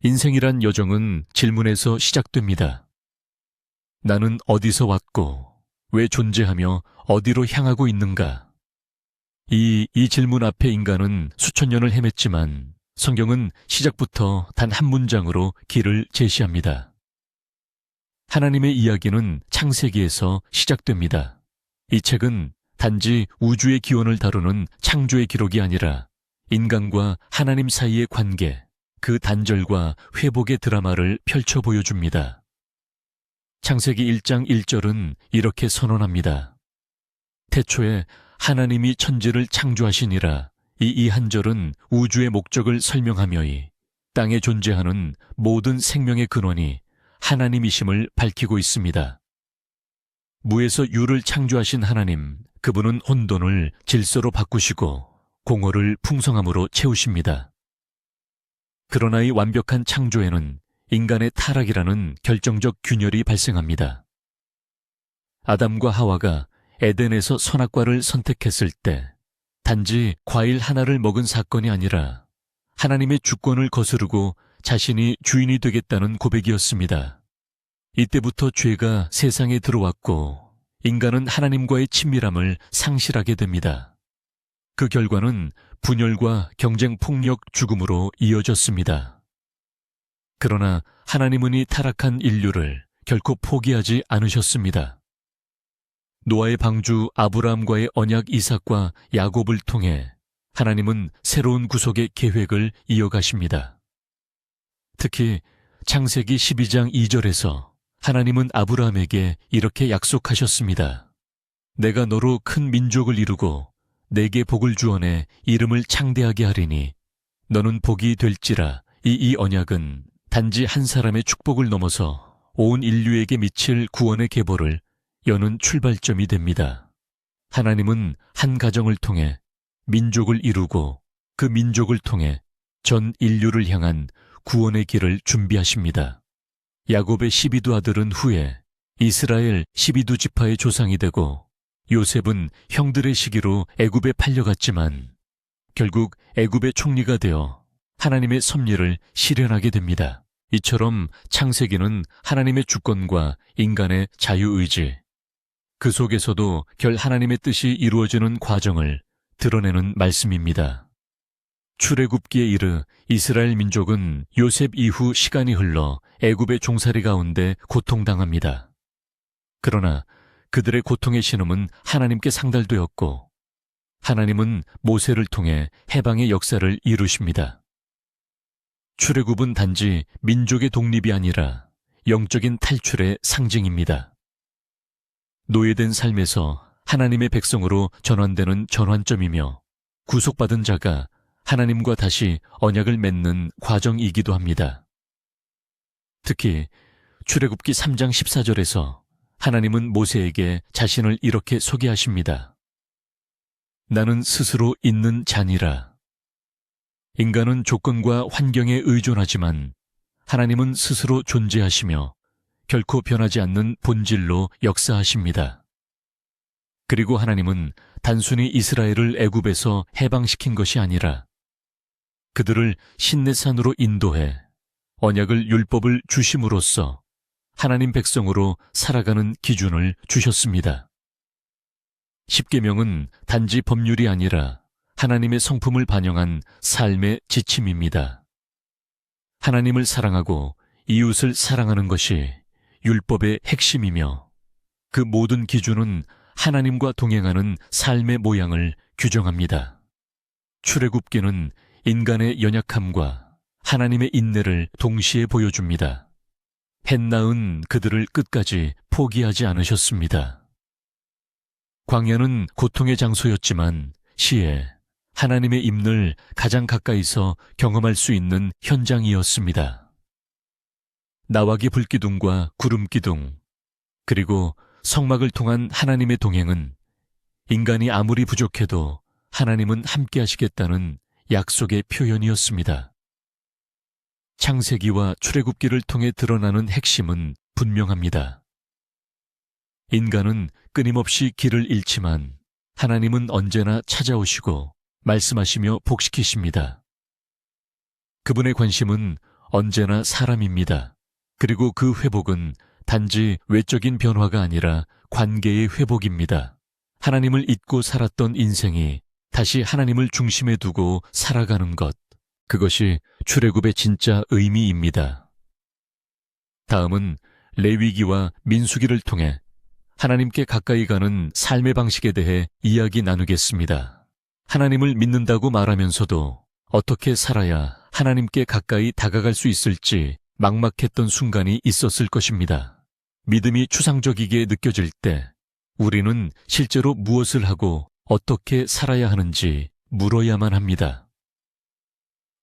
인생이란 여정은 질문에서 시작됩니다. 나는 어디서 왔고, 왜 존재하며 어디로 향하고 있는가? 이 질문 앞에 인간은 수천 년을 헤맸지만 성경은 시작부터 단 한 문장으로 길을 제시합니다. 하나님의 이야기는 창세기에서 시작됩니다. 이 책은 단지 우주의 기원을 다루는 창조의 기록이 아니라 인간과 하나님 사이의 관계, 그 단절과 회복의 드라마를 펼쳐 보여줍니다. 창세기 1장 1절은 이렇게 선언합니다. 태초에 하나님이 천지를 창조하시니라. 이 한 절은 우주의 목적을 설명하며이 땅에 존재하는 모든 생명의 근원이 하나님이심을 밝히고 있습니다. 무에서 유를 창조하신 하나님, 그분은 혼돈을 질서로 바꾸시고 공허를 풍성함으로 채우십니다. 그러나 이 완벽한 창조에는 인간의 타락이라는 결정적 균열이 발생합니다. 아담과 하와가 에덴에서 선악과를 선택했을 때 단지 과일 하나를 먹은 사건이 아니라 하나님의 주권을 거스르고 자신이 주인이 되겠다는 고백이었습니다. 이때부터 죄가 세상에 들어왔고 인간은 하나님과의 친밀함을 상실하게 됩니다. 그 결과는 분열과 경쟁, 폭력, 죽음으로 이어졌습니다. 그러나 하나님은 이 타락한 인류를 결코 포기하지 않으셨습니다. 노아의 방주 아브라함과의 언약 이삭과 야곱을 통해 하나님은 새로운 구속의 계획을 이어가십니다. 특히 창세기 12장 2절에서 하나님은 아브라함에게 이렇게 약속하셨습니다. 내가 너로 큰 민족을 이루고 내게 복을 주어내 이름을 창대하게 하리니 너는 복이 될지라. 이 언약은 단지 한 사람의 축복을 넘어서 온 인류에게 미칠 구원의 계보를 여는 출발점이 됩니다. 하나님은 한 가정을 통해 민족을 이루고 그 민족을 통해 전 인류를 향한 구원의 길을 준비하십니다. 야곱의 12두 아들은 후에 이스라엘 12두 지파의 조상이 되고 요셉은 형들의 시기로 애굽에 팔려갔지만 결국 애굽의 총리가 되어 하나님의 섭리를 실현하게 됩니다. 이처럼 창세기는 하나님의 주권과 인간의 자유의지, 그 속에서도 결 하나님의 뜻이 이루어지는 과정을 드러내는 말씀입니다. 출애굽기에 이르 이스라엘 민족은 요셉 이후 시간이 흘러 애굽의 종살이 가운데 고통당합니다. 그러나 그들의 고통의 신음은 하나님께 상달되었고 하나님은 모세를 통해 해방의 역사를 이루십니다. 출애굽은 단지 민족의 독립이 아니라 영적인 탈출의 상징입니다. 노예된 삶에서 하나님의 백성으로 전환되는 전환점이며 구속받은 자가 하나님과 다시 언약을 맺는 과정이기도 합니다. 특히 출애굽기 3장 14절에서 하나님은 모세에게 자신을 이렇게 소개하십니다. 나는 스스로 있는 자니라. 인간은 조건과 환경에 의존하지만 하나님은 스스로 존재하시며 결코 변하지 않는 본질로 역사하십니다. 그리고 하나님은 단순히 이스라엘을 애굽에서 해방시킨 것이 아니라 그들을 신내산으로 인도해 언약을 율법을 주심으로써 하나님 백성으로 살아가는 기준을 주셨습니다. 십계명은 단지 법률이 아니라 하나님의 성품을 반영한 삶의 지침입니다. 하나님을 사랑하고 이웃을 사랑하는 것이 율법의 핵심이며 그 모든 기준은 하나님과 동행하는 삶의 모양을 규정합니다. 출애굽기는 인간의 연약함과 하나님의 인내를 동시에 보여줍니다. 햇나은 그들을 끝까지 포기하지 않으셨습니다. 광야는 고통의 장소였지만 시에 하나님의 임를 가장 가까이서 경험할 수 있는 현장이었습니다. 나와기 불기둥과 구름기둥, 그리고 성막을 통한 하나님의 동행은 인간이 아무리 부족해도 하나님은 함께 하시겠다는 약속의 표현이었습니다. 창세기와 출애굽기를 통해 드러나는 핵심은 분명합니다. 인간은 끊임없이 길을 잃지만 하나님은 언제나 찾아오시고 말씀하시며 복시키십니다. 그분의 관심은 언제나 사람입니다. 그리고 그 회복은 단지 외적인 변화가 아니라 관계의 회복입니다. 하나님을 잊고 살았던 인생이 다시 하나님을 중심에 두고 살아가는 것, 그것이 출애굽의 진짜 의미입니다. 다음은 레위기와 민수기를 통해 하나님께 가까이 가는 삶의 방식에 대해 이야기 나누겠습니다. 하나님을 믿는다고 말하면서도 어떻게 살아야 하나님께 가까이 다가갈 수 있을지 막막했던 순간이 있었을 것입니다. 믿음이 추상적이게 느껴질 때 우리는 실제로 무엇을 하고 어떻게 살아야 하는지 물어야만 합니다.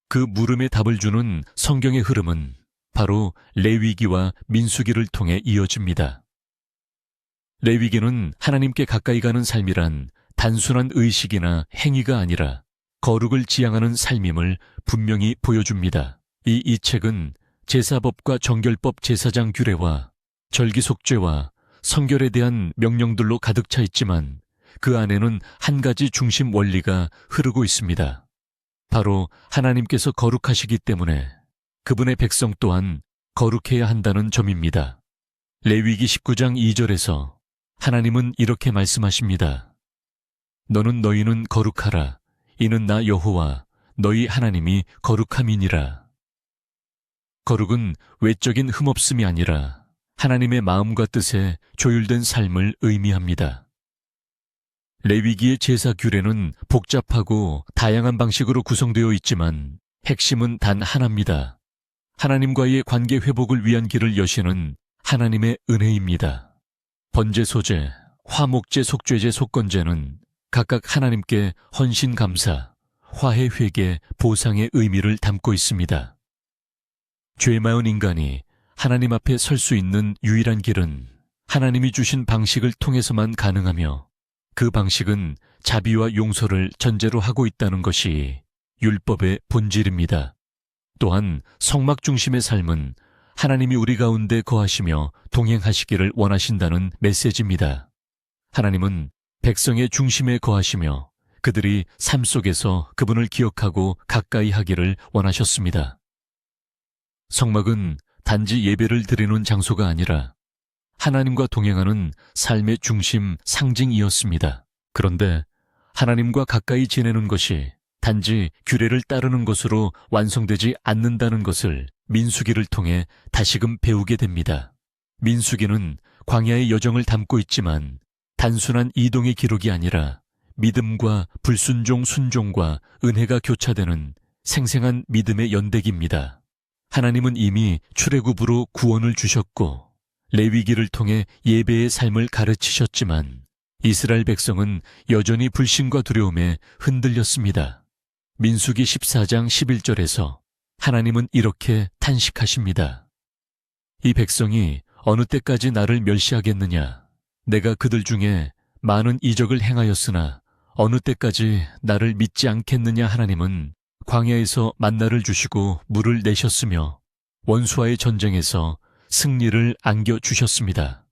그 물음에 답을 주는 성경의 흐름은 바로 레위기와 민수기를 통해 이어집니다. 레위기는 하나님께 가까이 가는 삶이란 단순한 의식이나 행위가 아니라 거룩을 지향하는 삶임을 분명히 보여줍니다. 이 책은 제사법과 정결법 제사장 규례와 절기속죄와 성결에 대한 명령들로 가득 차 있지만 그 안에는 한 가지 중심 원리가 흐르고 있습니다. 바로 하나님께서 거룩하시기 때문에 그분의 백성 또한 거룩해야 한다는 점입니다. 레위기 19장 2절에서 하나님은 이렇게 말씀하십니다. 너는 너희는 거룩하라. 이는 나 여호와 너희 하나님이 거룩함이니라. 거룩은 외적인 흠없음이 아니라 하나님의 마음과 뜻에 조율된 삶을 의미합니다. 레위기의 제사 규례는 복잡하고 다양한 방식으로 구성되어 있지만 핵심은 단 하나입니다. 하나님과의 관계 회복을 위한 길을 여시는 하나님의 은혜입니다. 번제 소제, 화목제, 속죄제, 속건제는 각각 하나님께 헌신 감사, 화해 회개, 보상의 의미를 담고 있습니다. 죄 마은 인간이 하나님 앞에 설 수 있는 유일한 길은 하나님이 주신 방식을 통해서만 가능하며 그 방식은 자비와 용서를 전제로 하고 있다는 것이 율법의 본질입니다. 또한 성막 중심의 삶은 하나님이 우리 가운데 거하시며 동행하시기를 원하신다는 메시지입니다. 하나님은 백성의 중심에 거하시며 그들이 삶 속에서 그분을 기억하고 가까이 하기를 원하셨습니다. 성막은 단지 예배를 드리는 장소가 아니라 하나님과 동행하는 삶의 중심 상징이었습니다. 그런데 하나님과 가까이 지내는 것이 단지 규례를 따르는 것으로 완성되지 않는다는 것을 민수기를 통해 다시금 배우게 됩니다. 민수기는 광야의 여정을 담고 있지만 단순한 이동의 기록이 아니라 믿음과 불순종, 순종과 은혜가 교차되는 생생한 믿음의 연대기입니다. 하나님은 이미 출애굽으로 구원을 주셨고 레위기를 통해 예배의 삶을 가르치셨지만 이스라엘 백성은 여전히 불신과 두려움에 흔들렸습니다. 민수기 14장 11절에서 하나님은 이렇게 탄식하십니다. 이 백성이 어느 때까지 나를 멸시하겠느냐? 내가 그들 중에 많은 이적을 행하였으나 어느 때까지 나를 믿지 않겠느냐? 하나님은 광야에서 만나를 주시고 물을 내셨으며 원수와의 전쟁에서 승리를 안겨주셨습니다.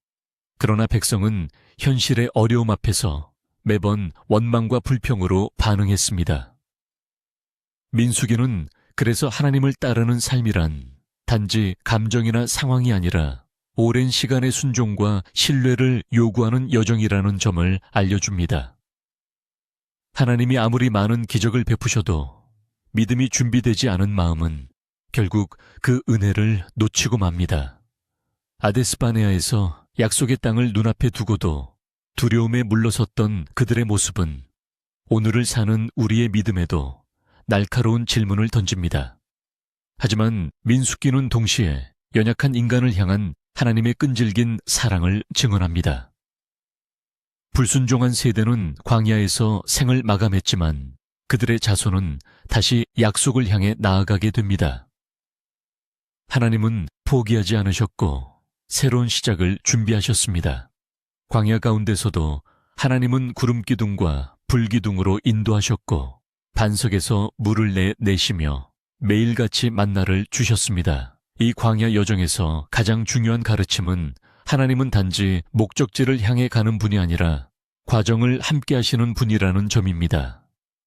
그러나 백성은 현실의 어려움 앞에서 매번 원망과 불평으로 반응했습니다. 민수기는 그래서 하나님을 따르는 삶이란 단지 감정이나 상황이 아니라 오랜 시간의 순종과 신뢰를 요구하는 여정이라는 점을 알려줍니다. 하나님이 아무리 많은 기적을 베푸셔도 믿음이 준비되지 않은 마음은 결국 그 은혜를 놓치고 맙니다. 아데스바네아에서 약속의 땅을 눈앞에 두고도 두려움에 물러섰던 그들의 모습은 오늘을 사는 우리의 믿음에도 날카로운 질문을 던집니다. 하지만 민수기는 동시에 연약한 인간을 향한 하나님의 끈질긴 사랑을 증언합니다. 불순종한 세대는 광야에서 생을 마감했지만 그들의 자손은 다시 약속을 향해 나아가게 됩니다. 하나님은 포기하지 않으셨고 새로운 시작을 준비하셨습니다. 광야 가운데서도 하나님은 구름기둥과 불기둥으로 인도하셨고 반석에서 물을 내시며 매일같이 만나를 주셨습니다. 이 광야 여정에서 가장 중요한 가르침은 하나님은 단지 목적지를 향해 가는 분이 아니라 과정을 함께 하시는 분이라는 점입니다.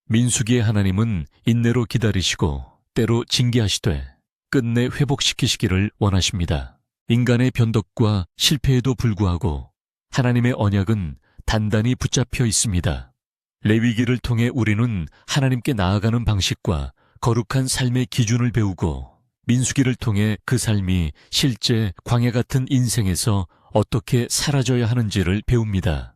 민수기의 하나님은 인내로 기다리시고 때로 징계하시되 끝내 회복시키시기를 원하십니다. 인간의 변덕과 실패에도 불구하고 하나님의 언약은 단단히 붙잡혀 있습니다. 레위기를 통해 우리는 하나님께 나아가는 방식과 거룩한 삶의 기준을 배우고 민수기를 통해 그 삶이 실제 광야 같은 인생에서 어떻게 사라져야 하는지를 배웁니다.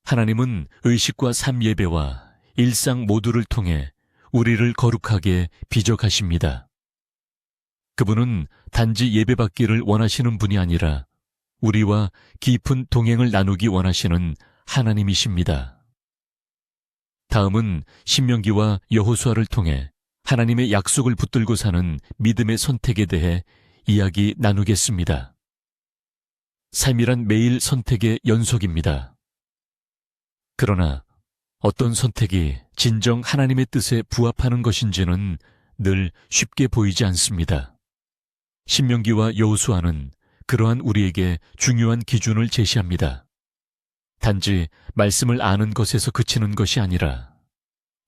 하나님은 의식과 삶 예배와 일상 모두를 통해 우리를 거룩하게 비적하십니다. 그분은 단지 예배받기를 원하시는 분이 아니라 우리와 깊은 동행을 나누기 원하시는 하나님이십니다. 다음은 신명기와 여호수아를 통해 하나님의 약속을 붙들고 사는 믿음의 선택에 대해 이야기 나누겠습니다. 삶이란 매일 선택의 연속입니다. 그러나 어떤 선택이 진정 하나님의 뜻에 부합하는 것인지는 늘 쉽게 보이지 않습니다. 신명기와 여호수아는 그러한 우리에게 중요한 기준을 제시합니다. 단지 말씀을 아는 것에서 그치는 것이 아니라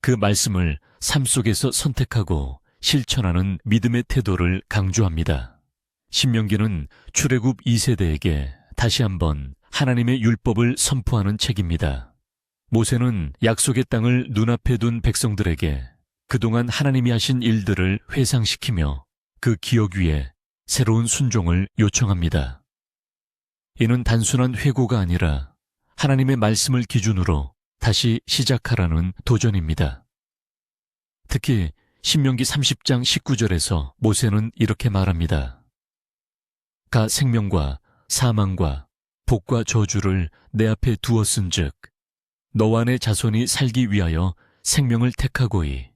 그 말씀을 삶 속에서 선택하고 실천하는 믿음의 태도를 강조합니다. 신명기는 출애굽 2세대에게 다시 한번 하나님의 율법을 선포하는 책입니다. 모세는 약속의 땅을 눈앞에 둔 백성들에게 그동안 하나님이 하신 일들을 회상시키며 그 기억 위에 새로운 순종을 요청합니다. 이는 단순한 회고가 아니라 하나님의 말씀을 기준으로 다시 시작하라는 도전입니다. 특히 신명기 30장 19절에서 모세는 이렇게 말합니다. 가 생명과 사망과 복과 저주를 내 앞에 두었은즉 너와 내 자손이 살기 위하여 생명을 택하고이.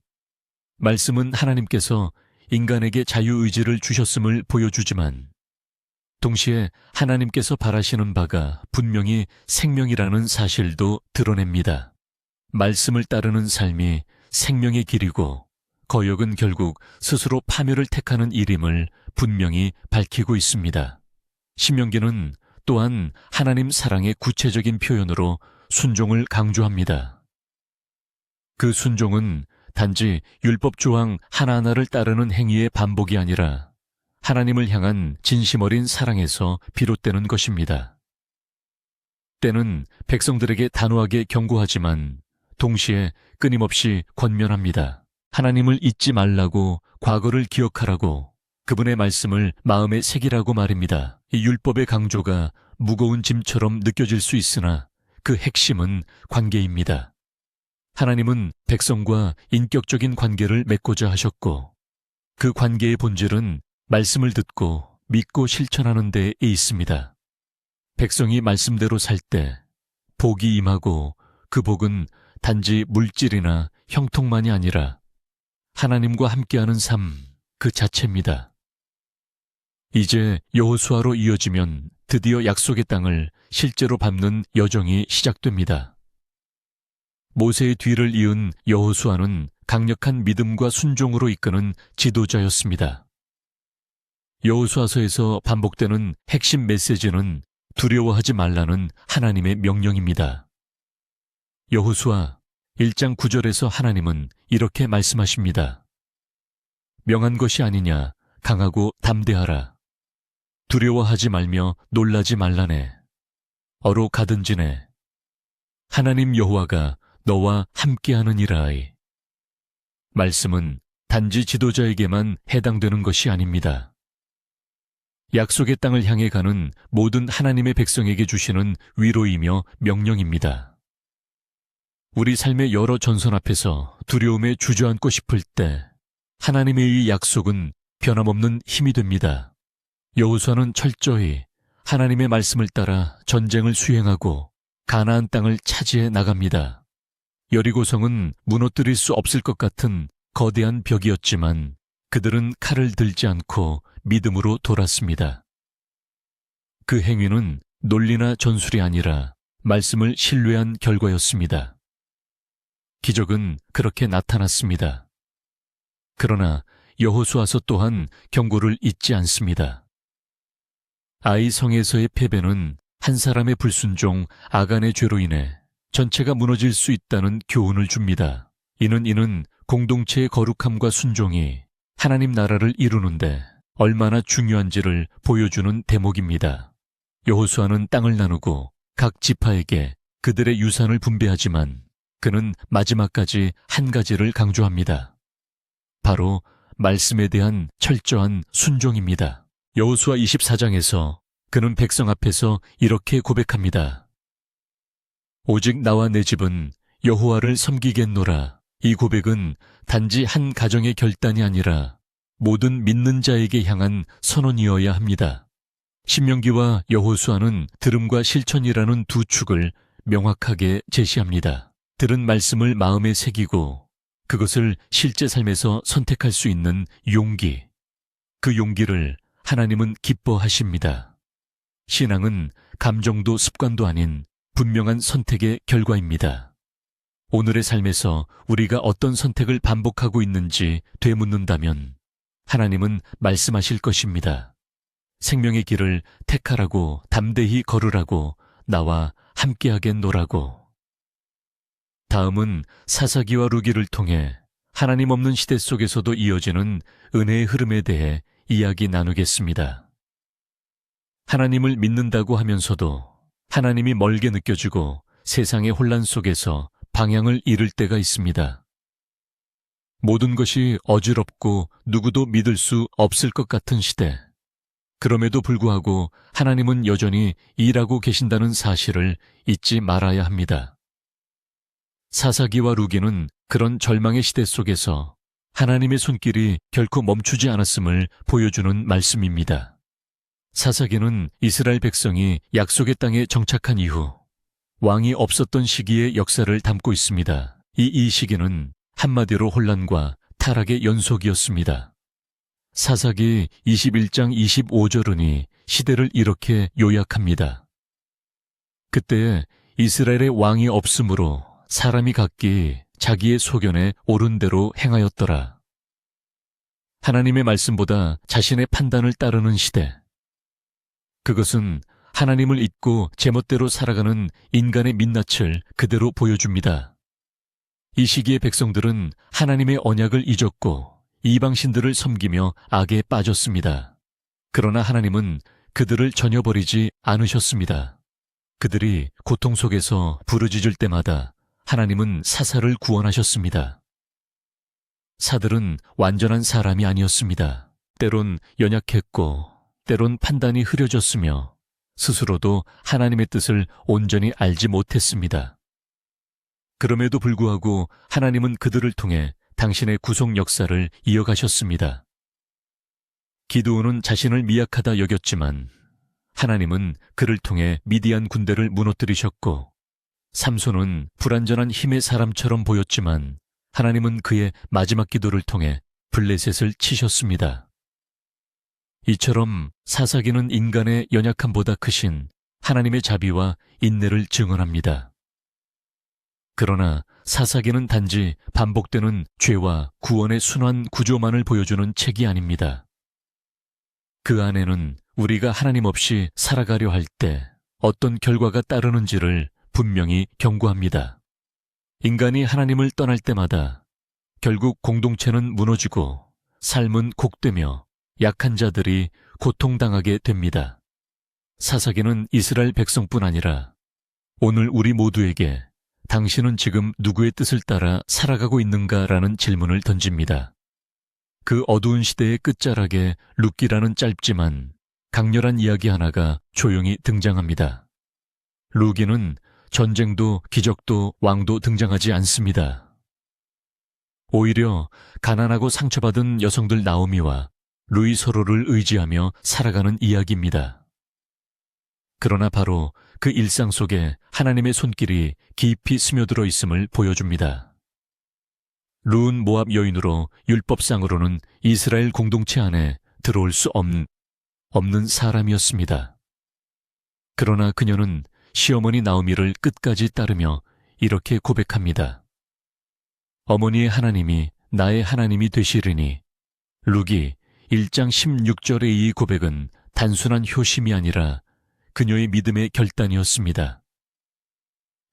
말씀은 하나님께서 인간에게 자유의지를 주셨음을 보여주지만 동시에 하나님께서 바라시는 바가 분명히 생명이라는 사실도 드러냅니다. 말씀을 따르는 삶이 생명의 길이고 거역은 결국 스스로 파멸을 택하는 일임을 분명히 밝히고 있습니다. 신명기는 또한 하나님 사랑의 구체적인 표현으로 순종을 강조합니다. 그 순종은 단지 율법 조항 하나하나를 따르는 행위의 반복이 아니라 하나님을 향한 진심 어린 사랑에서 비롯되는 것입니다. 때는 백성들에게 단호하게 경고하지만 동시에 끊임없이 권면합니다. 하나님을 잊지 말라고, 과거를 기억하라고, 그분의 말씀을 마음에 새기라고 말입니다. 이 율법의 강조가 무거운 짐처럼 느껴질 수 있으나 그 핵심은 관계입니다. 하나님은 백성과 인격적인 관계를 맺고자 하셨고 그 관계의 본질은 말씀을 듣고 믿고 실천하는 데에 있습니다. 백성이 말씀대로 살 때 복이 임하고 그 복은 단지 물질이나 형통만이 아니라 하나님과 함께하는 삶 그 자체입니다. 이제 여호수아로 이어지면 드디어 약속의 땅을 실제로 밟는 여정이 시작됩니다. 모세의 뒤를 이은 여호수아는 강력한 믿음과 순종으로 이끄는 지도자였습니다. 여호수아서에서 반복되는 핵심 메시지는 두려워하지 말라는 하나님의 명령입니다. 여호수아 1장 9절에서 하나님은 이렇게 말씀하십니다. 명한 것이 아니냐, 강하고 담대하라. 두려워하지 말며 놀라지 말라네. 어로 가든지네. 하나님 여호와가 너와 함께하느니라이. 말씀은 단지 지도자에게만 해당되는 것이 아닙니다. 약속의 땅을 향해 가는 모든 하나님의 백성에게 주시는 위로이며 명령입니다. 우리 삶의 여러 전선 앞에서 두려움에 주저앉고 싶을 때 하나님의 이 약속은 변함없는 힘이 됩니다. 여호수아는 철저히 하나님의 말씀을 따라 전쟁을 수행하고 가나안 땅을 차지해 나갑니다. 여리고성은 무너뜨릴 수 없을 것 같은 거대한 벽이었지만 그들은 칼을 들지 않고 믿음으로 돌았습니다. 그 행위는 논리나 전술이 아니라 말씀을 신뢰한 결과였습니다. 기적은 그렇게 나타났습니다. 그러나 여호수아서 또한 경고를 잊지 않습니다. 아이 성에서의 패배는 한 사람의 불순종, 아간의 죄로 인해 전체가 무너질 수 있다는 교훈을 줍니다. 이는 공동체의 거룩함과 순종이 하나님 나라를 이루는데 얼마나 중요한지를 보여주는 대목입니다. 여호수아는 땅을 나누고 각 지파에게 그들의 유산을 분배하지만 그는 마지막까지 한 가지를 강조합니다. 바로 말씀에 대한 철저한 순종입니다. 여호수아 24장에서 그는 백성 앞에서 이렇게 고백합니다. 오직 나와 내 집은 여호와를 섬기겠노라. 이 고백은 단지 한 가정의 결단이 아니라 모든 믿는 자에게 향한 선언이어야 합니다. 신명기와 여호수아는 들음과 실천이라는 두 축을 명확하게 제시합니다. 들은 말씀을 마음에 새기고 그것을 실제 삶에서 선택할 수 있는 용기. 그 용기를 하나님은 기뻐하십니다. 신앙은 감정도 습관도 아닌 분명한 선택의 결과입니다. 오늘의 삶에서 우리가 어떤 선택을 반복하고 있는지 되묻는다면 하나님은 말씀하실 것입니다. 생명의 길을 택하라고 담대히 걸으라고 나와 함께하겠노라고. 다음은 사사기와 루기를 통해 하나님 없는 시대 속에서도 이어지는 은혜의 흐름에 대해 이야기 나누겠습니다. 하나님을 믿는다고 하면서도 하나님이 멀게 느껴지고 세상의 혼란 속에서 방향을 잃을 때가 있습니다. 모든 것이 어지럽고 누구도 믿을 수 없을 것 같은 시대. 그럼에도 불구하고 하나님은 여전히 일하고 계신다는 사실을 잊지 말아야 합니다. 사사기와 루기는 그런 절망의 시대 속에서 하나님의 손길이 결코 멈추지 않았음을 보여주는 말씀입니다. 사사기는 이스라엘 백성이 약속의 땅에 정착한 이후 왕이 없었던 시기의 역사를 담고 있습니다. 이 시기는 한마디로 혼란과 타락의 연속이었습니다. 사사기 21장 25절은이 시대를 이렇게 요약합니다. 그때에 이스라엘의 왕이 없으므로 사람이 각기 자기의 소견에 옳은 대로 행하였더라. 하나님의 말씀보다 자신의 판단을 따르는 시대. 그것은 하나님을 잊고 제멋대로 살아가는 인간의 민낯을 그대로 보여줍니다. 이 시기의 백성들은 하나님의 언약을 잊었고 이방신들을 섬기며 악에 빠졌습니다. 그러나 하나님은 그들을 전혀 버리지 않으셨습니다. 그들이 고통 속에서 부르짖을 때마다 하나님은 사사를 구원하셨습니다. 사들은 완전한 사람이 아니었습니다. 때론 연약했고 때론 판단이 흐려졌으며 스스로도 하나님의 뜻을 온전히 알지 못했습니다. 그럼에도 불구하고 하나님은 그들을 통해 당신의 구속 역사를 이어가셨습니다. 기드온은 자신을 미약하다 여겼지만 하나님은 그를 통해 미디안 군대를 무너뜨리셨고, 삼손은 불완전한 힘의 사람처럼 보였지만 하나님은 그의 마지막 기도를 통해 블레셋을 치셨습니다. 이처럼 사사기는 인간의 연약함보다 크신 하나님의 자비와 인내를 증언합니다. 그러나 사사기는 단지 반복되는 죄와 구원의 순환 구조만을 보여주는 책이 아닙니다. 그 안에는 우리가 하나님 없이 살아가려 할 때 어떤 결과가 따르는지를 분명히 경고합니다. 인간이 하나님을 떠날 때마다 결국 공동체는 무너지고 삶은 곡되며 약한 자들이 고통당하게 됩니다. 사사기는 이스라엘 백성뿐 아니라 오늘 우리 모두에게 당신은 지금 누구의 뜻을 따라 살아가고 있는가라는 질문을 던집니다. 그 어두운 시대의 끝자락에 룻기라는 짧지만 강렬한 이야기 하나가 조용히 등장합니다. 룻기는 전쟁도 기적도 왕도 등장하지 않습니다. 오히려 가난하고 상처받은 여성들 나오미와 룻이 서로를 의지하며 살아가는 이야기입니다. 그러나 바로 그 일상 속에 하나님의 손길이 깊이 스며들어 있음을 보여줍니다. 룻은 모압 여인으로 율법상으로는 이스라엘 공동체 안에 들어올 수 없는 사람이었습니다. 그러나 그녀는 시어머니 나오미를 끝까지 따르며 이렇게 고백합니다. 어머니의 하나님이 나의 하나님이 되시리니. 룻이 1장 16절의 이 고백은 단순한 효심이 아니라 그녀의 믿음의 결단이었습니다.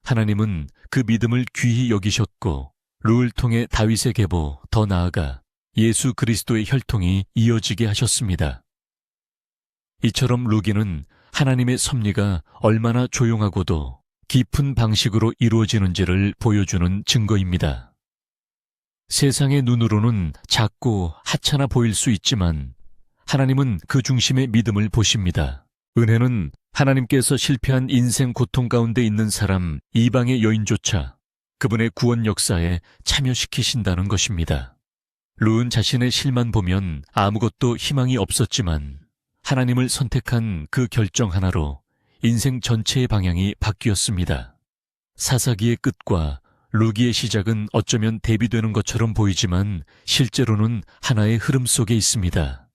하나님은 그 믿음을 귀히 여기셨고 룻을 통해 다윗의 계보, 더 나아가 예수 그리스도의 혈통이 이어지게 하셨습니다. 이처럼 루기는 하나님의 섭리가 얼마나 조용하고도 깊은 방식으로 이루어지는지를 보여주는 증거입니다. 세상의 눈으로는 작고 하찮아 보일 수 있지만 하나님은 그 중심의 믿음을 보십니다. 은혜는 하나님께서 실패한 인생 고통 가운데 있는 사람 이방의 여인조차 그분의 구원 역사에 참여시키신다는 것입니다. 룻은 자신의 실만 보면 아무것도 희망이 없었지만 하나님을 선택한 그 결정 하나로 인생 전체의 방향이 바뀌었습니다. 사사기의 끝과 루기의 시작은 어쩌면 대비되는 것처럼 보이지만 실제로는 하나의 흐름 속에 있습니다.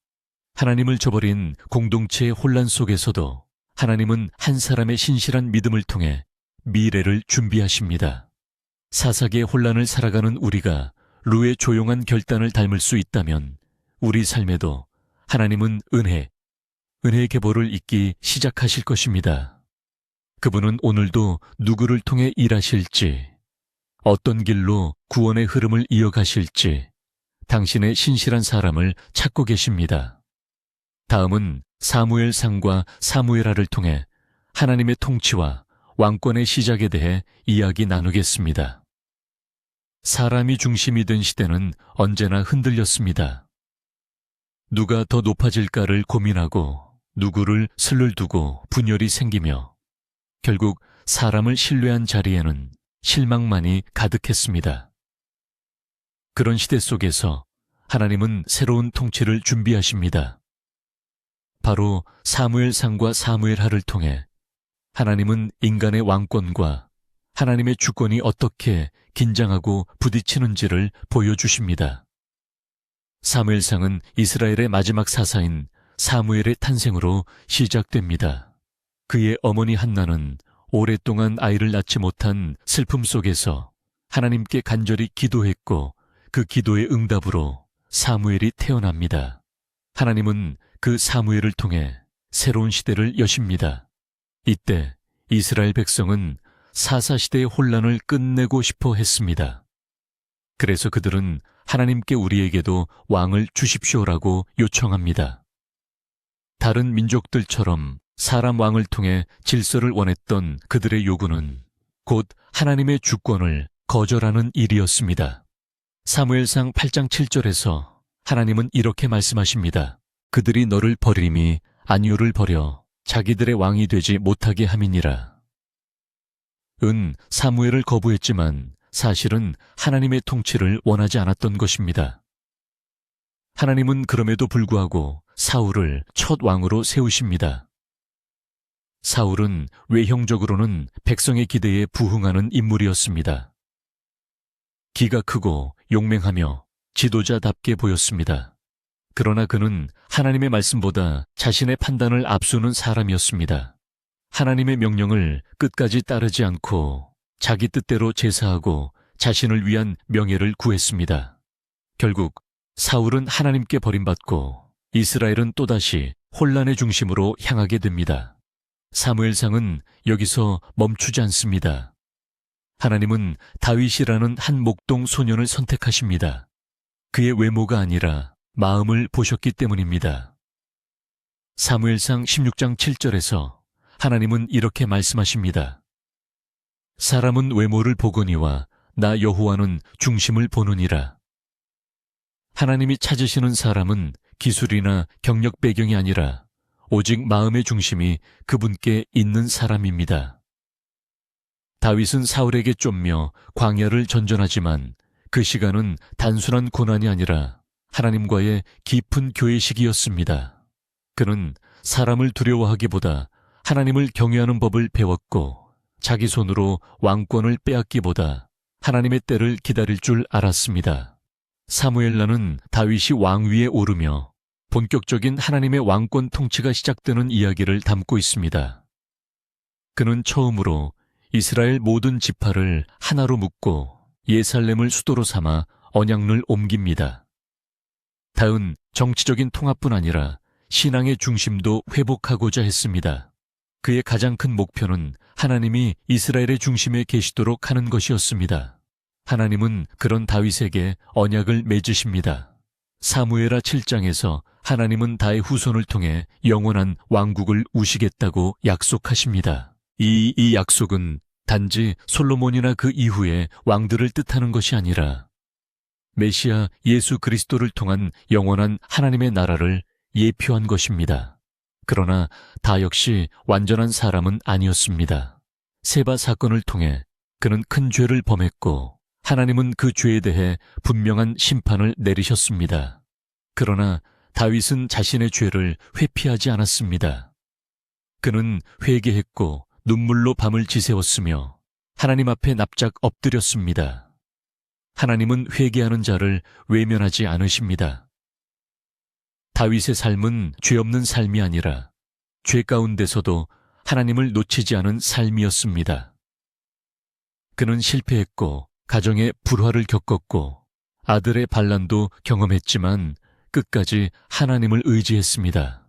하나님을 저버린 공동체의 혼란 속에서도 하나님은 한 사람의 신실한 믿음을 통해 미래를 준비하십니다. 사사기의 혼란을 살아가는 우리가 룻의 조용한 결단을 닮을 수 있다면 우리 삶에도 하나님은 은혜의 계보를 잇기 시작하실 것입니다. 그분은 오늘도 누구를 통해 일하실지, 어떤 길로 구원의 흐름을 이어가실지 당신의 신실한 사람을 찾고 계십니다. 다음은 사무엘상과 사무엘하를 통해 하나님의 통치와 왕권의 시작에 대해 이야기 나누겠습니다. 사람이 중심이 된 시대는 언제나 흔들렸습니다. 누가 더 높아질까를 고민하고 누구를 슬을 두고 분열이 생기며 결국 사람을 신뢰한 자리에는 실망만이 가득했습니다. 그런 시대 속에서 하나님은 새로운 통치를 준비하십니다. 바로 사무엘상과 사무엘하를 통해 하나님은 인간의 왕권과 하나님의 주권이 어떻게 긴장하고 부딪히는지를 보여주십니다. 사무엘상은 이스라엘의 마지막 사사인 사무엘의 탄생으로 시작됩니다. 그의 어머니 한나는 오랫동안 아이를 낳지 못한 슬픔 속에서 하나님께 간절히 기도했고 그 기도의 응답으로 사무엘이 태어납니다. 하나님은 그 사무엘을 통해 새로운 시대를 여십니다. 이때 이스라엘 백성은 사사시대의 혼란을 끝내고 싶어 했습니다. 그래서 그들은 하나님께 우리에게도 왕을 주십시오라고 요청합니다. 다른 민족들처럼 사람 왕을 통해 질서를 원했던 그들의 요구는 곧 하나님의 주권을 거절하는 일이었습니다. 사무엘상 8장 7절에서 하나님은 이렇게 말씀하십니다. 그들이 너를 버림이 아니오를 버려 자기들의 왕이 되지 못하게 함이니라. 사무엘을 거부했지만 사실은 하나님의 통치를 원하지 않았던 것입니다. 하나님은 그럼에도 불구하고 사울을 첫 왕으로 세우십니다. 사울은 외형적으로는 백성의 기대에 부응하는 인물이었습니다. 기가 크고 용맹하며 지도자답게 보였습니다. 그러나 그는 하나님의 말씀보다 자신의 판단을 앞서는 사람이었습니다. 하나님의 명령을 끝까지 따르지 않고 자기 뜻대로 제사하고 자신을 위한 명예를 구했습니다. 결국 사울은 하나님께 버림받고 이스라엘은 또다시 혼란의 중심으로 향하게 됩니다. 사무엘상은 여기서 멈추지 않습니다. 하나님은 다윗이라는 한 목동 소년을 선택하십니다. 그의 외모가 아니라 마음을 보셨기 때문입니다. 사무엘상 16장 7절에서 하나님은 이렇게 말씀하십니다. 사람은 외모를 보거니와 나 여호와는 중심을 보느니라. 하나님이 찾으시는 사람은 기술이나 경력 배경이 아니라 오직 마음의 중심이 그분께 있는 사람입니다. 다윗은 사울에게 쫓며 광야를 전전하지만 그 시간은 단순한 고난이 아니라 하나님과의 깊은 교회식이었습니다. 그는 사람을 두려워하기보다 하나님을 경외하는 법을 배웠고 자기 손으로 왕권을 빼앗기보다 하나님의 때를 기다릴 줄 알았습니다. 사무엘라는 다윗이 왕 위에 오르며 본격적인 하나님의 왕권 통치가 시작되는 이야기를 담고 있습니다. 그는 처음으로 이스라엘 모든 지파를 하나로 묶고 예살렘을 수도로 삼아 언약을 옮깁니다. 다음 정치적인 통합뿐 아니라 신앙의 중심도 회복하고자 했습니다. 그의 가장 큰 목표는 하나님이 이스라엘의 중심에 계시도록 하는 것이었습니다. 하나님은 그런 다윗에게 언약을 맺으십니다. 사무엘하 7장에서 하나님은 다의 후손을 통해 영원한 왕국을 우시겠다고 약속하십니다. 이 약속은 단지 솔로몬이나 그 이후의 왕들을 뜻하는 것이 아니라 메시아 예수 그리스도를 통한 영원한 하나님의 나라를 예표한 것입니다. 그러나 다 역시 완전한 사람은 아니었습니다. 세바 사건을 통해 그는 큰 죄를 범했고 하나님은 그 죄에 대해 분명한 심판을 내리셨습니다. 그러나 다윗은 자신의 죄를 회피하지 않았습니다. 그는 회개했고 눈물로 밤을 지새웠으며 하나님 앞에 납작 엎드렸습니다. 하나님은 회개하는 자를 외면하지 않으십니다. 다윗의 삶은 죄 없는 삶이 아니라 죄 가운데서도 하나님을 놓치지 않은 삶이었습니다. 그는 실패했고 가정의 불화를 겪었고 아들의 반란도 경험했지만 끝까지 하나님을 의지했습니다.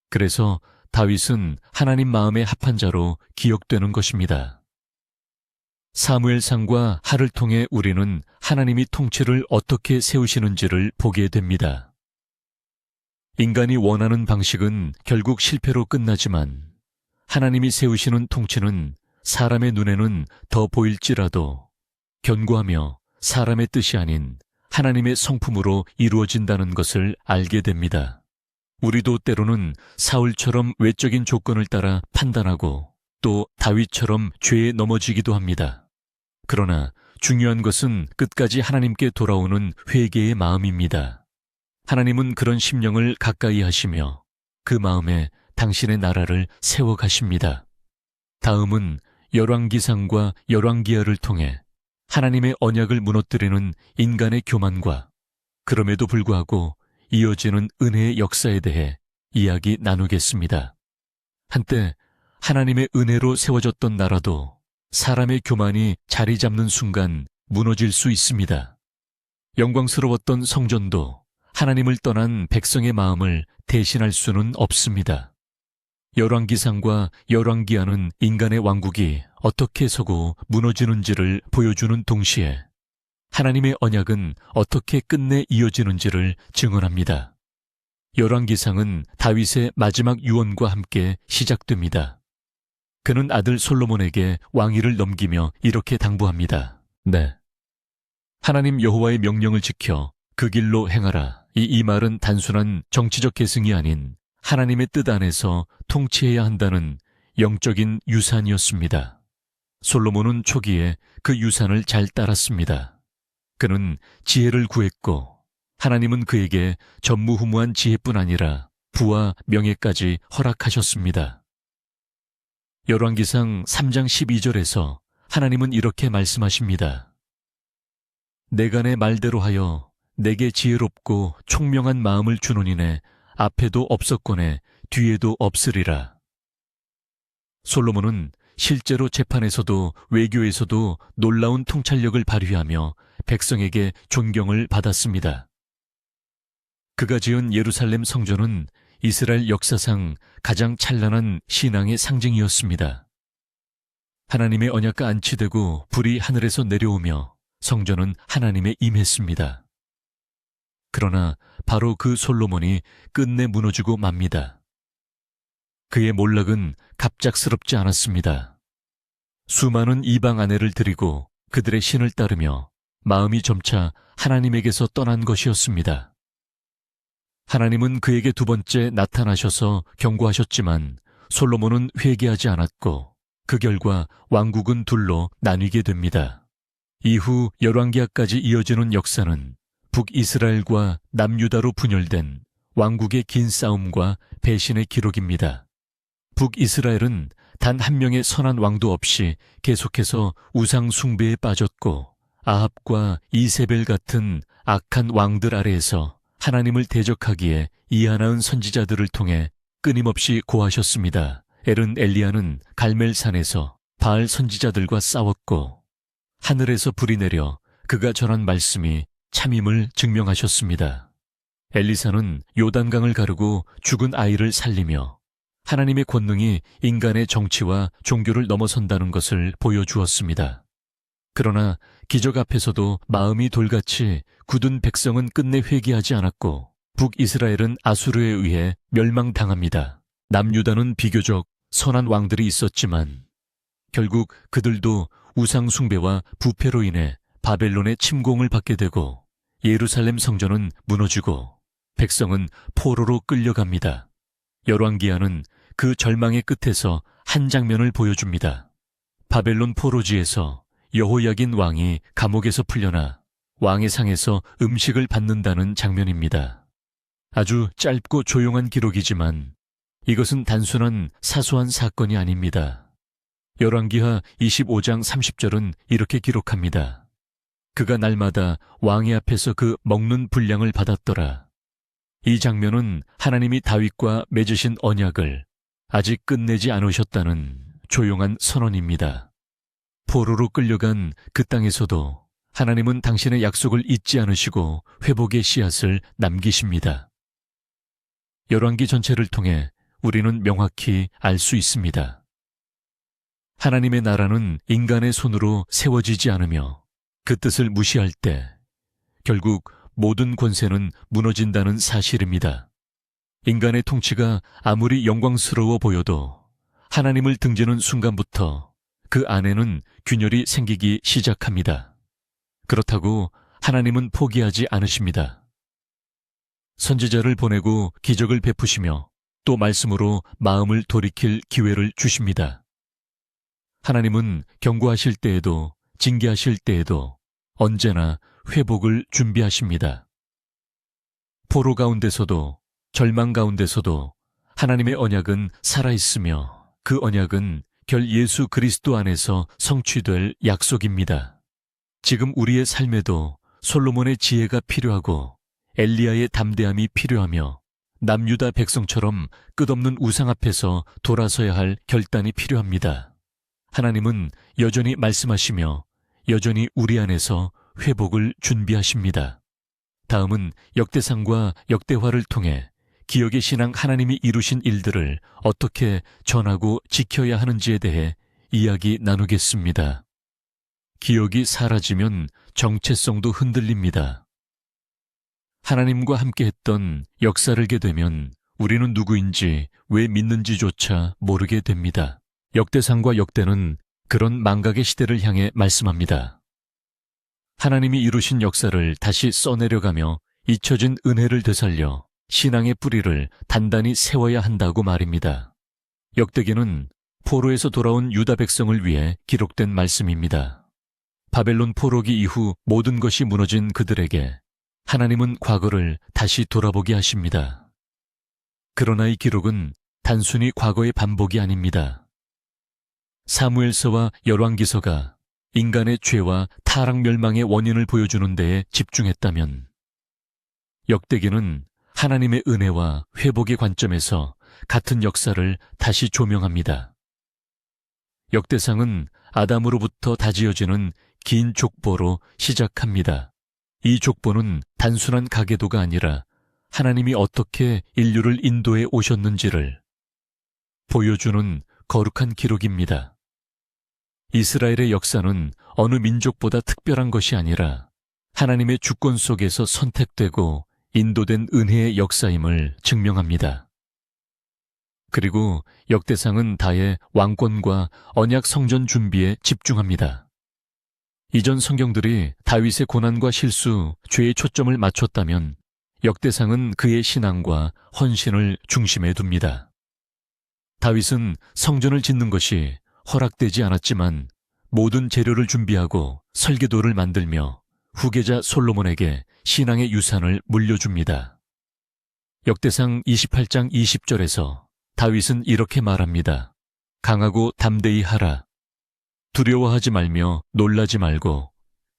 그래서 다윗은 하나님 마음에 합한 자로 기억되는 것입니다. 사무엘상과 하를 통해 우리는 하나님이 통치를 어떻게 세우시는지를 보게 됩니다. 인간이 원하는 방식은 결국 실패로 끝나지만 하나님이 세우시는 통치는 사람의 눈에는 더 보일지라도 견고하며 사람의 뜻이 아닌 하나님의 성품으로 이루어진다는 것을 알게 됩니다. 우리도 때로는 사울처럼 외적인 조건을 따라 판단하고 또 다윗처럼 죄에 넘어지기도 합니다. 그러나 중요한 것은 끝까지 하나님께 돌아오는 회개의 마음입니다. 하나님은 그런 심령을 가까이 하시며 그 마음에 당신의 나라를 세워가십니다. 다음은 열왕기상과 열왕기하를 통해 하나님의 언약을 무너뜨리는 인간의 교만과 그럼에도 불구하고 이어지는 은혜의 역사에 대해 이야기 나누겠습니다. 한때 하나님의 은혜로 세워졌던 나라도 사람의 교만이 자리 잡는 순간 무너질 수 있습니다. 영광스러웠던 성전도 하나님을 떠난 백성의 마음을 대신할 수는 없습니다. 열왕기상과 열왕기하는 인간의 왕국이 어떻게 서고 무너지는지를 보여주는 동시에 하나님의 언약은 어떻게 끝내 이어지는지를 증언합니다. 열왕기상은 다윗의 마지막 유언과 함께 시작됩니다. 그는 아들 솔로몬에게 왕위를 넘기며 이렇게 당부합니다. 네. 하나님 여호와의 명령을 지켜 그 길로 행하라. 이 말은 단순한 정치적 계승이 아닌 하나님의 뜻 안에서 통치해야 한다는 영적인 유산이었습니다. 솔로몬은 초기에 그 유산을 잘 따랐습니다. 그는 지혜를 구했고 하나님은 그에게 전무후무한 지혜뿐 아니라 부와 명예까지 허락하셨습니다. 열왕기상 3장 12절에서 하나님은 이렇게 말씀하십니다. 내가 내 말대로 하여 내게 지혜롭고 총명한 마음을 주노니네 앞에도 없었거늘 뒤에도 없으리라. 솔로몬은 실제로 재판에서도 외교에서도 놀라운 통찰력을 발휘하며 백성에게 존경을 받았습니다. 그가 지은 예루살렘 성전은 이스라엘 역사상 가장 찬란한 신앙의 상징이었습니다. 하나님의 언약과 안치되고 불이 하늘에서 내려오며 성전은 하나님의 임했습니다. 그러나 바로 그 솔로몬이 끝내 무너지고 맙니다. 그의 몰락은 갑작스럽지 않았습니다. 수많은 이방 아내를 들이고 그들의 신을 따르며 마음이 점차 하나님에게서 떠난 것이었습니다. 하나님은 그에게 두 번째 나타나셔서 경고하셨지만 솔로몬은 회개하지 않았고 그 결과 왕국은 둘로 나뉘게 됩니다. 이후 열왕기하까지 이어지는 역사는 북이스라엘과 남유다로 분열된 왕국의 긴 싸움과 배신의 기록입니다. 북이스라엘은 단 한 명의 선한 왕도 없이 계속해서 우상 숭배에 빠졌고 아합과 이세벨 같은 악한 왕들 아래에서 하나님을 대적하기에 이하나은 선지자들을 통해 끊임없이 고하셨습니다. 엘은 엘리야는 갈멜산에서 바알 선지자들과 싸웠고 하늘에서 불이 내려 그가 전한 말씀이 참임을 증명하셨습니다. 엘리사는 요단강을 가르고 죽은 아이를 살리며 하나님의 권능이 인간의 정치와 종교를 넘어선다는 것을 보여주었습니다. 그러나 기적 앞에서도 마음이 돌같이 굳은 백성은 끝내 회개하지 않았고 북이스라엘은 아수르에 의해 멸망당합니다. 남유다는 비교적 선한 왕들이 있었지만 결국 그들도 우상 숭배와 부패로 인해 바벨론의 침공을 받게 되고 예루살렘 성전은 무너지고 백성은 포로로 끌려갑니다. 열왕기하는 그 절망의 끝에서 한 장면을 보여줍니다. 바벨론 포로지에서 여호야긴 왕이 감옥에서 풀려나 왕의 상에서 음식을 받는다는 장면입니다. 아주 짧고 조용한 기록이지만 이것은 단순한 사소한 사건이 아닙니다. 열왕기하 25장 30절은 이렇게 기록합니다. 그가 날마다 왕의 앞에서 그 먹는 분량을 받았더라. 이 장면은 하나님이 다윗과 맺으신 언약을 아직 끝내지 않으셨다는 조용한 선언입니다. 포로로 끌려간 그 땅에서도 하나님은 당신의 약속을 잊지 않으시고 회복의 씨앗을 남기십니다. 열왕기 전체를 통해 우리는 명확히 알 수 있습니다. 하나님의 나라는 인간의 손으로 세워지지 않으며 그 뜻을 무시할 때 결국 모든 권세는 무너진다는 사실입니다. 인간의 통치가 아무리 영광스러워 보여도 하나님을 등지는 순간부터 그 안에는 균열이 생기기 시작합니다. 그렇다고 하나님은 포기하지 않으십니다. 선지자를 보내고 기적을 베푸시며 또 말씀으로 마음을 돌이킬 기회를 주십니다. 하나님은 경고하실 때에도 징계하실 때에도 언제나 회복을 준비하십니다. 포로 가운데서도 절망 가운데서도 하나님의 언약은 살아있으며 그 언약은 결 예수 그리스도 안에서 성취될 약속입니다. 지금 우리의 삶에도 솔로몬의 지혜가 필요하고 엘리야의 담대함이 필요하며 남유다 백성처럼 끝없는 우상 앞에서 돌아서야 할 결단이 필요합니다. 하나님은 여전히 말씀하시며 여전히 우리 안에서 회복을 준비하십니다. 다음은 역대상과 역대화를 통해 기억의 신앙 하나님이 이루신 일들을 어떻게 전하고 지켜야 하는지에 대해 이야기 나누겠습니다. 기억이 사라지면 정체성도 흔들립니다. 하나님과 함께했던 역사를 알게 되면 우리는 누구인지 왜 믿는지조차 모르게 됩니다. 역대상과 역대는 그런 망각의 시대를 향해 말씀합니다. 하나님이 이루신 역사를 다시 써내려가며 잊혀진 은혜를 되살려 신앙의 뿌리를 단단히 세워야 한다고 말입니다. 역대기는 포로에서 돌아온 유다 백성을 위해 기록된 말씀입니다. 바벨론 포로기 이후 모든 것이 무너진 그들에게 하나님은 과거를 다시 돌아보게 하십니다. 그러나 이 기록은 단순히 과거의 반복이 아닙니다. 사무엘서와 열왕기서가 인간의 죄와 타락 멸망의 원인을 보여주는 데에 집중했다면 역대기는 하나님의 은혜와 회복의 관점에서 같은 역사를 다시 조명합니다. 역대상은 아담으로부터 다지어지는 긴 족보로 시작합니다. 이 족보는 단순한 가계도가 아니라 하나님이 어떻게 인류를 인도해 오셨는지를 보여주는 거룩한 기록입니다. 이스라엘의 역사는 어느 민족보다 특별한 것이 아니라 하나님의 주권 속에서 선택되고 인도된 은혜의 역사임을 증명합니다. 그리고 역대상은 다의 왕권과 언약 성전 준비에 집중합니다. 이전 성경들이 다윗의 고난과 실수, 죄에 초점을 맞췄다면 역대상은 그의 신앙과 헌신을 중심에 둡니다. 다윗은 성전을 짓는 것이 허락되지 않았지만 모든 재료를 준비하고 설계도를 만들며 후계자 솔로몬에게 신앙의 유산을 물려줍니다. 역대상 28장 20절에서 다윗은 이렇게 말합니다. 강하고 담대히 하라. 두려워하지 말며 놀라지 말고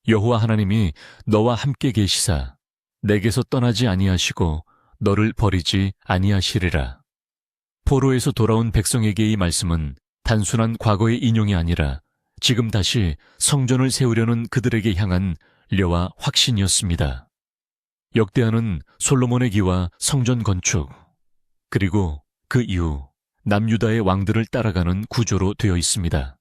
여호와 하나님이 너와 함께 계시사 내게서 떠나지 아니하시고 너를 버리지 아니하시리라. 포로에서 돌아온 백성에게 이 말씀은 단순한 과거의 인용이 아니라 지금 다시 성전을 세우려는 그들에게 향한 려와 확신이었습니다. 역대하는 솔로몬의 기와 성전 건축, 그리고 그 이후 남유다의 왕들을 따라가는 구조로 되어 있습니다.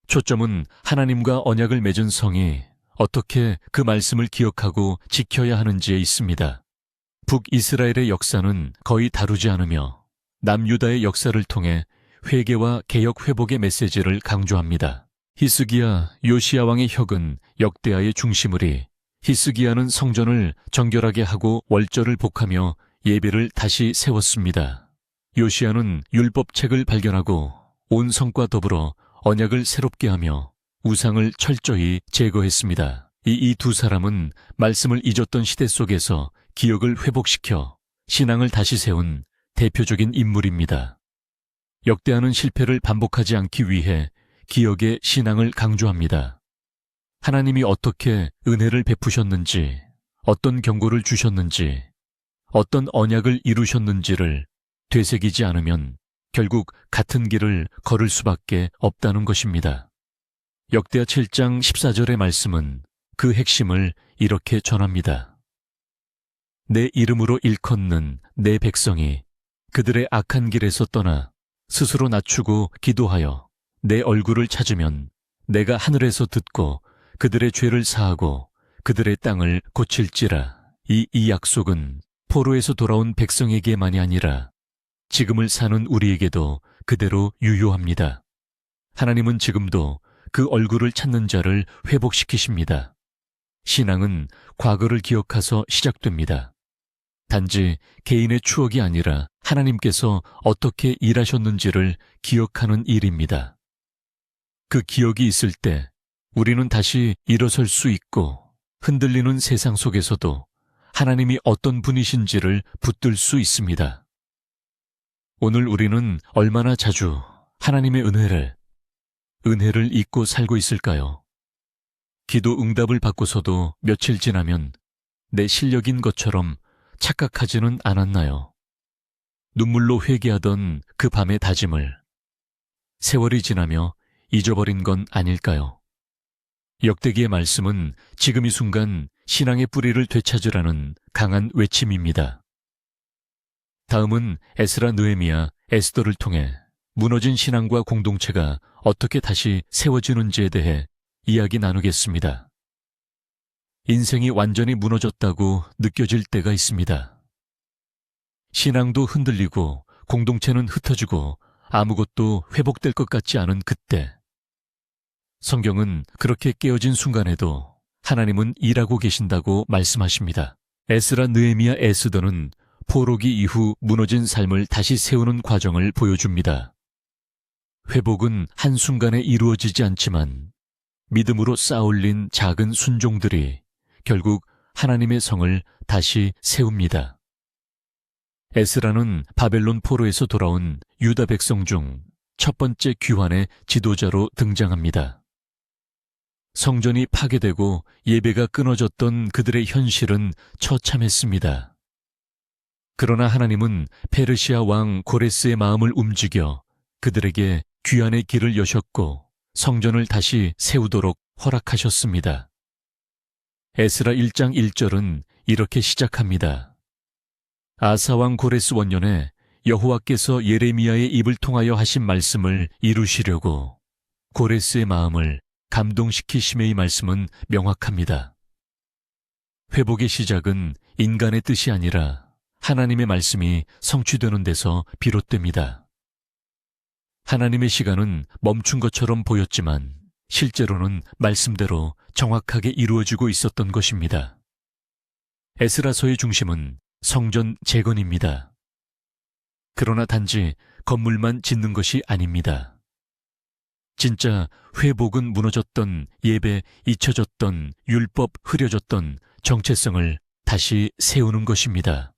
초점은 하나님과 언약을 맺은 성이 어떻게 그 말씀을 기억하고 지켜야 하는지에 있습니다. 북이스라엘의 역사는 거의 다루지 않으며 남유다의 역사를 통해 회개와 개역 회복의 메시지를 강조합니다. 히스기야 요시야 왕의 혁은 역대하의 중심으리 히스기야는 성전을 정결하게 하고 월절을 복하며 예배를 다시 세웠습니다. 요시야는 율법책을 발견하고 온 성과 더불어 언약을 새롭게 하며 우상을 철저히 제거했습니다. 이 두 사람은 말씀을 잊었던 시대 속에서 기억을 회복시켜 신앙을 다시 세운 대표적인 인물입니다. 역대하는 실패를 반복하지 않기 위해 기억의 신앙을 강조합니다. 하나님이 어떻게 은혜를 베푸셨는지, 어떤 경고를 주셨는지, 어떤 언약을 이루셨는지를 되새기지 않으면 결국 같은 길을 걸을 수밖에 없다는 것입니다. 역대하 7장 14절의 말씀은 그 핵심을 이렇게 전합니다. 내 이름으로 일컫는 내 백성이 그들의 악한 길에서 떠나 스스로 낮추고 기도하여 내 얼굴을 찾으면 내가 하늘에서 듣고 그들의 죄를 사하고 그들의 땅을 고칠지라. 이 약속은 포로에서 돌아온 백성에게만이 아니라 지금을 사는 우리에게도 그대로 유효합니다. 하나님은 지금도 그 얼굴을 찾는 자를 회복시키십니다. 신앙은 과거를 기억해서 시작됩니다. 단지 개인의 추억이 아니라 하나님께서 어떻게 일하셨는지를 기억하는 일입니다. 그 기억이 있을 때 우리는 다시 일어설 수 있고 흔들리는 세상 속에서도 하나님이 어떤 분이신지를 붙들 수 있습니다. 오늘 우리는 얼마나 자주 하나님의 은혜를 잊고 살고 있을까요? 기도 응답을 받고서도 며칠 지나면 내 실력인 것처럼 착각하지는 않았나요? 눈물로 회개하던 그 밤의 다짐을 세월이 지나며 잊어버린 건 아닐까요? 역대기의 말씀은 지금 이 순간 신앙의 뿌리를 되찾으라는 강한 외침입니다. 다음은 에스라 느헤미야 에스더를 통해 무너진 신앙과 공동체가 어떻게 다시 세워지는지에 대해 이야기 나누겠습니다. 인생이 완전히 무너졌다고 느껴질 때가 있습니다. 신앙도 흔들리고 공동체는 흩어지고 아무것도 회복될 것 같지 않은 그때, 성경은 그렇게 깨어진 순간에도 하나님은 일하고 계신다고 말씀하십니다. 에스라 느헤미야 에스더는 포로기 이후 무너진 삶을 다시 세우는 과정을 보여줍니다. 회복은 한순간에 이루어지지 않지만 믿음으로 쌓아올린 작은 순종들이 결국 하나님의 성을 다시 세웁니다. 에스라는 바벨론 포로에서 돌아온 유다 백성 중 첫 번째 귀환의 지도자로 등장합니다. 성전이 파괴되고 예배가 끊어졌던 그들의 현실은 처참했습니다. 그러나 하나님은 페르시아 왕 고레스의 마음을 움직여 그들에게 귀환의 길을 여셨고 성전을 다시 세우도록 허락하셨습니다. 에스라 1장 1절은 이렇게 시작합니다. 아사왕 고레스 원년에 여호와께서 예레미야의 입을 통하여 하신 말씀을 이루시려고 고레스의 마음을 감동시키심의 말씀은 명확합니다. 회복의 시작은 인간의 뜻이 아니라 하나님의 말씀이 성취되는 데서 비롯됩니다. 하나님의 시간은 멈춘 것처럼 보였지만 실제로는 말씀대로 정확하게 이루어지고 있었던 것입니다. 에스라서의 중심은 성전 재건입니다. 그러나 단지 건물만 짓는 것이 아닙니다. 진짜 회복은 무너졌던 예배, 잊혀졌던 율법, 흐려졌던 정체성을 다시 세우는 것입니다.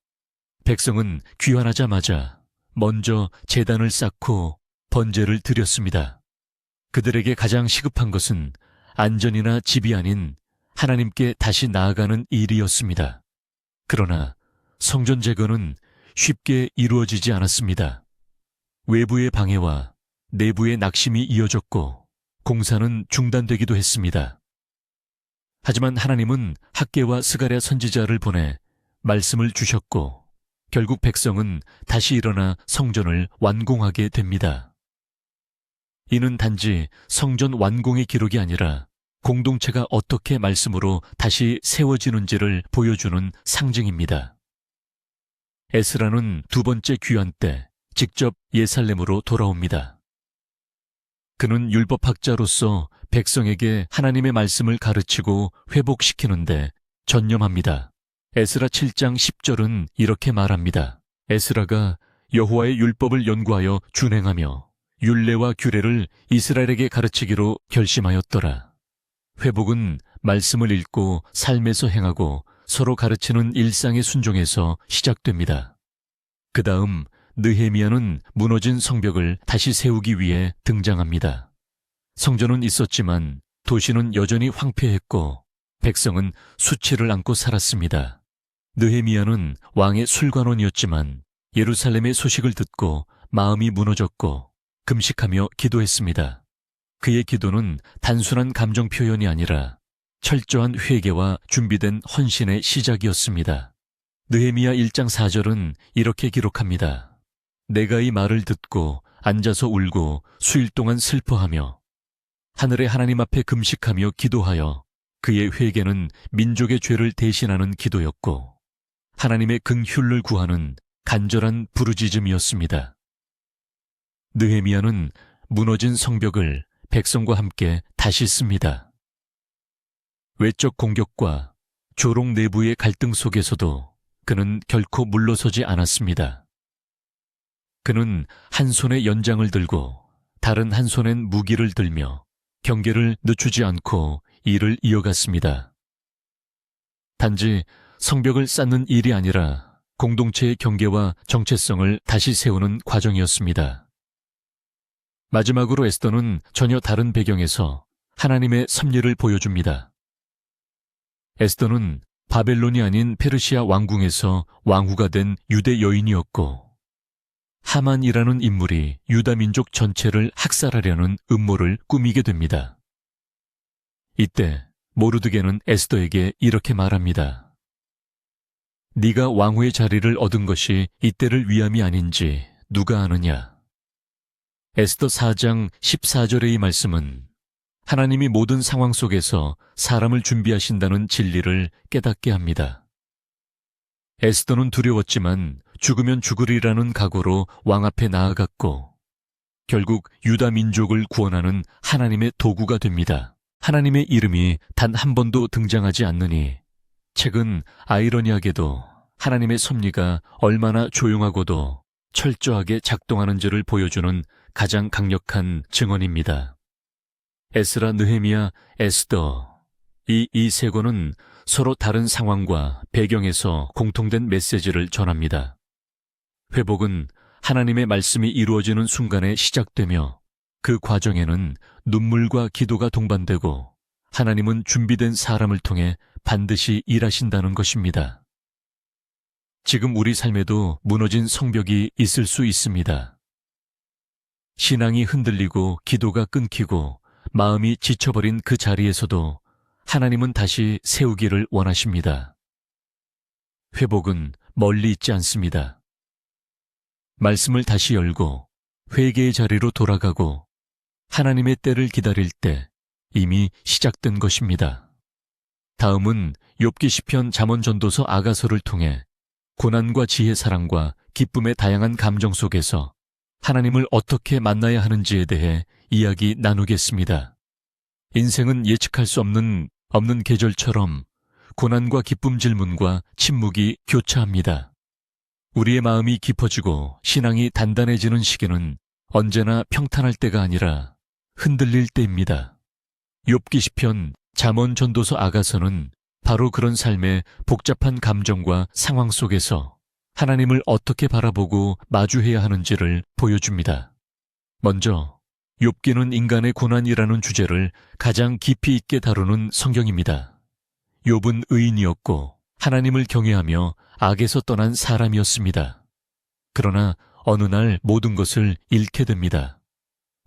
백성은 귀환하자마자 먼저 제단을 쌓고 번제를 드렸습니다. 그들에게 가장 시급한 것은 안전이나 집이 아닌 하나님께 다시 나아가는 일이었습니다. 그러나 성전 재건은 쉽게 이루어지지 않았습니다. 외부의 방해와 내부의 낙심이 이어졌고 공사는 중단되기도 했습니다. 하지만 하나님은 학개와 스가랴 선지자를 보내 말씀을 주셨고 결국 백성은 다시 일어나 성전을 완공하게 됩니다. 이는 단지 성전 완공의 기록이 아니라 공동체가 어떻게 말씀으로 다시 세워지는지를 보여주는 상징입니다. 에스라는 두 번째 귀환 때 직접 예살렘으로 돌아옵니다. 그는 율법학자로서 백성에게 하나님의 말씀을 가르치고 회복시키는데 전념합니다. 에스라 7장 10절은 이렇게 말합니다. 에스라가 여호와의 율법을 연구하여 준행하며 율례와 규례를 이스라엘에게 가르치기로 결심하였더라. 회복은 말씀을 읽고 삶에서 행하고 서로 가르치는 일상의 순종에서 시작됩니다. 그 다음 느헤미야는 무너진 성벽을 다시 세우기 위해 등장합니다. 성전은 있었지만 도시는 여전히 황폐했고 백성은 수치를 안고 살았습니다. 느헤미야는 왕의 술관원이었지만 예루살렘의 소식을 듣고 마음이 무너졌고 금식하며 기도했습니다. 그의 기도는 단순한 감정 표현이 아니라 철저한 회개와 준비된 헌신의 시작이었습니다. 느헤미야 1장 4절은 이렇게 기록합니다. 내가 이 말을 듣고 앉아서 울고 수일 동안 슬퍼하며 하늘의 하나님 앞에 금식하며 기도하여 그의 회개는 민족의 죄를 대신하는 기도였고 하나님의 긍휼을 구하는 간절한 부르짖음이었습니다. 느헤미야는 무너진 성벽을 백성과 함께 다시 씁니다. 외적 공격과 조롱 내부의 갈등 속에서도 그는 결코 물러서지 않았습니다. 그는 한 손에 연장을 들고 다른 한 손엔 무기를 들며 경계를 늦추지 않고 일을 이어갔습니다. 단지 성벽을 쌓는 일이 아니라 공동체의 경계와 정체성을 다시 세우는 과정이었습니다. 마지막으로 에스더는 전혀 다른 배경에서 하나님의 섭리를 보여줍니다. 에스더는 바벨론이 아닌 페르시아 왕궁에서 왕후가 된 유대 여인이었고 하만이라는 인물이 유다 민족 전체를 학살하려는 음모를 꾸미게 됩니다. 이때 모르드게는 에스더에게 이렇게 말합니다. 네가 왕후의 자리를 얻은 것이 이때를 위함이 아닌지 누가 아느냐. 에스더 4장 14절의 이 말씀은 하나님이 모든 상황 속에서 사람을 준비하신다는 진리를 깨닫게 합니다. 에스더는 두려웠지만 죽으면 죽으리라는 각오로 왕 앞에 나아갔고 결국 유다 민족을 구원하는 하나님의 도구가 됩니다. 하나님의 이름이 단 한 번도 등장하지 않느니 책은 아이러니하게도 하나님의 섭리가 얼마나 조용하고도 철저하게 작동하는지를 보여주는 가장 강력한 증언입니다. 에스라, 느헤미야, 에스더 이 세 권은 서로 다른 상황과 배경에서 공통된 메시지를 전합니다. 회복은 하나님의 말씀이 이루어지는 순간에 시작되며 그 과정에는 눈물과 기도가 동반되고 하나님은 준비된 사람을 통해 반드시 일하신다는 것입니다. 지금 우리 삶에도 무너진 성벽이 있을 수 있습니다. 신앙이 흔들리고 기도가 끊기고 마음이 지쳐버린 그 자리에서도 하나님은 다시 세우기를 원하십니다. 회복은 멀리 있지 않습니다. 말씀을 다시 열고 회개의 자리로 돌아가고 하나님의 때를 기다릴 때 이미 시작된 것입니다. 다음은 욥기 시편 잠언 전도서 아가서를 통해 고난과 지혜 사랑과 기쁨의 다양한 감정 속에서 하나님을 어떻게 만나야 하는지에 대해 이야기 나누겠습니다. 인생은 예측할 수 없는 계절처럼 고난과 기쁨 질문과 침묵이 교차합니다. 우리의 마음이 깊어지고 신앙이 단단해지는 시기는 언제나 평탄할 때가 아니라 흔들릴 때입니다. 욥기 시편, 잠언 전도서 아가서는 바로 그런 삶의 복잡한 감정과 상황 속에서 하나님을 어떻게 바라보고 마주해야 하는지를 보여줍니다. 먼저 욥기는 인간의 고난이라는 주제를 가장 깊이 있게 다루는 성경입니다. 욥은 의인이었고 하나님을 경외하며 악에서 떠난 사람이었습니다. 그러나 어느 날 모든 것을 잃게 됩니다.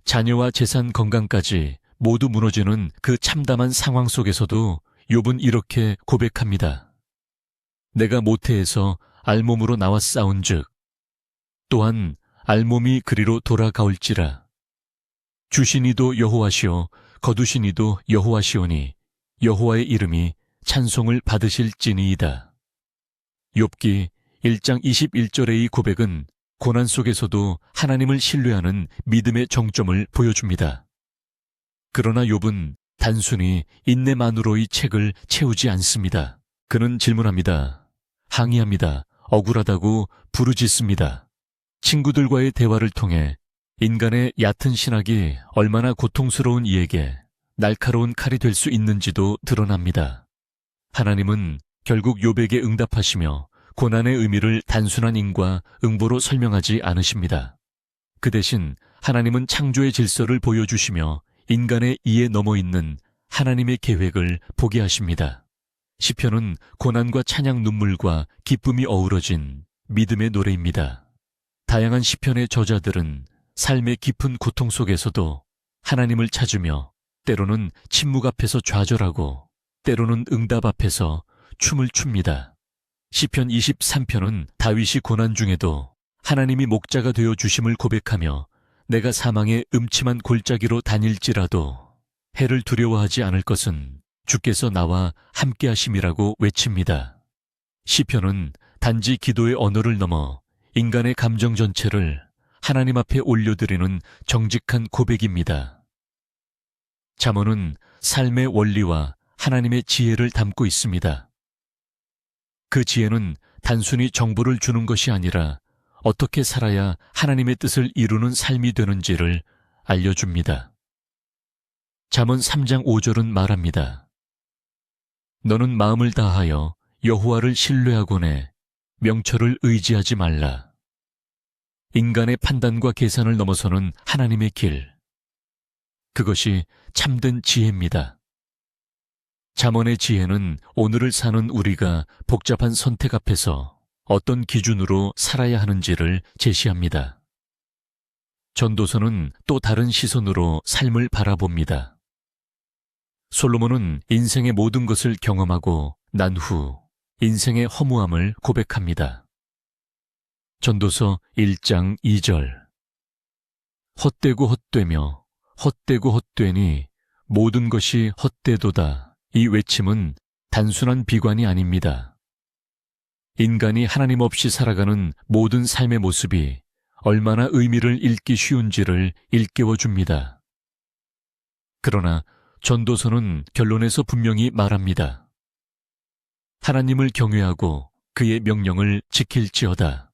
자녀와 재산 건강까지 모두 무너지는 그 참담한 상황 속에서도 욥은 이렇게 고백합니다. 내가 모태에서 알몸으로 나와 싸운즉 또한 알몸이 그리로 돌아가올지라. 주신 이도 여호와시오 거두신 이도 여호와시오니 여호와의 이름이 찬송을 받으실지니이다. 욥기 1장 21절의 이 고백은 고난 속에서도 하나님을 신뢰하는 믿음의 정점을 보여줍니다. 그러나 욥은 단순히 인내만으로의 책을 채우지 않습니다. 그는 질문합니다. 항의합니다. 억울하다고 부르짖습니다. 친구들과의 대화를 통해 인간의 얕은 신학이 얼마나 고통스러운 이에게 날카로운 칼이 될 수 있는지도 드러납니다. 하나님은 결국 욥에게 응답하시며 고난의 의미를 단순한 인과 응보로 설명하지 않으십니다. 그 대신 하나님은 창조의 질서를 보여주시며 인간의 이에 넘어 있는 하나님의 계획을 보게 하십니다. 시편은 고난과 찬양 눈물과 기쁨이 어우러진 믿음의 노래입니다. 다양한 시편의 저자들은 삶의 깊은 고통 속에서도 하나님을 찾으며 때로는 침묵 앞에서 좌절하고 때로는 응답 앞에서 춤을 춥니다. 시편 23편은 다윗이 고난 중에도 하나님이 목자가 되어 주심을 고백하며 내가 사망의 음침한 골짜기로 다닐지라도 해를 두려워하지 않을 것은 주께서 나와 함께 하심이라고 외칩니다. 시편은 단지 기도의 언어를 넘어 인간의 감정 전체를 하나님 앞에 올려드리는 정직한 고백입니다. 잠언은 삶의 원리와 하나님의 지혜를 담고 있습니다. 그 지혜는 단순히 정보를 주는 것이 아니라 어떻게 살아야 하나님의 뜻을 이루는 삶이 되는지를 알려줍니다. 잠언 3장 5절은 말합니다. 너는 마음을 다하여 여호와를 신뢰하고내 명철을 의지하지 말라. 인간의 판단과 계산을 넘어서는 하나님의 길. 그것이 참된 지혜입니다. 잠언의 지혜는 오늘을 사는 우리가 복잡한 선택 앞에서 어떤 기준으로 살아야 하는지를 제시합니다. 전도서는 또 다른 시선으로 삶을 바라봅니다. 솔로몬은 인생의 모든 것을 경험하고 난 후 인생의 허무함을 고백합니다. 전도서 1장 2절 헛되고 헛되며 헛되고 헛되니 모든 것이 헛되도다. 이 외침은 단순한 비관이 아닙니다. 인간이 하나님 없이 살아가는 모든 삶의 모습이 얼마나 의미를 잃기 쉬운지를 일깨워줍니다. 그러나 전도서는 결론에서 분명히 말합니다. 하나님을 경외하고 그의 명령을 지킬지어다.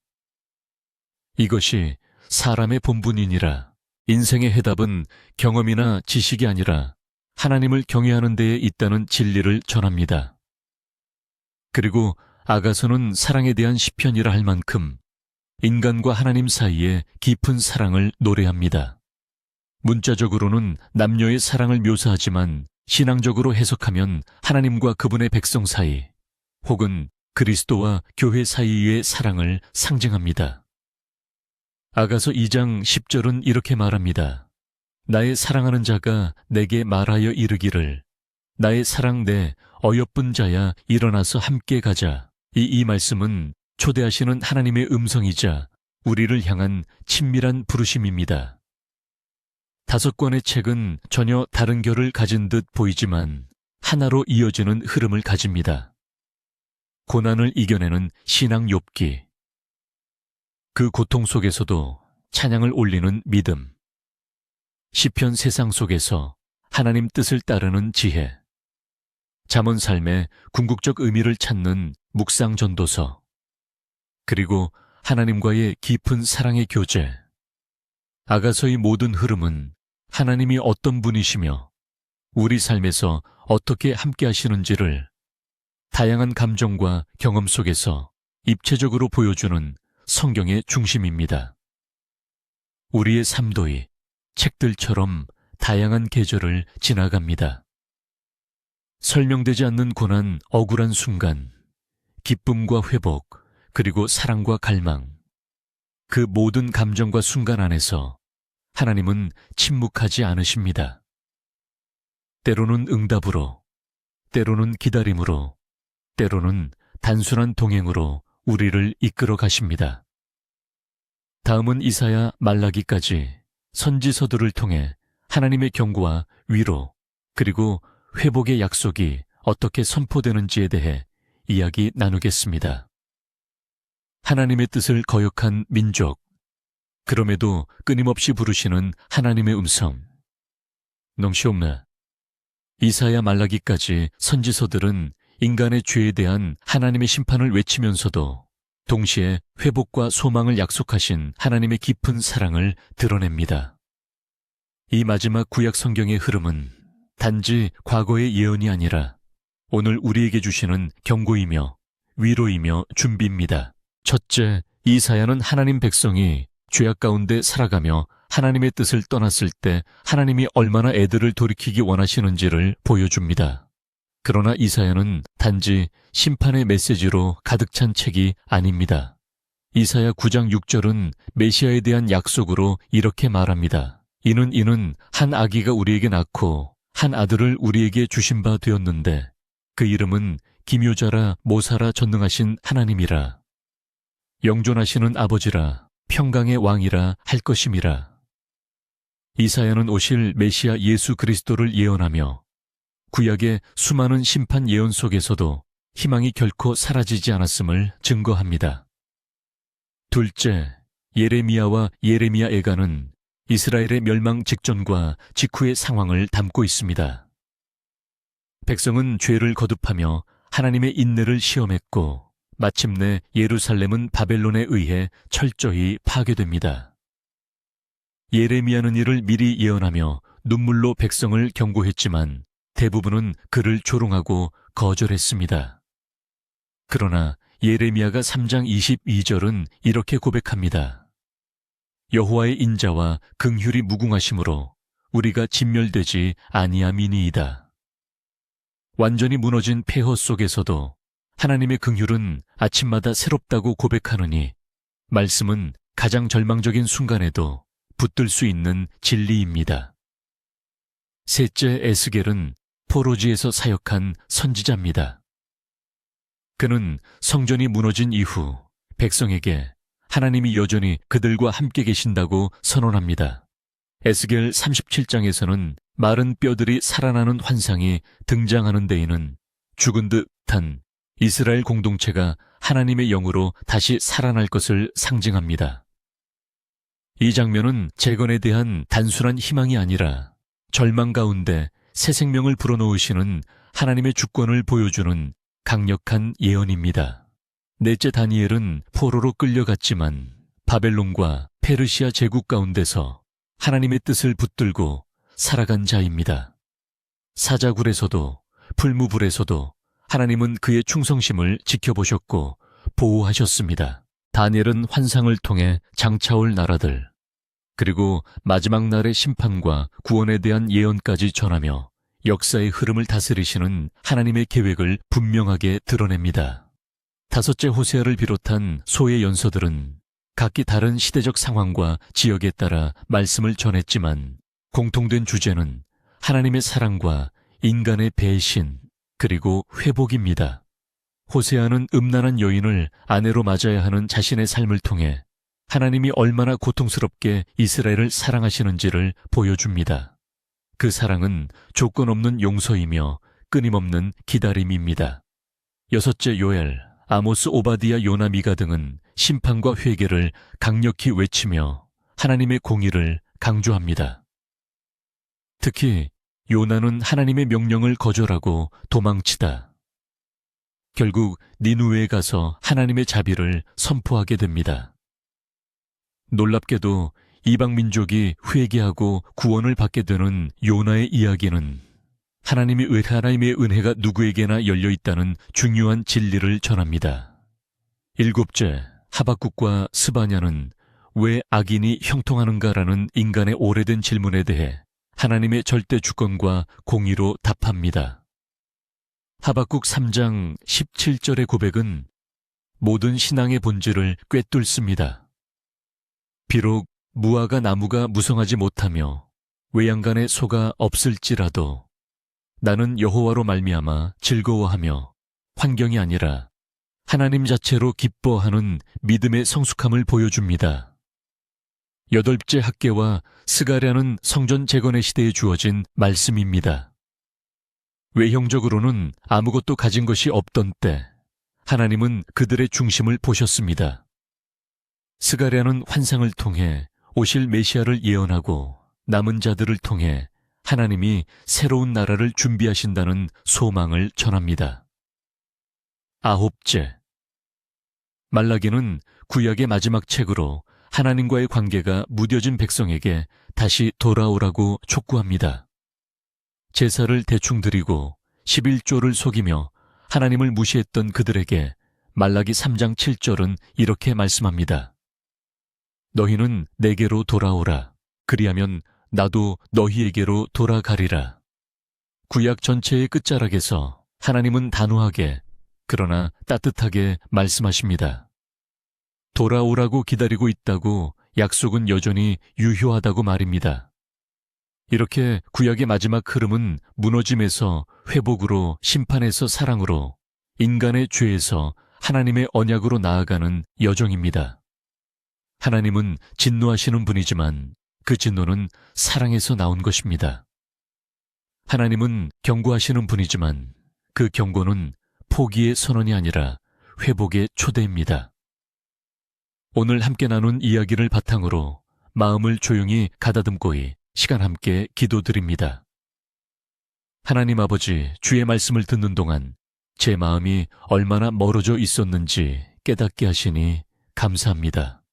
이것이 사람의 본분이니라. 인생의 해답은 경험이나 지식이 아니라 하나님을 경외하는 데에 있다는 진리를 전합니다. 그리고 아가서는 사랑에 대한 시편이라 할 만큼 인간과 하나님 사이에 깊은 사랑을 노래합니다. 문자적으로는 남녀의 사랑을 묘사하지만 신앙적으로 해석하면 하나님과 그분의 백성 사이 혹은 그리스도와 교회 사이의 사랑을 상징합니다. 아가서 2장 10절은 이렇게 말합니다. 나의 사랑하는 자가 내게 말하여 이르기를 나의 사랑 내 어여쁜 자야 일어나서 함께 가자. 이 말씀은 초대하시는 하나님의 음성이자 우리를 향한 친밀한 부르심입니다. 5권의 책은 전혀 다른 결을 가진 듯 보이지만 하나로 이어지는 흐름을 가집니다. 고난을 이겨내는 신앙 욥기. 그 고통 속에서도 찬양을 올리는 믿음. 시편 세상 속에서 하나님 뜻을 따르는 지혜. 잠언 삶의 궁극적 의미를 찾는 묵상 전도서. 그리고 하나님과의 깊은 사랑의 교제. 아가서의 모든 흐름은 하나님이 어떤 분이시며 우리 삶에서 어떻게 함께 하시는지를 다양한 감정과 경험 속에서 입체적으로 보여주는 성경의 중심입니다. 우리의 삶도이 책들처럼 다양한 계절을 지나갑니다. 설명되지 않는 고난, 억울한 순간, 기쁨과 회복, 그리고 사랑과 갈망. 그 모든 감정과 순간 안에서 하나님은 침묵하지 않으십니다. 때로는 응답으로, 때로는 기다림으로, 때로는 단순한 동행으로 우리를 이끌어 가십니다. 다음은 이사야 말라기까지 선지서들을 통해 하나님의 경고와 위로, 그리고 회복의 약속이 어떻게 선포되는지에 대해 이야기 나누겠습니다. 하나님의 뜻을 거역한 민족, 그럼에도 끊임없이 부르시는 하나님의 음성. 농시옵나. 이사야 말라기까지 선지서들은 인간의 죄에 대한 하나님의 심판을 외치면서도 동시에 회복과 소망을 약속하신 하나님의 깊은 사랑을 드러냅니다. 이 마지막 구약 성경의 흐름은 단지 과거의 예언이 아니라 오늘 우리에게 주시는 경고이며 위로이며 준비입니다. 첫째, 이사야는 하나님 백성이 죄악 가운데 살아가며 하나님의 뜻을 떠났을 때 하나님이 얼마나 애들을 돌이키기 원하시는지를 보여줍니다. 그러나 이사야는 단지 심판의 메시지로 가득 찬 책이 아닙니다. 이사야 9장 6절은 메시아에 대한 약속으로 이렇게 말합니다. 이는 한 아기가 우리에게 낳고 한 아들을 우리에게 주신 바 되었는데 그 이름은 기묘자라 모사라 전능하신 하나님이라 영존하시는 아버지라 평강의 왕이라 할 것임이라. 이사야는 오실 메시아 예수 그리스도를 예언하며 구약의 수많은 심판 예언 속에서도 희망이 결코 사라지지 않았음을 증거합니다. 둘째, 예레미야와 예레미야 애가는 이스라엘의 멸망 직전과 직후의 상황을 담고 있습니다. 백성은 죄를 거듭하며 하나님의 인내를 시험했고 마침내 예루살렘은 바벨론에 의해 철저히 파괴됩니다. 예레미야는 이를 미리 예언하며 눈물로 백성을 경고했지만 대부분은 그를 조롱하고 거절했습니다. 그러나 예레미야가 3장 22절은 이렇게 고백합니다. 여호와의 인자와 긍휼이 무궁하심으로 우리가 진멸되지 아니함이니이다. 완전히 무너진 폐허 속에서도 하나님의 긍휼은 아침마다 새롭다고 고백하느니 말씀은 가장 절망적인 순간에도 붙들 수 있는 진리입니다. 셋째, 에스겔은 포로지에서 사역한 선지자입니다. 그는 성전이 무너진 이후 백성에게 하나님이 여전히 그들과 함께 계신다고 선언합니다. 에스겔 37장에서는 마른 뼈들이 살아나는 환상이 등장하는 데에는 죽은 듯한 이스라엘 공동체가 하나님의 영으로 다시 살아날 것을 상징합니다. 이 장면은 재건에 대한 단순한 희망이 아니라 절망 가운데 새 생명을 불어넣으시는 하나님의 주권을 보여주는 강력한 예언입니다. 넷째, 다니엘은 포로로 끌려갔지만 바벨론과 페르시아 제국 가운데서 하나님의 뜻을 붙들고 살아간 자입니다. 사자굴에서도 풀무불에서도 하나님은 그의 충성심을 지켜보셨고 보호하셨습니다. 다니엘은 환상을 통해 장차올 나라들, 그리고 마지막 날의 심판과 구원에 대한 예언까지 전하며 역사의 흐름을 다스리시는 하나님의 계획을 분명하게 드러냅니다. 다섯째, 호세아를 비롯한 소의 연서들은 각기 다른 시대적 상황과 지역에 따라 말씀을 전했지만 공통된 주제는 하나님의 사랑과 인간의 배신, 그리고 회복입니다. 호세아는 음란한 여인을 아내로 맞아야 하는 자신의 삶을 통해 하나님이 얼마나 고통스럽게 이스라엘을 사랑하시는지를 보여줍니다. 그 사랑은 조건 없는 용서이며 끊임없는 기다림입니다. 여섯째, 요엘, 아모스, 오바디아, 요나, 미가 등은 심판과 회개를 강력히 외치며 하나님의 공의를 강조합니다. 특히 요나는 하나님의 명령을 거절하고 도망치다 결국 니누웨에 가서 하나님의 자비를 선포하게 됩니다. 놀랍게도 이방 민족이 회개하고 구원을 받게 되는 요나의 이야기는 하나님의 은혜가 누구에게나 열려 있다는 중요한 진리를 전합니다. 일곱째, 하박국과 스바냐는 왜 악인이 형통하는가라는 인간의 오래된 질문에 대해 하나님의 절대 주권과 공의로 답합니다. 하박국 3장 17절의 고백은 모든 신앙의 본질을 꿰뚫습니다. 비록 무화과 나무가 무성하지 못하며 외양간에 소가 없을지라도 나는 여호와로 말미암아 즐거워하며 환경이 아니라 하나님 자체로 기뻐하는 믿음의 성숙함을 보여줍니다. 8째 학계와 스가랴는 성전 재건의 시대에 주어진 말씀입니다. 외형적으로는 아무것도 가진 것이 없던 때 하나님은 그들의 중심을 보셨습니다. 스가랴는 환상을 통해 오실 메시아를 예언하고 남은 자들을 통해 하나님이 새로운 나라를 준비하신다는 소망을 전합니다. 9째, 말라기는 구약의 마지막 책으로 하나님과의 관계가 무뎌진 백성에게 다시 돌아오라고 촉구합니다. 제사를 대충 드리고 11조를 속이며 하나님을 무시했던 그들에게 말라기 3장 7절은 이렇게 말씀합니다. 너희는 내게로 돌아오라. 그리하면 나도 너희에게로 돌아가리라. 구약 전체의 끝자락에서 하나님은 단호하게 그러나 따뜻하게 말씀하십니다. 돌아오라고 기다리고 있다고 약속은 여전히 유효하다고 말입니다. 이렇게 구약의 마지막 흐름은 무너짐에서 회복으로, 심판에서 사랑으로, 인간의 죄에서 하나님의 언약으로 나아가는 여정입니다. 하나님은 진노하시는 분이지만 그 진노는 사랑에서 나온 것입니다. 하나님은 경고하시는 분이지만 그 경고는 포기의 선언이 아니라 회복의 초대입니다. 오늘 함께 나눈 이야기를 바탕으로 마음을 조용히 가다듬고이 시간 함께 기도드립니다. 하나님 아버지, 주의 말씀을 듣는 동안 제 마음이 얼마나 멀어져 있었는지 깨닫게 하시니 감사합니다.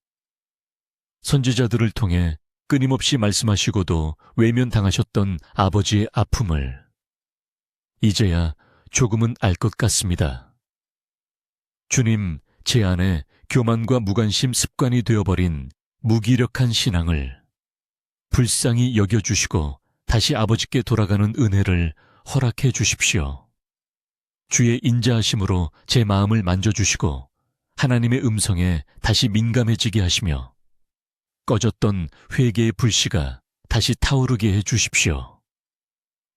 선지자들을 통해 끊임없이 말씀하시고도 외면당하셨던 아버지의 아픔을 이제야 조금은 알 것 같습니다. 주님, 제 안에 교만과 무관심 습관이 되어버린 무기력한 신앙을 불쌍히 여겨주시고 다시 아버지께 돌아가는 은혜를 허락해 주십시오. 주의 인자하심으로 제 마음을 만져주시고 하나님의 음성에 다시 민감해지게 하시며 꺼졌던 회개의 불씨가 다시 타오르게 해 주십시오.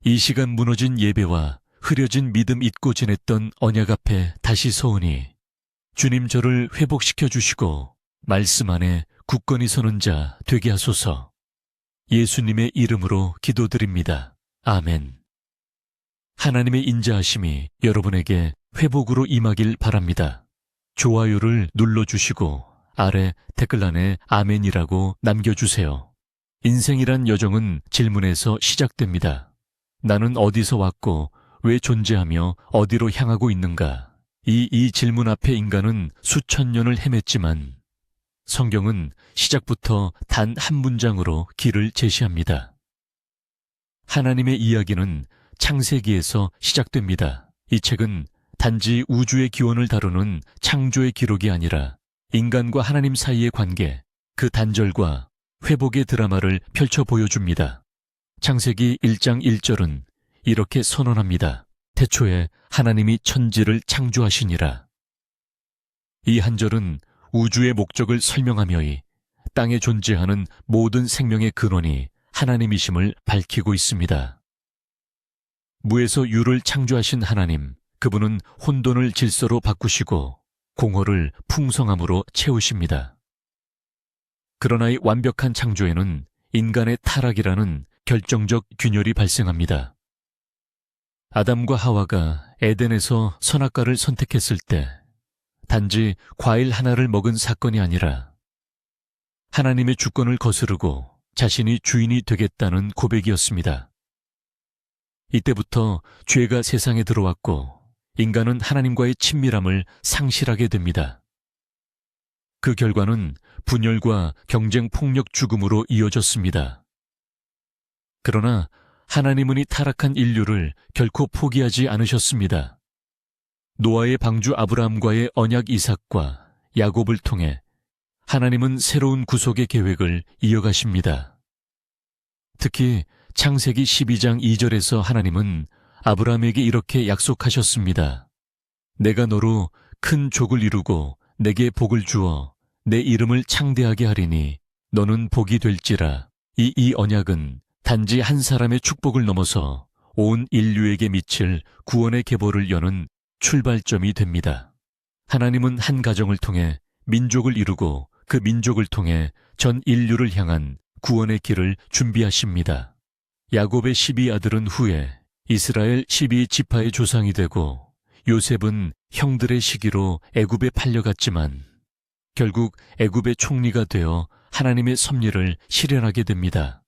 이 시간 무너진 예배와 흐려진 믿음 잊고 지냈던 언약 앞에 다시 서오니 주님 저를 회복시켜 주시고 말씀 안에 굳건히 서는 자 되게 하소서. 예수님의 이름으로 기도드립니다. 아멘. 하나님의 인자하심이 여러분에게 회복으로 임하길 바랍니다. 좋아요를 눌러주시고 아래 댓글란에 아멘이라고 남겨주세요. 인생이란 여정은 질문에서 시작됩니다. 나는 어디서 왔고 왜 존재하며 어디로 향하고 있는가? 이 질문 앞에 인간은 수천 년을 헤맸지만 성경은 시작부터 단 한 문장으로 길을 제시합니다. 하나님의 이야기는 창세기에서 시작됩니다. 이 책은 단지 우주의 기원을 다루는 창조의 기록이 아니라 인간과 하나님 사이의 관계, 그 단절과 회복의 드라마를 펼쳐 보여줍니다. 창세기 1장 1절은 이렇게 선언합니다. 태초에 하나님이 천지를 창조하시니라. 이 한 절은 우주의 목적을 설명하며이 땅에 존재하는 모든 생명의 근원이 하나님이심을 밝히고 있습니다. 무에서 유를 창조하신 하나님, 그분은 혼돈을 질서로 바꾸시고 공허를 풍성함으로 채우십니다. 그러나 이 완벽한 창조에는 인간의 타락이라는 결정적 균열이 발생합니다. 아담과 하와가 에덴에서 선악과를 선택했을 때 단지 과일 하나를 먹은 사건이 아니라 하나님의 주권을 거스르고 자신이 주인이 되겠다는 고백이었습니다. 이때부터 죄가 세상에 들어왔고 인간은 하나님과의 친밀함을 상실하게 됩니다. 그 결과는 분열과 경쟁, 폭력, 죽음으로 이어졌습니다. 그러나 하나님은 이 타락한 인류를 결코 포기하지 않으셨습니다. 노아의 방주 아브라함과의 언약 이삭과 야곱을 통해 하나님은 새로운 구속의 계획을 이어가십니다. 특히 창세기 12장 2절에서 하나님은 아브라함에게 이렇게 약속하셨습니다. 내가 너로 큰 족을 이루고 내게 복을 주어 내 이름을 창대하게 하리니 너는 복이 될지라. 이 언약은 단지 한 사람의 축복을 넘어서 온 인류에게 미칠 구원의 계보를 여는 출발점이 됩니다. 하나님은 한 가정을 통해 민족을 이루고 그 민족을 통해 전 인류를 향한 구원의 길을 준비하십니다. 야곱의 12아들은 후에 이스라엘 12지파의 조상이 되고 요셉은 형들의 시기로 애굽에 팔려갔지만 결국 애굽의 총리가 되어 하나님의 섭리를 실현하게 됩니다.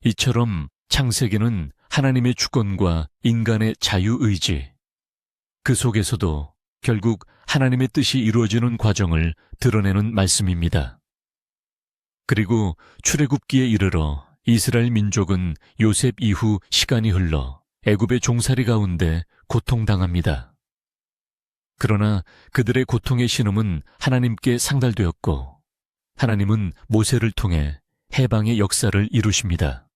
이처럼 창세기는 하나님의 주권과 인간의 자유의지, 그 속에서도 결국 하나님의 뜻이 이루어지는 과정을 드러내는 말씀입니다. 그리고 출애굽기에 이르러 이스라엘 민족은 요셉 이후 시간이 흘러 애굽의 종살이 가운데 고통당합니다. 그러나 그들의 고통의 신음은 하나님께 상달되었고 하나님은 모세를 통해 해방의 역사를 이루십니다.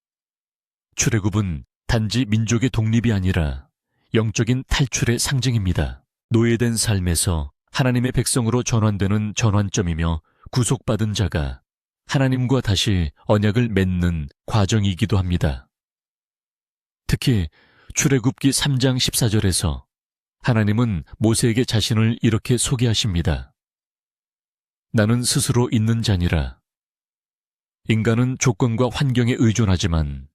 출애굽은 단지 민족의 독립이 아니라 영적인 탈출의 상징입니다. 노예된 삶에서 하나님의 백성으로 전환되는 전환점이며 구속받은 자가 하나님과 다시 언약을 맺는 과정이기도 합니다. 특히 출애굽기 3장 14절에서 하나님은 모세에게 자신을 이렇게 소개하십니다. 나는 스스로 있는 자니라. 인간은 조건과 환경에 의존하지만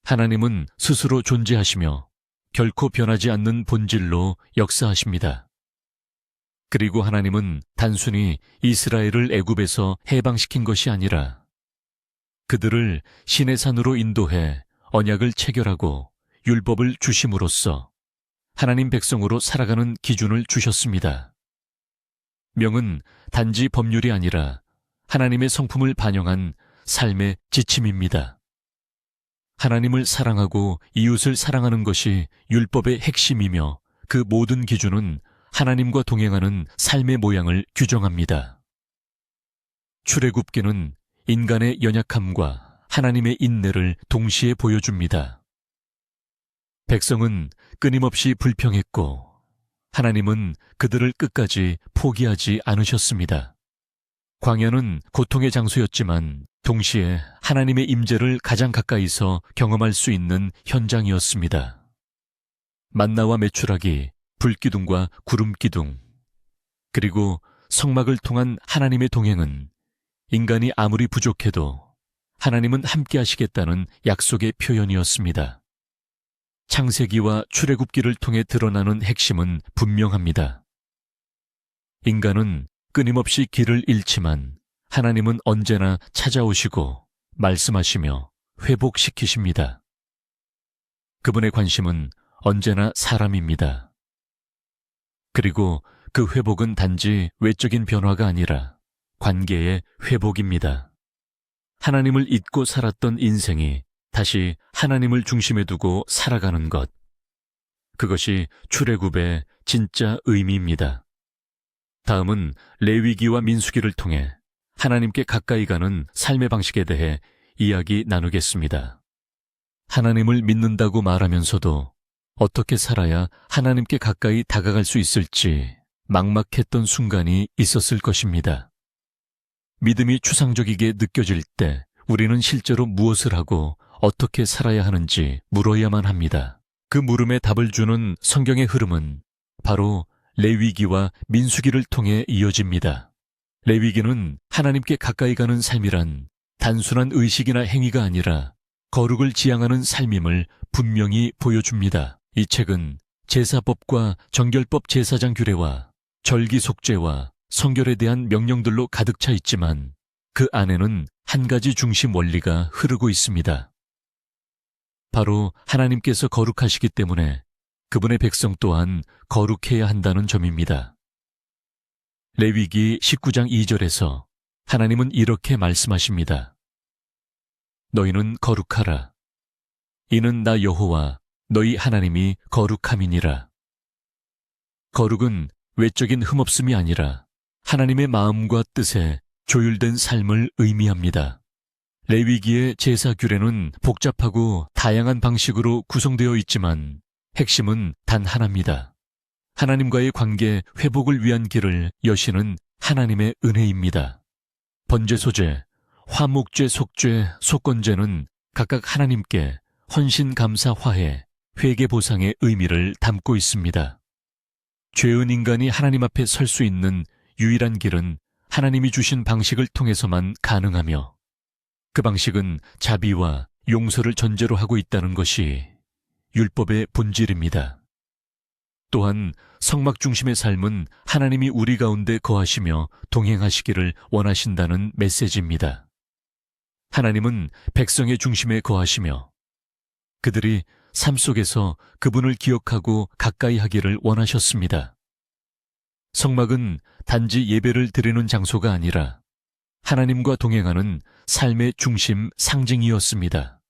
하나님은 스스로 존재하시며 결코 변하지 않는 본질로 역사하십니다. 그리고 하나님은 단순히 이스라엘을 애굽에서 해방시킨 것이 아니라 그들을 시내산으로 인도해 언약을 체결하고 율법을 주심으로써 하나님 백성으로 살아가는 기준을 주셨습니다. 명은 단지 법률이 아니라 하나님의 성품을 반영한 삶의 지침입니다. 하나님을 사랑하고 이웃을 사랑하는 것이 율법의 핵심이며 그 모든 기준은 하나님과 동행하는 삶의 모양을 규정합니다. 출애굽기는 인간의 연약함과 하나님의 인내를 동시에 보여줍니다. 백성은 끊임없이 불평했고 하나님은 그들을 끝까지 포기하지 않으셨습니다. 광야는 고통의 장소였지만 동시에 하나님의 임재를 가장 가까이서 경험할 수 있는 현장이었습니다. 만나와 메추라기, 불기둥과 구름기둥, 그리고 성막을 통한 하나님의 동행은 인간이 아무리 부족해도 하나님은 함께 하시겠다는 약속의 표현이었습니다. 창세기와 출애굽기를 통해 드러나는 핵심은 분명합니다. 인간은 끊임없이 길을 잃지만 하나님은 언제나 찾아오시고 말씀하시며 회복시키십니다. 그분의 관심은 언제나 사람입니다. 그리고 그 회복은 단지 외적인 변화가 아니라 관계의 회복입니다. 하나님을 잊고 살았던 인생이 다시 하나님을 중심에 두고 살아가는 것. 그것이 출애굽의 진짜 의미입니다. 다음은 레위기와 민수기를 통해 하나님께 가까이 가는 삶의 방식에 대해 이야기 나누겠습니다. 하나님을 믿는다고 말하면서도 어떻게 살아야 하나님께 가까이 다가갈 수 있을지 막막했던 순간이 있었을 것입니다. 믿음이 추상적이게 느껴질 때 우리는 실제로 무엇을 하고 어떻게 살아야 하는지 물어야만 합니다. 그 물음에 답을 주는 성경의 흐름은 바로 레위기와 민수기를 통해 이어집니다. 레위기는 하나님께 가까이 가는 삶이란 단순한 의식이나 행위가 아니라 거룩을 지향하는 삶임을 분명히 보여줍니다. 이 책은 제사법과 정결법 제사장 규례와 절기 속죄와 성결에 대한 명령들로 가득 차 있지만 그 안에는 한 가지 중심 원리가 흐르고 있습니다. 바로 하나님께서 거룩하시기 때문에 그분의 백성 또한 거룩해야 한다는 점입니다. 레위기 19장 2절에서 하나님은 이렇게 말씀하십니다. 너희는 거룩하라. 이는 나 여호와 너희 하나님이 거룩함이니라. 거룩은 외적인 흠없음이 아니라 하나님의 마음과 뜻에 조율된 삶을 의미합니다. 레위기의 제사 규례는 복잡하고 다양한 방식으로 구성되어 있지만 핵심은 단 하나입니다. 하나님과의 관계 회복을 위한 길을 여시는 하나님의 은혜입니다. 번제소제, 화목제, 속죄, 속건제는 각각 하나님께 헌신, 감사, 화해, 회개, 보상의 의미를 담고 있습니다. 죄은 인간이 하나님 앞에 설 수 있는 유일한 길은 하나님이 주신 방식을 통해서만 가능하며 그 방식은 자비와 용서를 전제로 하고 있다는 것이 율법의 본질입니다. 또한 성막 중심의 삶은 하나님이 우리 가운데 거하시며 동행하시기를 원하신다는 메시지입니다. 하나님은 백성의 중심에 거하시며 그들이 삶 속에서 그분을 기억하고 가까이 하기를 원하셨습니다. 성막은 단지 예배를 드리는 장소가 아니라 하나님과 동행하는 삶의 중심 상징이었습니다.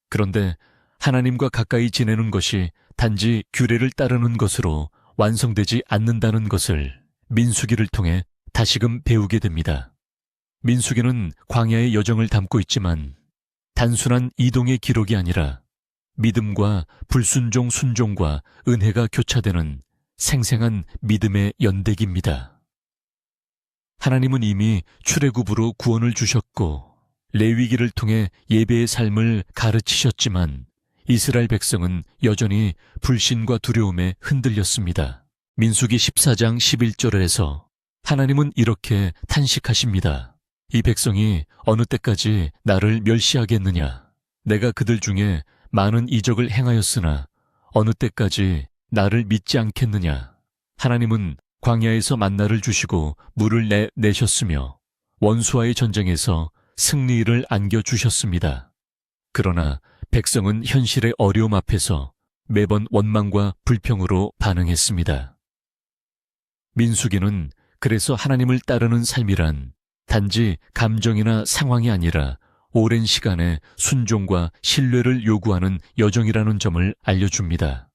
그런데 하나님과 가까이 지내는 것이 단지 규례를 따르는 것으로 완성되지 않는다는 것을 민수기를 통해 다시금 배우게 됩니다. 민수기는 광야의 여정을 담고 있지만 단순한 이동의 기록이 아니라 믿음과 불순종, 순종과 은혜가 교차되는 생생한 믿음의 연대기입니다. 하나님은 이미 출애굽으로 구원을 주셨고 레위기를 통해 예배의 삶을 가르치셨지만 이스라엘 백성은 여전히 불신과 두려움에 흔들렸습니다. 민수기 14장 11절에서 하나님은 이렇게 탄식하십니다. 이 백성이 어느 때까지 나를 멸시하겠느냐? 내가 그들 중에 많은 이적을 행하였으나 어느 때까지 나를 믿지 않겠느냐? 하나님은 광야에서 만나를 주시고 물을 내셨으며 원수와의 전쟁에서 승리를 안겨주셨습니다. 그러나 백성은 현실의 어려움 앞에서 매번 원망과 불평으로 반응했습니다. 민수기는 그래서 하나님을 따르는 삶이란 단지 감정이나 상황이 아니라 오랜 시간의 순종과 신뢰를 요구하는 여정이라는 점을 알려줍니다.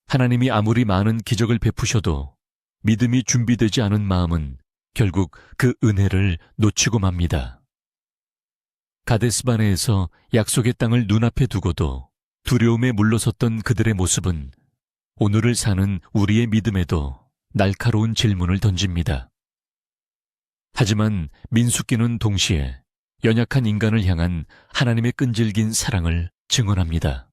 하나님이 아무리 많은 기적을 베푸셔도 믿음이 준비되지 않은 마음은 결국 그 은혜를 놓치고 맙니다. 가데스바네에서 약속의 땅을 눈앞에 두고도 두려움에 물러섰던 그들의 모습은 오늘을 사는 우리의 믿음에도 날카로운 질문을 던집니다. 하지만 민수기는 동시에 연약한 인간을 향한 하나님의 끈질긴 사랑을 증언합니다.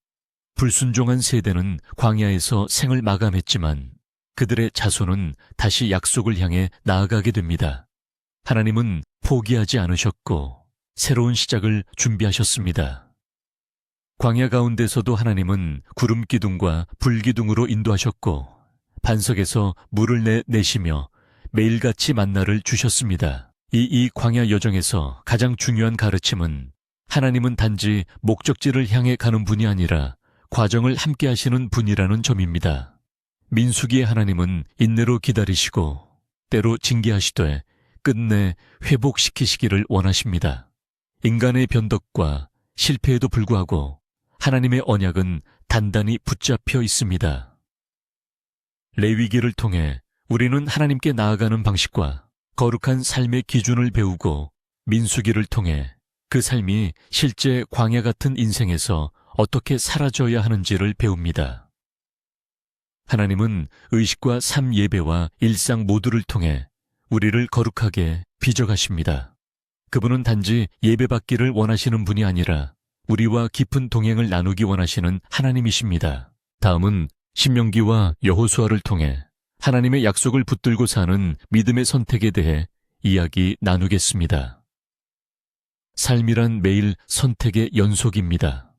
불순종한 세대는 광야에서 생을 마감했지만 그들의 자손은 다시 약속을 향해 나아가게 됩니다. 하나님은 포기하지 않으셨고 새로운 시작을 준비하셨습니다. 광야 가운데서도 하나님은 구름 기둥과 불 기둥으로 인도하셨고 반석에서 물을 내시며 매일같이 만나를 주셨습니다. 이 광야 여정에서 가장 중요한 가르침은 하나님은 단지 목적지를 향해 가는 분이 아니라 과정을 함께 하시는 분이라는 점입니다. 민수기의 하나님은 인내로 기다리시고 때로 징계하시되 끝내 회복시키시기를 원하십니다. 인간의 변덕과 실패에도 불구하고 하나님의 언약은 단단히 붙잡혀 있습니다. 레위기를 통해 우리는 하나님께 나아가는 방식과 거룩한 삶의 기준을 배우고 민수기를 통해 그 삶이 실제 광야 같은 인생에서 어떻게 사라져야 하는지를 배웁니다. 하나님은 의식과 삶 예배와 일상 모두를 통해 우리를 거룩하게 빚어가십니다. 그분은 단지 예배받기를 원하시는 분이 아니라 우리와 깊은 동행을 나누기 원하시는 하나님이십니다. 다음은 신명기와 여호수아를 통해 하나님의 약속을 붙들고 사는 믿음의 선택에 대해 이야기 나누겠습니다. 삶이란 매일 선택의 연속입니다.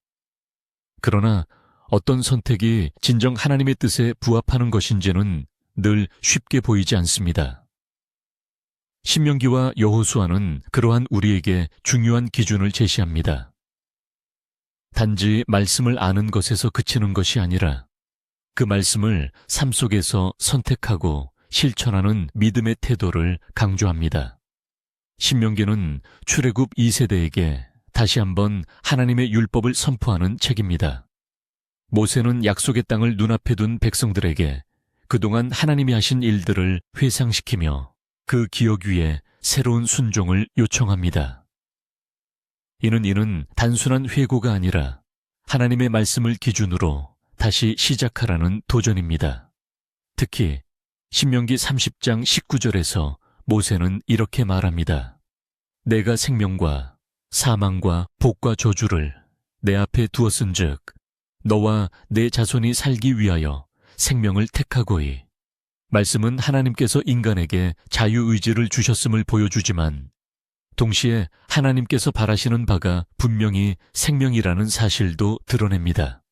그러나 어떤 선택이 진정 하나님의 뜻에 부합하는 것인지는 늘 쉽게 보이지 않습니다. 신명기와 여호수아는 그러한 우리에게 중요한 기준을 제시합니다. 단지 말씀을 아는 것에서 그치는 것이 아니라 그 말씀을 삶 속에서 선택하고 실천하는 믿음의 태도를 강조합니다. 신명기는 출애굽 2세대에게 다시 한번 하나님의 율법을 선포하는 책입니다. 모세는 약속의 땅을 눈앞에 둔 백성들에게 그동안 하나님이 하신 일들을 회상시키며 그 기억 위에 새로운 순종을 요청합니다. 이는 단순한 회고가 아니라 하나님의 말씀을 기준으로 다시 시작하라는 도전입니다. 특히 신명기 30장 19절에서 모세는 이렇게 말합니다. 내가 생명과 사망과 복과 저주를 내 앞에 두었은즉 너와 내 자손이 살기 위하여 생명을 택하고이 말씀은 하나님께서 인간에게 자유의지를 주셨음을 보여주지만 동시에 하나님께서 바라시는 바가 분명히 생명이라는 사실도 드러냅니다.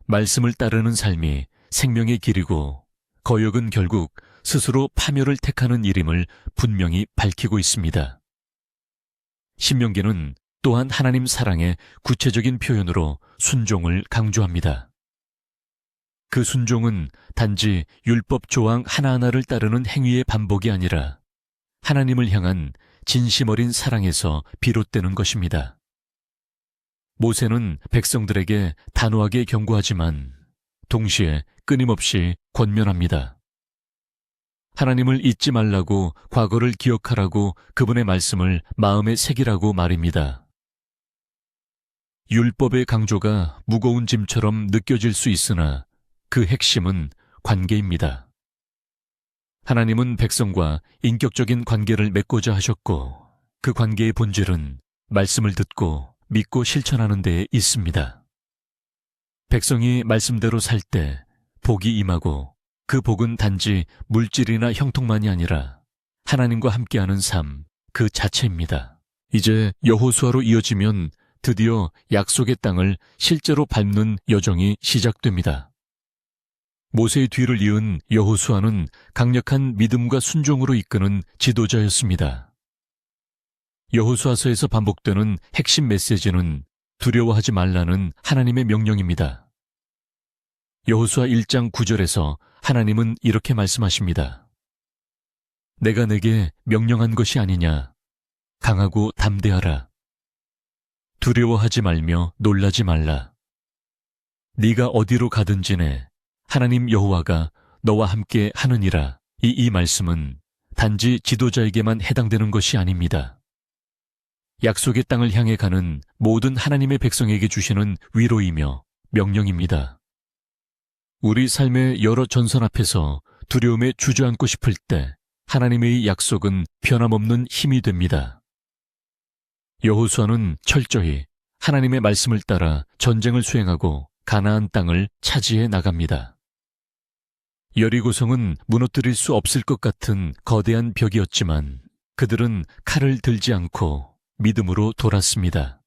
말씀을 따르는 삶이 생명의 길이고 거역은 결국 스스로 파멸을 택하는 일임을 분명히 밝히고 있습니다. 신명기는 또한 하나님 사랑의 구체적인 표현으로 순종을 강조합니다. 그 순종은 단지 율법 조항 하나하나를 따르는 행위의 반복이 아니라 하나님을 향한 진심 어린 사랑에서 비롯되는 것입니다. 모세는 백성들에게 단호하게 경고하지만 동시에 끊임없이 권면합니다. 하나님을 잊지 말라고, 과거를 기억하라고, 그분의 말씀을 마음에 새기라고 말입니다. 율법의 강조가 무거운 짐처럼 느껴질 수 있으나 그 핵심은 관계입니다. 하나님은 백성과 인격적인 관계를 맺고자 하셨고 그 관계의 본질은 말씀을 듣고 믿고 실천하는 데에 있습니다. 백성이 말씀대로 살 때 복이 임하고 그 복은 단지 물질이나 형통만이 아니라 하나님과 함께하는 삶 그 자체입니다. 이제 여호수아로 이어지면 드디어 약속의 땅을 실제로 밟는 여정이 시작됩니다. 모세의 뒤를 이은 여호수아는 강력한 믿음과 순종으로 이끄는 지도자였습니다. 여호수아서에서 반복되는 핵심 메시지는 두려워하지 말라는 하나님의 명령입니다. 여호수아 1장 9절에서 하나님은 이렇게 말씀하십니다. 내가 내게 명령한 것이 아니냐. 강하고 담대하라. 두려워하지 말며 놀라지 말라. 네가 어디로 가든지네 하나님 여호와가 너와 함께 하느니라. 이 말씀은 단지 지도자에게만 해당되는 것이 아닙니다. 약속의 땅을 향해 가는 모든 하나님의 백성에게 주시는 위로이며 명령입니다. 우리 삶의 여러 전선 앞에서 두려움에 주저앉고 싶을 때 하나님의 약속은 변함없는 힘이 됩니다. 여호수아는 철저히 하나님의 말씀을 따라 전쟁을 수행하고 가나안 땅을 차지해 나갑니다. 여리고성은 무너뜨릴 수 없을 것 같은 거대한 벽이었지만 그들은 칼을 들지 않고 믿음으로 돌았습니다.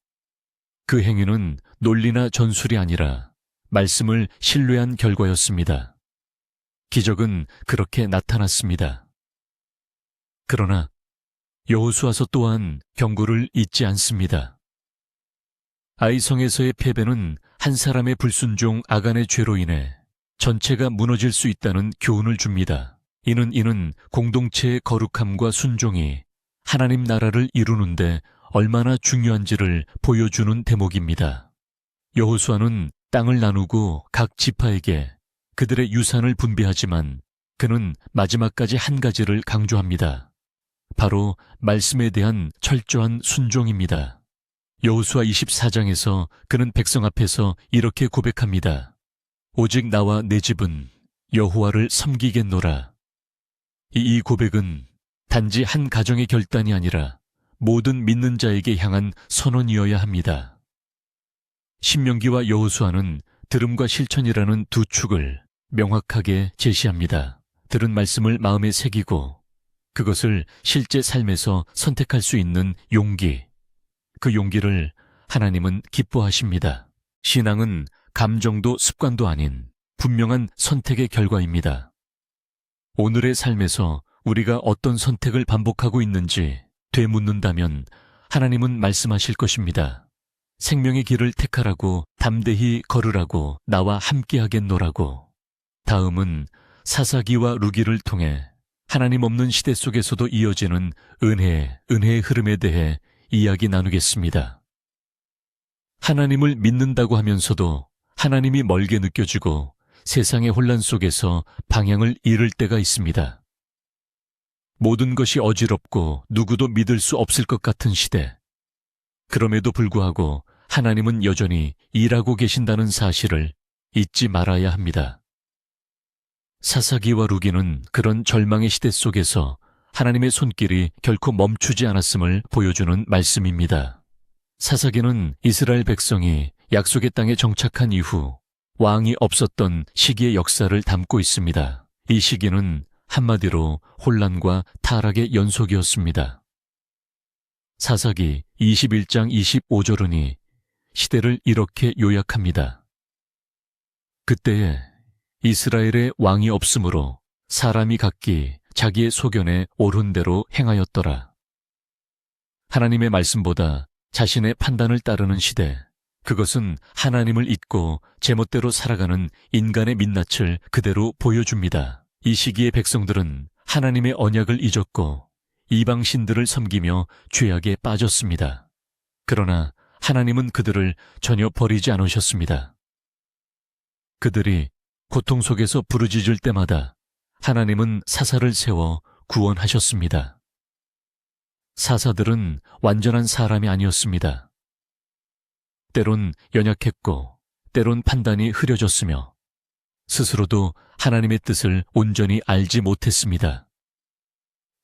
그 행위는 논리나 전술이 아니라 말씀을 신뢰한 결과였습니다. 기적은 그렇게 나타났습니다. 그러나 여호수아서 또한 경고를 잊지 않습니다. 아이성에서의 패배는 한 사람의 불순종 아간의 죄로 인해 전체가 무너질 수 있다는 교훈을 줍니다. 이는 공동체의 거룩함과 순종이 하나님 나라를 이루는데 얼마나 중요한지를 보여주는 대목입니다. 여호수아는 땅을 나누고 각 지파에게 그들의 유산을 분배하지만 그는 마지막까지 한 가지를 강조합니다. 바로 말씀에 대한 철저한 순종입니다. 여호수아 24장에서 그는 백성 앞에서 이렇게 고백합니다. 오직 나와 내 집은 여호와를 섬기겠노라. 이 고백은 단지 한 가정의 결단이 아니라 모든 믿는 자에게 향한 선언이어야 합니다. 신명기와 여호수아는 들음과 실천이라는 두 축을 명확하게 제시합니다. 들은 말씀을 마음에 새기고 그것을 실제 삶에서 선택할 수 있는 용기, 그 용기를 하나님은 기뻐하십니다. 신앙은 감정도 습관도 아닌 분명한 선택의 결과입니다. 오늘의 삶에서 우리가 어떤 선택을 반복하고 있는지 되묻는다면 하나님은 말씀하실 것입니다. 생명의 길을 택하라고, 담대히 걸으라고, 나와 함께하겠노라고. 다음은 사사기와 루기를 통해 하나님 없는 시대 속에서도 이어지는 은혜의 흐름에 대해 이야기 나누겠습니다. 하나님을 믿는다고 하면서도 하나님이 멀게 느껴지고 세상의 혼란 속에서 방향을 잃을 때가 있습니다. 모든 것이 어지럽고 누구도 믿을 수 없을 것 같은 시대. 그럼에도 불구하고 하나님은 여전히 일하고 계신다는 사실을 잊지 말아야 합니다. 사사기와 루기는 그런 절망의 시대 속에서 하나님의 손길이 결코 멈추지 않았음을 보여주는 말씀입니다. 사사기는 이스라엘 백성이 약속의 땅에 정착한 이후 왕이 없었던 시기의 역사를 담고 있습니다. 이 시기는 한마디로 혼란과 타락의 연속이었습니다. 사사기 21장 25절은이 시대를 이렇게 요약합니다. 그때에 이스라엘에 왕이 없으므로 사람이 각기 자기의 소견에 옳은 대로 행하였더라. 하나님의 말씀보다 자신의 판단을 따르는 시대, 그것은 하나님을 잊고 제멋대로 살아가는 인간의 민낯을 그대로 보여줍니다. 이 시기의 백성들은 하나님의 언약을 잊었고 이방신들을 섬기며 죄악에 빠졌습니다. 그러나 하나님은 그들을 전혀 버리지 않으셨습니다. 그들이 고통 속에서 부르짖을 때마다 하나님은 사사를 세워 구원하셨습니다. 사사들은 완전한 사람이 아니었습니다. 때론 연약했고 때론 판단이 흐려졌으며 스스로도 하나님의 뜻을 온전히 알지 못했습니다.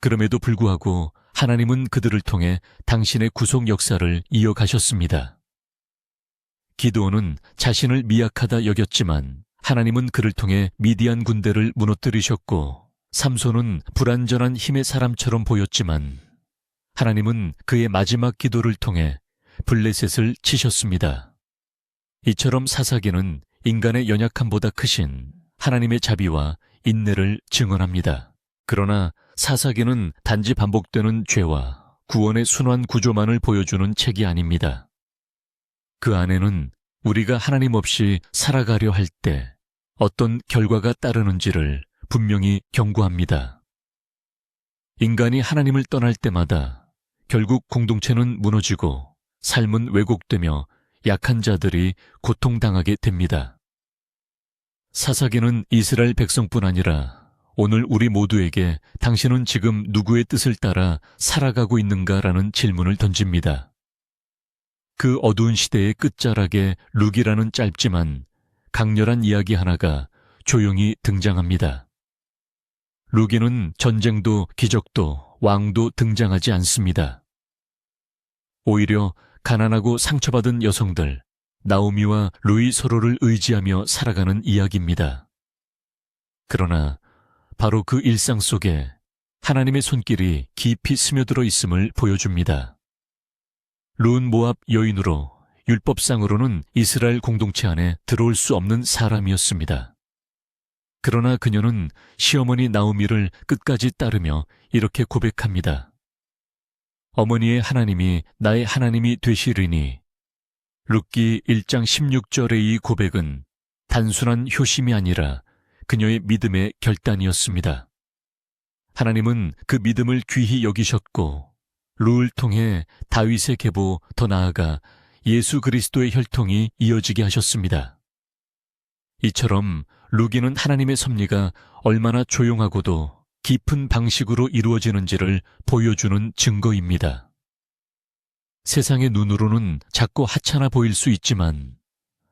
그럼에도 불구하고 하나님은 그들을 통해 당신의 구속 역사를 이어가셨습니다. 기드온은 자신을 미약하다 여겼지만 하나님은 그를 통해 미디안 군대를 무너뜨리셨고, 삼손은 불완전한 힘의 사람처럼 보였지만 하나님은 그의 마지막 기도를 통해 블레셋을 치셨습니다. 이처럼 사사기는 인간의 연약함보다 크신 하나님의 자비와 인내를 증언합니다. 그러나 사사기는 단지 반복되는 죄와 구원의 순환 구조만을 보여주는 책이 아닙니다. 그 안에는 우리가 하나님 없이 살아가려 할 때 어떤 결과가 따르는지를 분명히 경고합니다. 인간이 하나님을 떠날 때마다 결국 공동체는 무너지고 삶은 왜곡되며 약한 자들이 고통당하게 됩니다. 사사기는 이스라엘 백성뿐 아니라 오늘 우리 모두에게 당신은 지금 누구의 뜻을 따라 살아가고 있는가라는 질문을 던집니다. 그 어두운 시대의 끝자락에 룩이라는 짧지만 강렬한 이야기 하나가 조용히 등장합니다. 룩에는 전쟁도 기적도 왕도 등장하지 않습니다. 오히려 가난하고 상처받은 여성들, 나오미와 루이 서로를 의지하며 살아가는 이야기입니다. 그러나 바로 그 일상 속에 하나님의 손길이 깊이 스며들어 있음을 보여줍니다. 룻은 모압 여인으로 율법상으로는 이스라엘 공동체 안에 들어올 수 없는 사람이었습니다. 그러나 그녀는 시어머니 나오미를 끝까지 따르며 이렇게 고백합니다. 어머니의 하나님이 나의 하나님이 되시리니. 룻기 1장 16절의 이 고백은 단순한 효심이 아니라 그녀의 믿음의 결단이었습니다. 하나님은 그 믿음을 귀히 여기셨고 룻을 통해 다윗의 계보, 더 나아가 예수 그리스도의 혈통이 이어지게 하셨습니다. 이처럼 룻기는 하나님의 섭리가 얼마나 조용하고도 깊은 방식으로 이루어지는지를 보여주는 증거입니다. 세상의 눈으로는 작고 하찮아 보일 수 있지만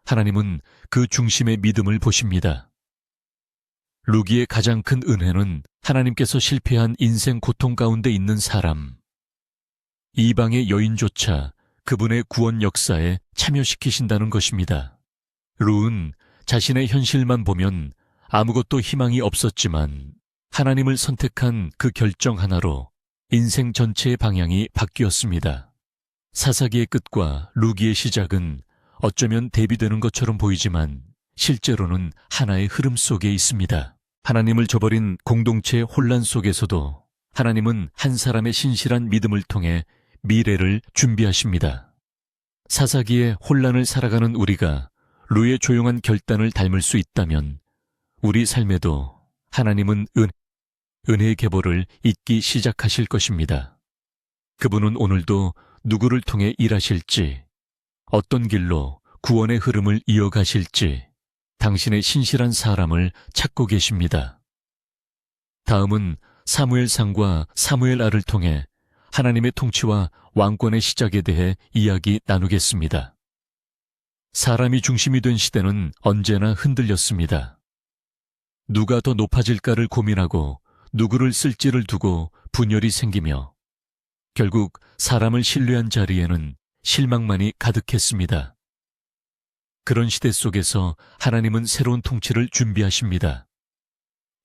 하나님은 그 중심의 믿음을 보십니다. 룻기의 가장 큰 은혜는 하나님께서 실패한 인생 고통 가운데 있는 사람, 이방의 여인조차 그분의 구원 역사에 참여시키신다는 것입니다. 룻은 자신의 현실만 보면 아무것도 희망이 없었지만 하나님을 선택한 그 결정 하나로 인생 전체의 방향이 바뀌었습니다. 사사기의 끝과 룻기의 시작은 어쩌면 대비되는 것처럼 보이지만 실제로는 하나의 흐름 속에 있습니다. 하나님을 저버린 공동체의 혼란 속에서도 하나님은 한 사람의 신실한 믿음을 통해 미래를 준비하십니다. 사사기의 혼란을 살아가는 우리가 룻의 조용한 결단을 닮을 수 있다면 우리 삶에도 하나님은 은혜의 계보를 잇기 시작하실 것입니다. 그분은 오늘도 누구를 통해 일하실지, 어떤 길로 구원의 흐름을 이어가실지 당신의 신실한 사람을 찾고 계십니다. 다음은 사무엘상과 사무엘하를 통해 하나님의 통치와 왕권의 시작에 대해 이야기 나누겠습니다. 사람이 중심이 된 시대는 언제나 흔들렸습니다. 누가 더 높아질까를 고민하고 누구를 쓸지를 두고 분열이 생기며 결국 사람을 신뢰한 자리에는 실망만이 가득했습니다. 그런 시대 속에서 하나님은 새로운 통치를 준비하십니다.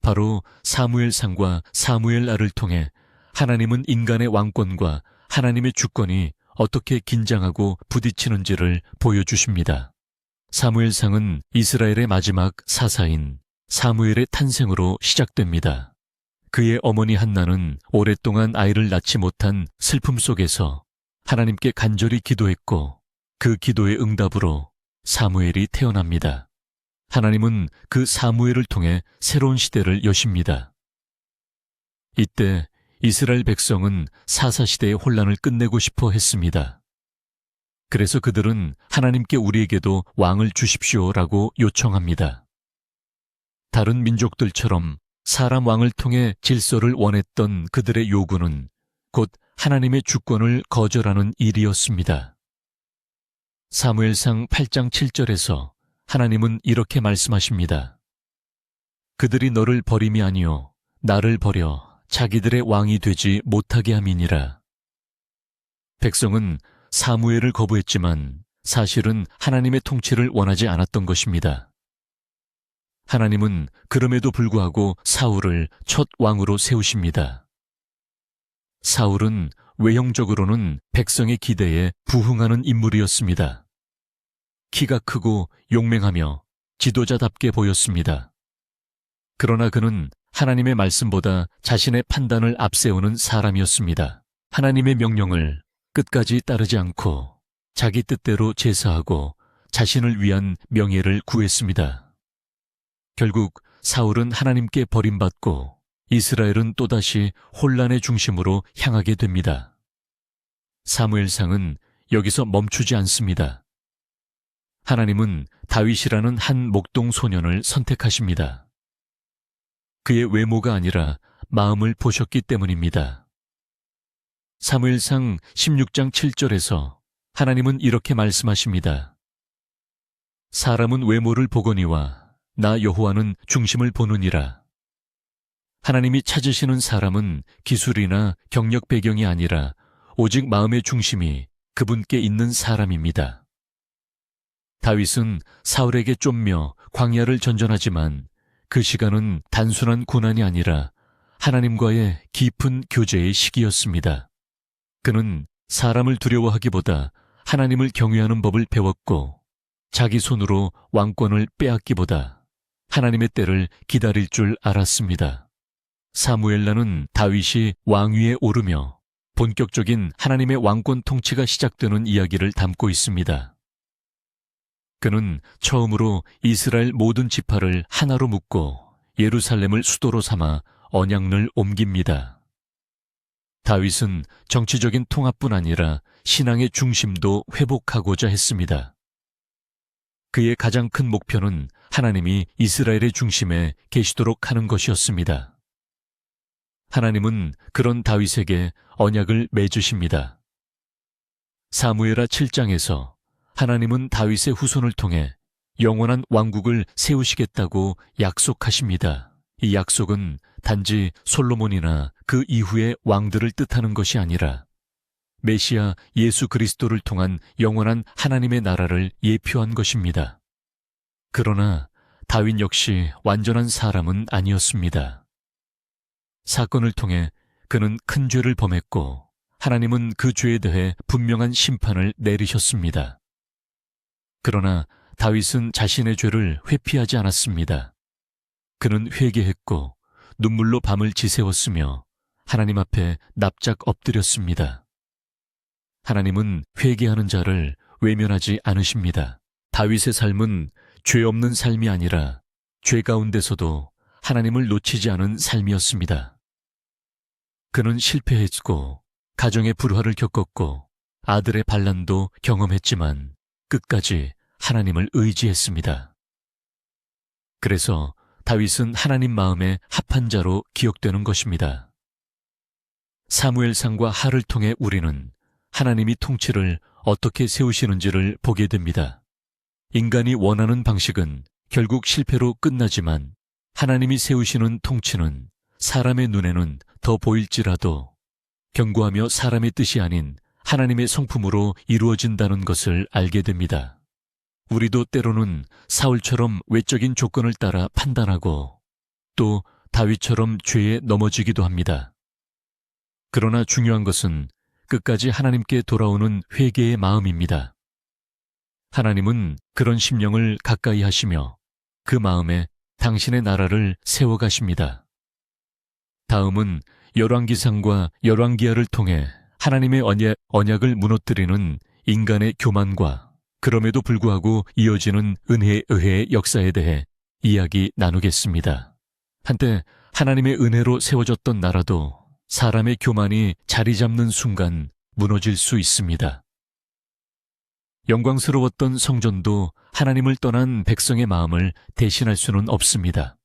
바로 사무엘상과 사무엘하를 통해 하나님은 인간의 왕권과 하나님의 주권이 어떻게 긴장하고 부딪히는지를 보여주십니다. 사무엘상은 이스라엘의 마지막 사사인 사무엘의 탄생으로 시작됩니다. 그의 어머니 한나는 오랫동안 아이를 낳지 못한 슬픔 속에서 하나님께 간절히 기도했고 그 기도의 응답으로 사무엘이 태어납니다. 하나님은 그 사무엘을 통해 새로운 시대를 여십니다. 이때 이스라엘 백성은 사사시대의 혼란을 끝내고 싶어 했습니다. 그래서 그들은 하나님께 우리에게도 왕을 주십시오라고 요청합니다. 다른 민족들처럼 사람 왕을 통해 질서를 원했던 그들의 요구는 곧 하나님의 주권을 거절하는 일이었습니다. 사무엘상 8장 7절에서 하나님은 이렇게 말씀하십니다. 그들이 너를 버림이 아니요 나를 버려 자기들의 왕이 되지 못하게 함이니라. 백성은 사무엘을 거부했지만 사실은 하나님의 통치를 원하지 않았던 것입니다. 하나님은 그럼에도 불구하고 사울을 첫 왕으로 세우십니다. 사울은 외형적으로는 백성의 기대에 부응하는 인물이었습니다. 키가 크고 용맹하며 지도자답게 보였습니다. 그러나 그는 하나님의 말씀보다 자신의 판단을 앞세우는 사람이었습니다. 하나님의 명령을 끝까지 따르지 않고 자기 뜻대로 제사하고 자신을 위한 명예를 구했습니다. 결국 사울은 하나님께 버림받고 이스라엘은 또다시 혼란의 중심으로 향하게 됩니다. 사무엘상은 여기서 멈추지 않습니다. 하나님은 다윗이라는 한 목동 소년을 선택하십니다. 그의 외모가 아니라 마음을 보셨기 때문입니다. 사무엘상 16장 7절에서 하나님은 이렇게 말씀하십니다. 사람은 외모를 보거니와 나 여호와는 중심을 보느니라. 하나님이 찾으시는 사람은 기술이나 경력 배경이 아니라 오직 마음의 중심이 그분께 있는 사람입니다. 다윗은 사울에게 쫓며 광야를 전전하지만 그 시간은 단순한 고난이 아니라 하나님과의 깊은 교제의 시기였습니다. 그는 사람을 두려워하기보다 하나님을 경외하는 법을 배웠고 자기 손으로 왕권을 빼앗기보다 하나님의 때를 기다릴 줄 알았습니다. 사무엘라는 다윗이 왕위에 오르며 본격적인 하나님의 왕권 통치가 시작되는 이야기를 담고 있습니다. 그는 처음으로 이스라엘 모든 지파를 하나로 묶고 예루살렘을 수도로 삼아 언약을 옮깁니다. 다윗은 정치적인 통합뿐 아니라 신앙의 중심도 회복하고자 했습니다. 그의 가장 큰 목표는 하나님이 이스라엘의 중심에 계시도록 하는 것이었습니다. 하나님은 그런 다윗에게 언약을 맺으십니다. 사무엘하 7장에서 하나님은 다윗의 후손을 통해 영원한 왕국을 세우시겠다고 약속하십니다. 이 약속은 단지 솔로몬이나 그 이후의 왕들을 뜻하는 것이 아니라 메시아 예수 그리스도를 통한 영원한 하나님의 나라를 예표한 것입니다. 그러나 다윗 역시 완전한 사람은 아니었습니다. 사건을 통해 그는 큰 죄를 범했고 하나님은 그 죄에 대해 분명한 심판을 내리셨습니다. 그러나 다윗은 자신의 죄를 회피하지 않았습니다. 그는 회개했고 눈물로 밤을 지새웠으며 하나님 앞에 납작 엎드렸습니다. 하나님은 회개하는 자를 외면하지 않으십니다. 다윗의 삶은 죄 없는 삶이 아니라 죄 가운데서도 하나님을 놓치지 않은 삶이었습니다. 그는 실패했고 가정의 불화를 겪었고 아들의 반란도 경험했지만 끝까지 하나님을 의지했습니다. 그래서 다윗은 하나님 마음에 합한 자로 기억되는 것입니다. 사무엘상과 하를 통해 우리는 하나님이 통치를 어떻게 세우시는지를 보게 됩니다. 인간이 원하는 방식은 결국 실패로 끝나지만 하나님이 세우시는 통치는 사람의 눈에는 더 보일지라도 견고하며 사람의 뜻이 아닌 하나님의 성품으로 이루어진다는 것을 알게 됩니다. 우리도 때로는 사울처럼 외적인 조건을 따라 판단하고 또 다윗처럼 죄에 넘어지기도 합니다. 그러나 중요한 것은 끝까지 하나님께 돌아오는 회개의 마음입니다. 하나님은 그런 심령을 가까이 하시며 그 마음에 당신의 나라를 세워가십니다. 다음은 열왕기상과 열왕기하를 통해 하나님의 언약을 무너뜨리는 인간의 교만과 그럼에도 불구하고 이어지는 은혜의 역사에 대해 이야기 나누겠습니다. 한때 하나님의 은혜로 세워졌던 나라도 사람의 교만이 자리 잡는 순간 무너질 수 있습니다. 영광스러웠던 성전도 하나님을 떠난 백성의 마음을 대신할 수는 없습니다.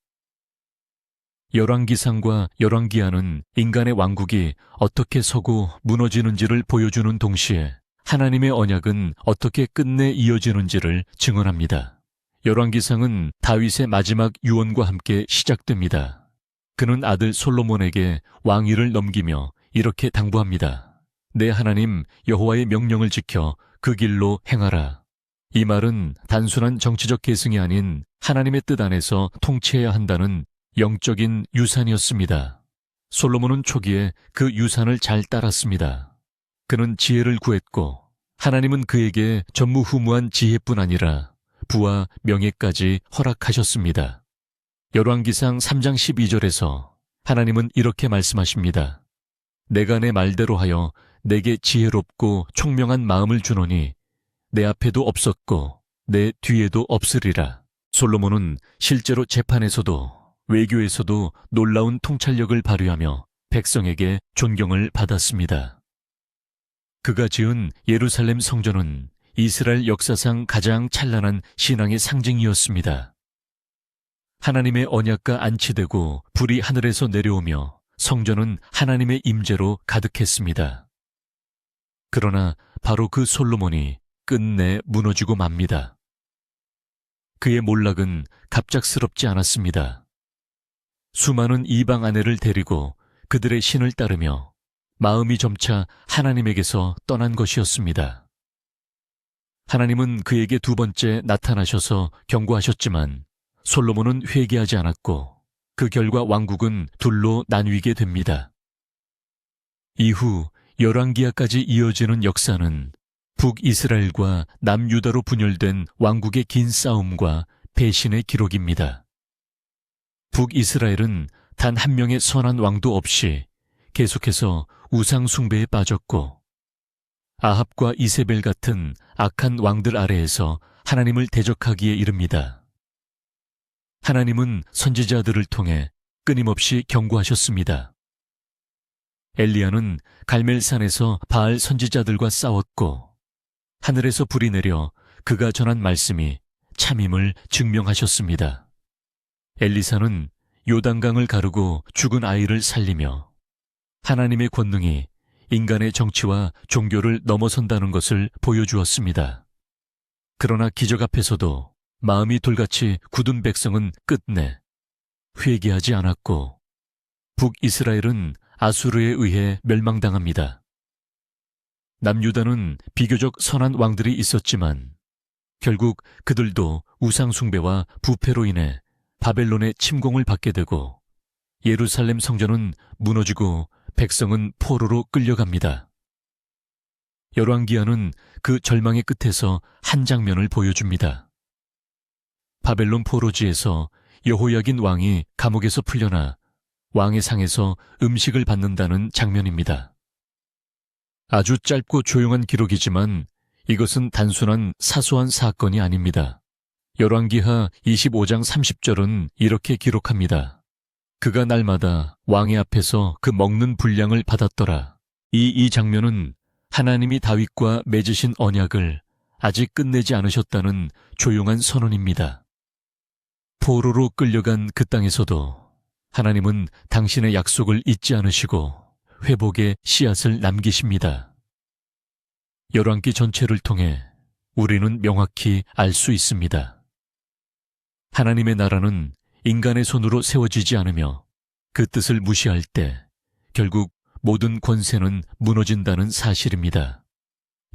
열왕기상과 열왕기하는 인간의 왕국이 어떻게 서고 무너지는지를 보여주는 동시에 하나님의 언약은 어떻게 끝내 이어지는지를 증언합니다. 열왕기상은 다윗의 마지막 유언과 함께 시작됩니다. 그는 아들 솔로몬에게 왕위를 넘기며 이렇게 당부합니다. 내 하나님 여호와의 명령을 지켜 그 길로 행하라. 이 말은 단순한 정치적 계승이 아닌 하나님의 뜻 안에서 통치해야 한다는 영적인 유산이었습니다. 솔로몬은 초기에 그 유산을 잘 따랐습니다. 그는 지혜를 구했고 하나님은 그에게 전무후무한 지혜뿐 아니라 부와 명예까지 허락하셨습니다. 열왕기상 3장 12절에서 하나님은 이렇게 말씀하십니다. 내가 내 말대로 하여 내게 지혜롭고 총명한 마음을 주노니 내 앞에도 없었고 내 뒤에도 없으리라. 솔로몬은 실제로 재판에서도 외교에서도 놀라운 통찰력을 발휘하며 백성에게 존경을 받았습니다. 그가 지은 예루살렘 성전은 이스라엘 역사상 가장 찬란한 신앙의 상징이었습니다. 하나님의 언약과 안치되고 불이 하늘에서 내려오며 성전은 하나님의 임재로 가득했습니다. 그러나 바로 그 솔로몬이 끝내 무너지고 맙니다. 그의 몰락은 갑작스럽지 않았습니다. 수많은 이방 아내를 데리고 그들의 신을 따르며 마음이 점차 하나님에게서 떠난 것이었습니다. 하나님은 그에게 두 번째 나타나셔서 경고하셨지만 솔로몬은 회개하지 않았고 그 결과 왕국은 둘로 나뉘게 됩니다. 이후 열왕기하까지 이어지는 역사는 북이스라엘과 남유다로 분열된 왕국의 긴 싸움과 배신의 기록입니다. 북이스라엘은 단 한 명의 선한 왕도 없이 계속해서 우상 숭배에 빠졌고 아합과 이세벨 같은 악한 왕들 아래에서 하나님을 대적하기에 이릅니다. 하나님은 선지자들을 통해 끊임없이 경고하셨습니다. 엘리야는 갈멜산에서 바알 선지자들과 싸웠고 하늘에서 불이 내려 그가 전한 말씀이 참임을 증명하셨습니다. 엘리사는 요단강을 가르고 죽은 아이를 살리며 하나님의 권능이 인간의 정치와 종교를 넘어선다는 것을 보여주었습니다. 그러나 기적 앞에서도 마음이 돌같이 굳은 백성은 끝내 회개하지 않았고 북이스라엘은 아수르에 의해 멸망당합니다. 남유다는 비교적 선한 왕들이 있었지만 결국 그들도 우상숭배와 부패로 인해 바벨론의 침공을 받게 되고 예루살렘 성전은 무너지고 백성은 포로로 끌려갑니다. 열왕기하는 그 절망의 끝에서 한 장면을 보여줍니다. 바벨론 포로지에서 여호야긴 왕이 감옥에서 풀려나 왕의 상에서 음식을 받는다는 장면입니다. 아주 짧고 조용한 기록이지만 이것은 단순한 사소한 사건이 아닙니다. 열왕기하 25장 30절은 이렇게 기록합니다. 그가 날마다 왕의 앞에서 그 먹는 분량을 받았더라. 이 장면은 하나님이 다윗과 맺으신 언약을 아직 끝내지 않으셨다는 조용한 선언입니다. 포로로 끌려간 그 땅에서도 하나님은 당신의 약속을 잊지 않으시고 회복의 씨앗을 남기십니다. 열왕기 전체를 통해 우리는 명확히 알 수 있습니다. 하나님의 나라는 인간의 손으로 세워지지 않으며 그 뜻을 무시할 때 결국 모든 권세는 무너진다는 사실입니다.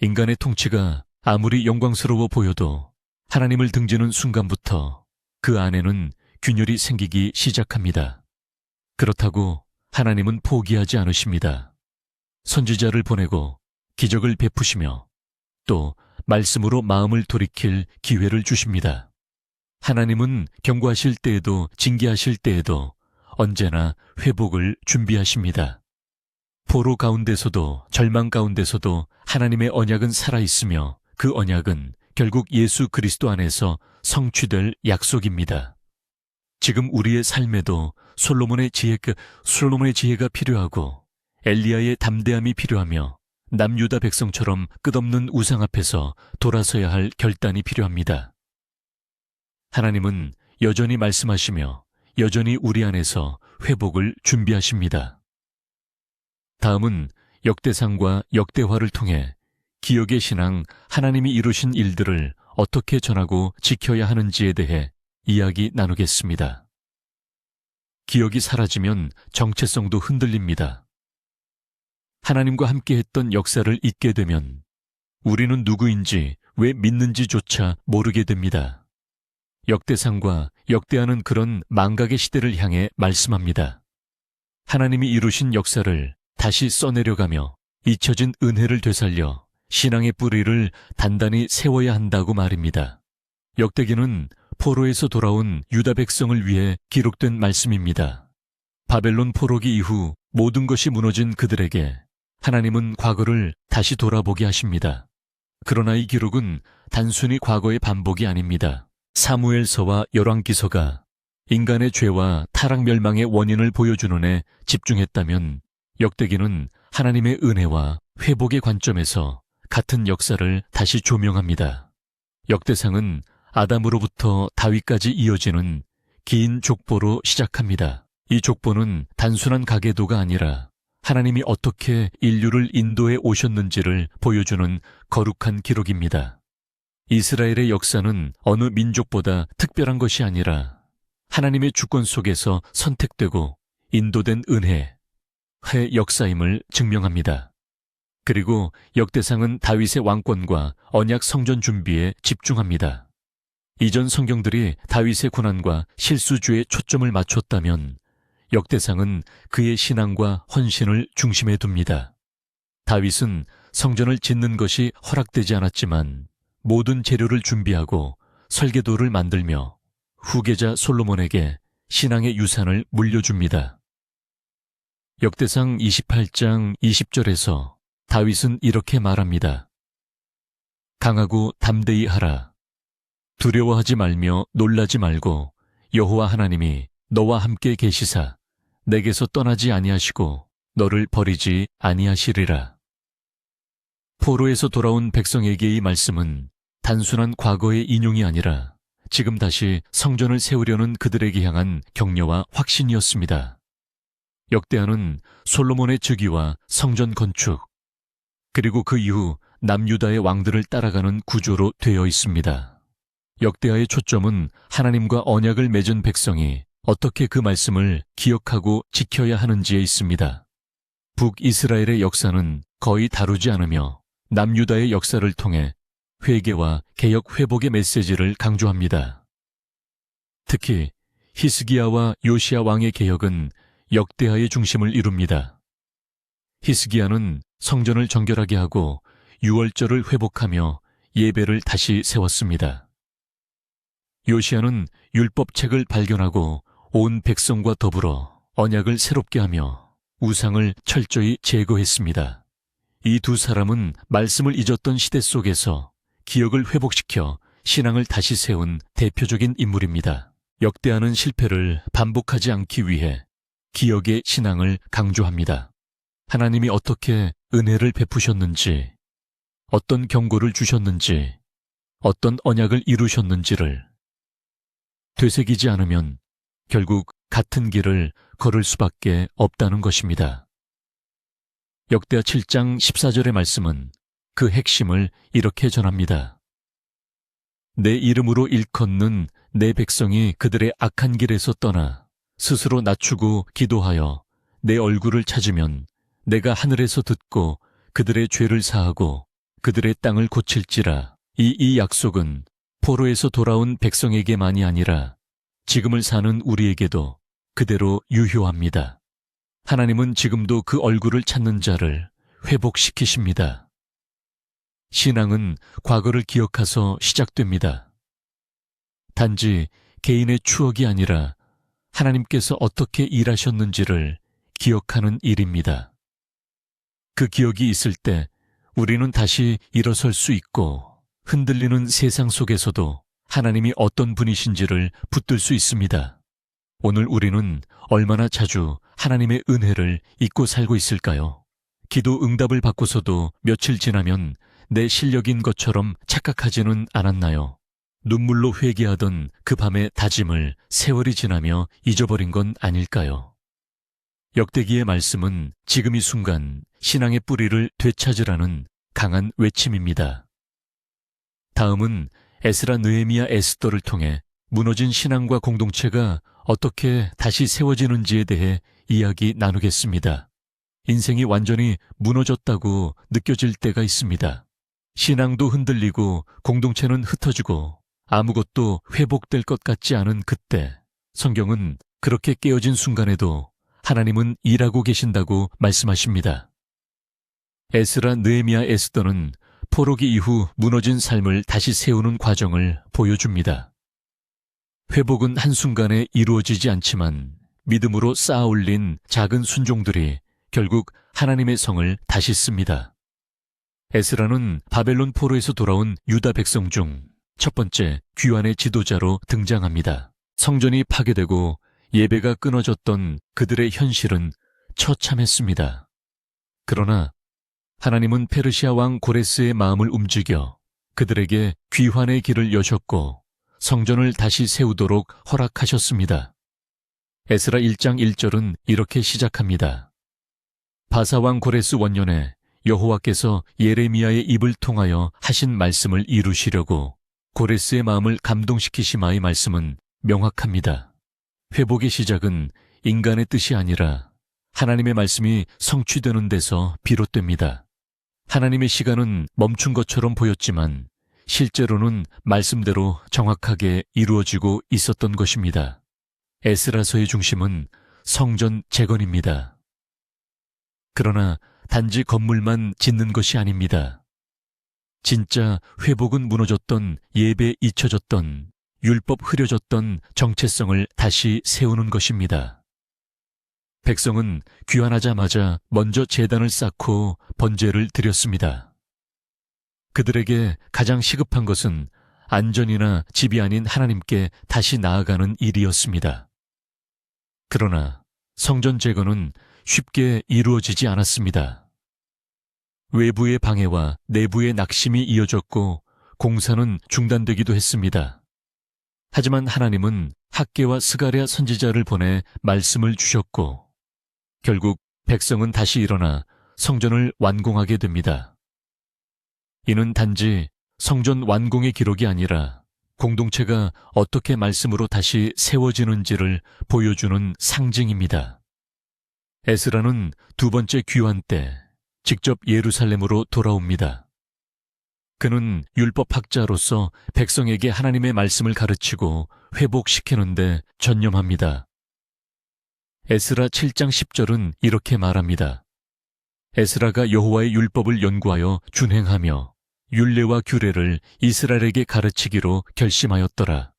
인간의 통치가 아무리 영광스러워 보여도 하나님을 등지는 순간부터 그 안에는 균열이 생기기 시작합니다. 그렇다고 하나님은 포기하지 않으십니다. 선지자를 보내고 기적을 베푸시며 또 말씀으로 마음을 돌이킬 기회를 주십니다. 하나님은 경고하실 때에도 징계하실 때에도 언제나 회복을 준비하십니다. 포로 가운데서도 절망 가운데서도 하나님의 언약은 살아있으며 그 언약은 결국 예수 그리스도 안에서 성취될 약속입니다. 지금 우리의 삶에도 솔로몬의 지혜가 필요하고 엘리야의 담대함이 필요하며 남유다 백성처럼 끝없는 우상 앞에서 돌아서야 할 결단이 필요합니다. 하나님은 여전히 말씀하시며 여전히 우리 안에서 회복을 준비하십니다. 다음은 역대상과 역대화를 통해 기억의 신앙, 하나님이 이루신 일들을 어떻게 전하고 지켜야 하는지에 대해 이야기 나누겠습니다. 기억이 사라지면 정체성도 흔들립니다. 하나님과 함께했던 역사를 잊게 되면 우리는 누구인지 왜 믿는지조차 모르게 됩니다. 역대상과 역대하는 그런 망각의 시대를 향해 말씀합니다. 하나님이 이루신 역사를 다시 써내려가며 잊혀진 은혜를 되살려 신앙의 뿌리를 단단히 세워야 한다고 말입니다. 역대기는 포로에서 돌아온 유다 백성을 위해 기록된 말씀입니다. 바벨론 포로기 이후 모든 것이 무너진 그들에게 하나님은 과거를 다시 돌아보게 하십니다. 그러나 이 기록은 단순히 과거의 반복이 아닙니다. 사무엘서와 열왕기서가 인간의 죄와 타락 멸망의 원인을 보여주는 데 집중했다면 역대기는 하나님의 은혜와 회복의 관점에서 같은 역사를 다시 조명합니다. 역대상은 아담으로부터 다윗까지 이어지는 긴 족보로 시작합니다. 이 족보는 단순한 가계도가 아니라 하나님이 어떻게 인류를 인도해 오셨는지를 보여주는 거룩한 기록입니다. 이스라엘의 역사는 어느 민족보다 특별한 것이 아니라 하나님의 주권 속에서 선택되고 인도된 은혜의 역사임을 증명합니다. 그리고 역대상은 다윗의 왕권과 언약 성전 준비에 집중합니다. 이전 성경들이 다윗의 고난과 실수주에 초점을 맞췄다면 역대상은 그의 신앙과 헌신을 중심에 둡니다. 다윗은 성전을 짓는 것이 허락되지 않았지만 모든 재료를 준비하고 설계도를 만들며 후계자 솔로몬에게 신앙의 유산을 물려줍니다. 역대상 28장 20절에서 다윗은 이렇게 말합니다. 강하고 담대히 하라. 두려워하지 말며 놀라지 말고 여호와 하나님이 너와 함께 계시사 내게서 떠나지 아니하시고 너를 버리지 아니하시리라. 포로에서 돌아온 백성에게 이 말씀은 단순한 과거의 인용이 아니라 지금 다시 성전을 세우려는 그들에게 향한 격려와 확신이었습니다. 역대하는 솔로몬의 즉위와 성전 건축, 그리고 그 이후 남유다의 왕들을 따라가는 구조로 되어 있습니다. 역대하의 초점은 하나님과 언약을 맺은 백성이 어떻게 그 말씀을 기억하고 지켜야 하는지에 있습니다. 북이스라엘의 역사는 거의 다루지 않으며 남유다의 역사를 통해 회개와 개혁 회복의 메시지를 강조합니다. 특히 히스기야와 요시야 왕의 개혁은 역대하의 중심을 이룹니다. 히스기야는 성전을 정결하게 하고 유월절을 회복하며 예배를 다시 세웠습니다. 요시야는 율법책을 발견하고 온 백성과 더불어 언약을 새롭게 하며 우상을 철저히 제거했습니다. 이 두 사람은 말씀을 잊었던 시대 속에서 기억을 회복시켜 신앙을 다시 세운 대표적인 인물입니다. 역대하는 실패를 반복하지 않기 위해 기억의 신앙을 강조합니다. 하나님이 어떻게 은혜를 베푸셨는지, 어떤 경고를 주셨는지, 어떤 언약을 이루셨는지를 되새기지 않으면 결국 같은 길을 걸을 수밖에 없다는 것입니다. 역대하 7장 14절의 말씀은 그 핵심을 이렇게 전합니다. 내 이름으로 일컫는 내 백성이 그들의 악한 길에서 떠나 스스로 낮추고 기도하여 내 얼굴을 찾으면 내가 하늘에서 듣고 그들의 죄를 사하고 그들의 땅을 고칠지라. 이 약속은 포로에서 돌아온 백성에게만이 아니라 지금을 사는 우리에게도 그대로 유효합니다. 하나님은 지금도 그 얼굴을 찾는 자를 회복시키십니다. 신앙은 과거를 기억해서 시작됩니다. 단지 개인의 추억이 아니라 하나님께서 어떻게 일하셨는지를 기억하는 일입니다. 그 기억이 있을 때 우리는 다시 일어설 수 있고 흔들리는 세상 속에서도 하나님이 어떤 분이신지를 붙들 수 있습니다. 오늘 우리는 얼마나 자주 하나님의 은혜를 잊고 살고 있을까요? 기도 응답을 받고서도 며칠 지나면 내 실력인 것처럼 착각하지는 않았나요? 눈물로 회개하던 그 밤의 다짐을 세월이 지나며 잊어버린 건 아닐까요? 역대기의 말씀은 지금 이 순간 신앙의 뿌리를 되찾으라는 강한 외침입니다. 다음은 에스라, 느헤미야, 에스더를 통해 무너진 신앙과 공동체가 어떻게 다시 세워지는지에 대해 이야기 나누겠습니다. 인생이 완전히 무너졌다고 느껴질 때가 있습니다. 신앙도 흔들리고 공동체는 흩어지고 아무것도 회복될 것 같지 않은 그때, 성경은 그렇게 깨어진 순간에도 하나님은 일하고 계신다고 말씀하십니다. 에스라, 느헤미야, 에스더는 포로기 이후 무너진 삶을 다시 세우는 과정을 보여줍니다. 회복은 한순간에 이루어지지 않지만 믿음으로 쌓아올린 작은 순종들이 결국 하나님의 성을 다시 씁니다. 에스라는 바벨론 포로에서 돌아온 유다 백성 중 첫 번째 귀환의 지도자로 등장합니다. 성전이 파괴되고 예배가 끊어졌던 그들의 현실은 처참했습니다. 그러나 하나님은 페르시아 왕 고레스의 마음을 움직여 그들에게 귀환의 길을 여셨고 성전을 다시 세우도록 허락하셨습니다. 에스라 1장 1절은 이렇게 시작합니다. 바사 왕 고레스 원년에 여호와께서 예레미야의 입을 통하여 하신 말씀을 이루시려고 고레스의 마음을 감동시키시마의 말씀은 명확합니다. 회복의 시작은 인간의 뜻이 아니라 하나님의 말씀이 성취되는 데서 비롯됩니다. 하나님의 시간은 멈춘 것처럼 보였지만 실제로는 말씀대로 정확하게 이루어지고 있었던 것입니다. 에스라서의 중심은 성전 재건입니다. 그러나 단지 건물만 짓는 것이 아닙니다. 진짜 회복은 무너졌던 예배 잊혀졌던 율법 흐려졌던 정체성을 다시 세우는 것입니다. 백성은 귀환하자마자 먼저 제단을 쌓고 번제를 드렸습니다. 그들에게 가장 시급한 것은 안전이나 집이 아닌 하나님께 다시 나아가는 일이었습니다. 그러나 성전 재건은 쉽게 이루어지지 않았습니다. 외부의 방해와 내부의 낙심이 이어졌고 공사는 중단되기도 했습니다. 하지만 하나님은 학개와 스가랴 선지자를 보내 말씀을 주셨고 결국 백성은 다시 일어나 성전을 완공하게 됩니다. 이는 단지 성전 완공의 기록이 아니라 공동체가 어떻게 말씀으로 다시 세워지는지를 보여주는 상징입니다. 에스라는 두 번째 귀환 때 직접 예루살렘으로 돌아옵니다. 그는 율법학자로서 백성에게 하나님의 말씀을 가르치고 회복시키는데 전념합니다. 에스라 7장 10절은 이렇게 말합니다. 에스라가 여호와의 율법을 연구하여 준행하며 율례와 규례를 이스라엘에게 가르치기로 결심하였더라.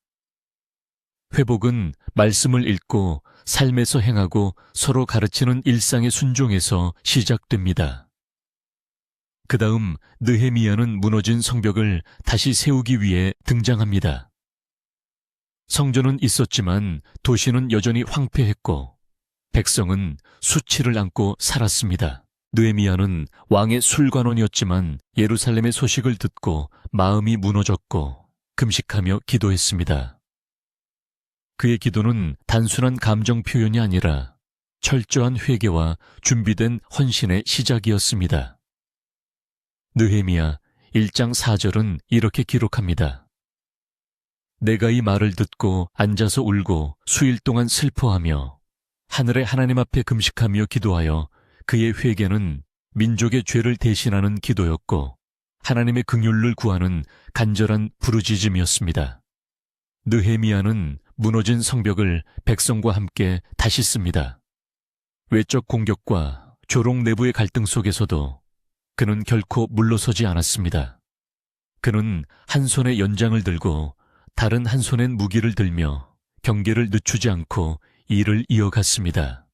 회복은 말씀을 읽고 삶에서 행하고 서로 가르치는 일상의 순종에서 시작됩니다. 그 다음 느헤미야는 무너진 성벽을 다시 세우기 위해 등장합니다. 성전은 있었지만 도시는 여전히 황폐했고 백성은 수치를 안고 살았습니다. 느헤미야는 왕의 술관원이었지만 예루살렘의 소식을 듣고 마음이 무너졌고 금식하며 기도했습니다. 그의 기도는 단순한 감정 표현이 아니라 철저한 회개와 준비된 헌신의 시작이었습니다. 느헤미야 1장 4절은 이렇게 기록합니다. 내가 이 말을 듣고 앉아서 울고 수일 동안 슬퍼하며 하늘의 하나님 앞에 금식하며 기도하여 그의 회개는 민족의 죄를 대신하는 기도였고 하나님의 긍휼을 구하는 간절한 부르짖음이었습니다. 느헤미야는 무너진 성벽을 백성과 함께 다시 씁니다. 외적 공격과 조롱 내부의 갈등 속에서도 그는 결코 물러서지 않았습니다. 그는 한 손에 연장을 들고 다른 한 손엔 무기를 들며 경계를 늦추지 않고 일을 이어갔습니다.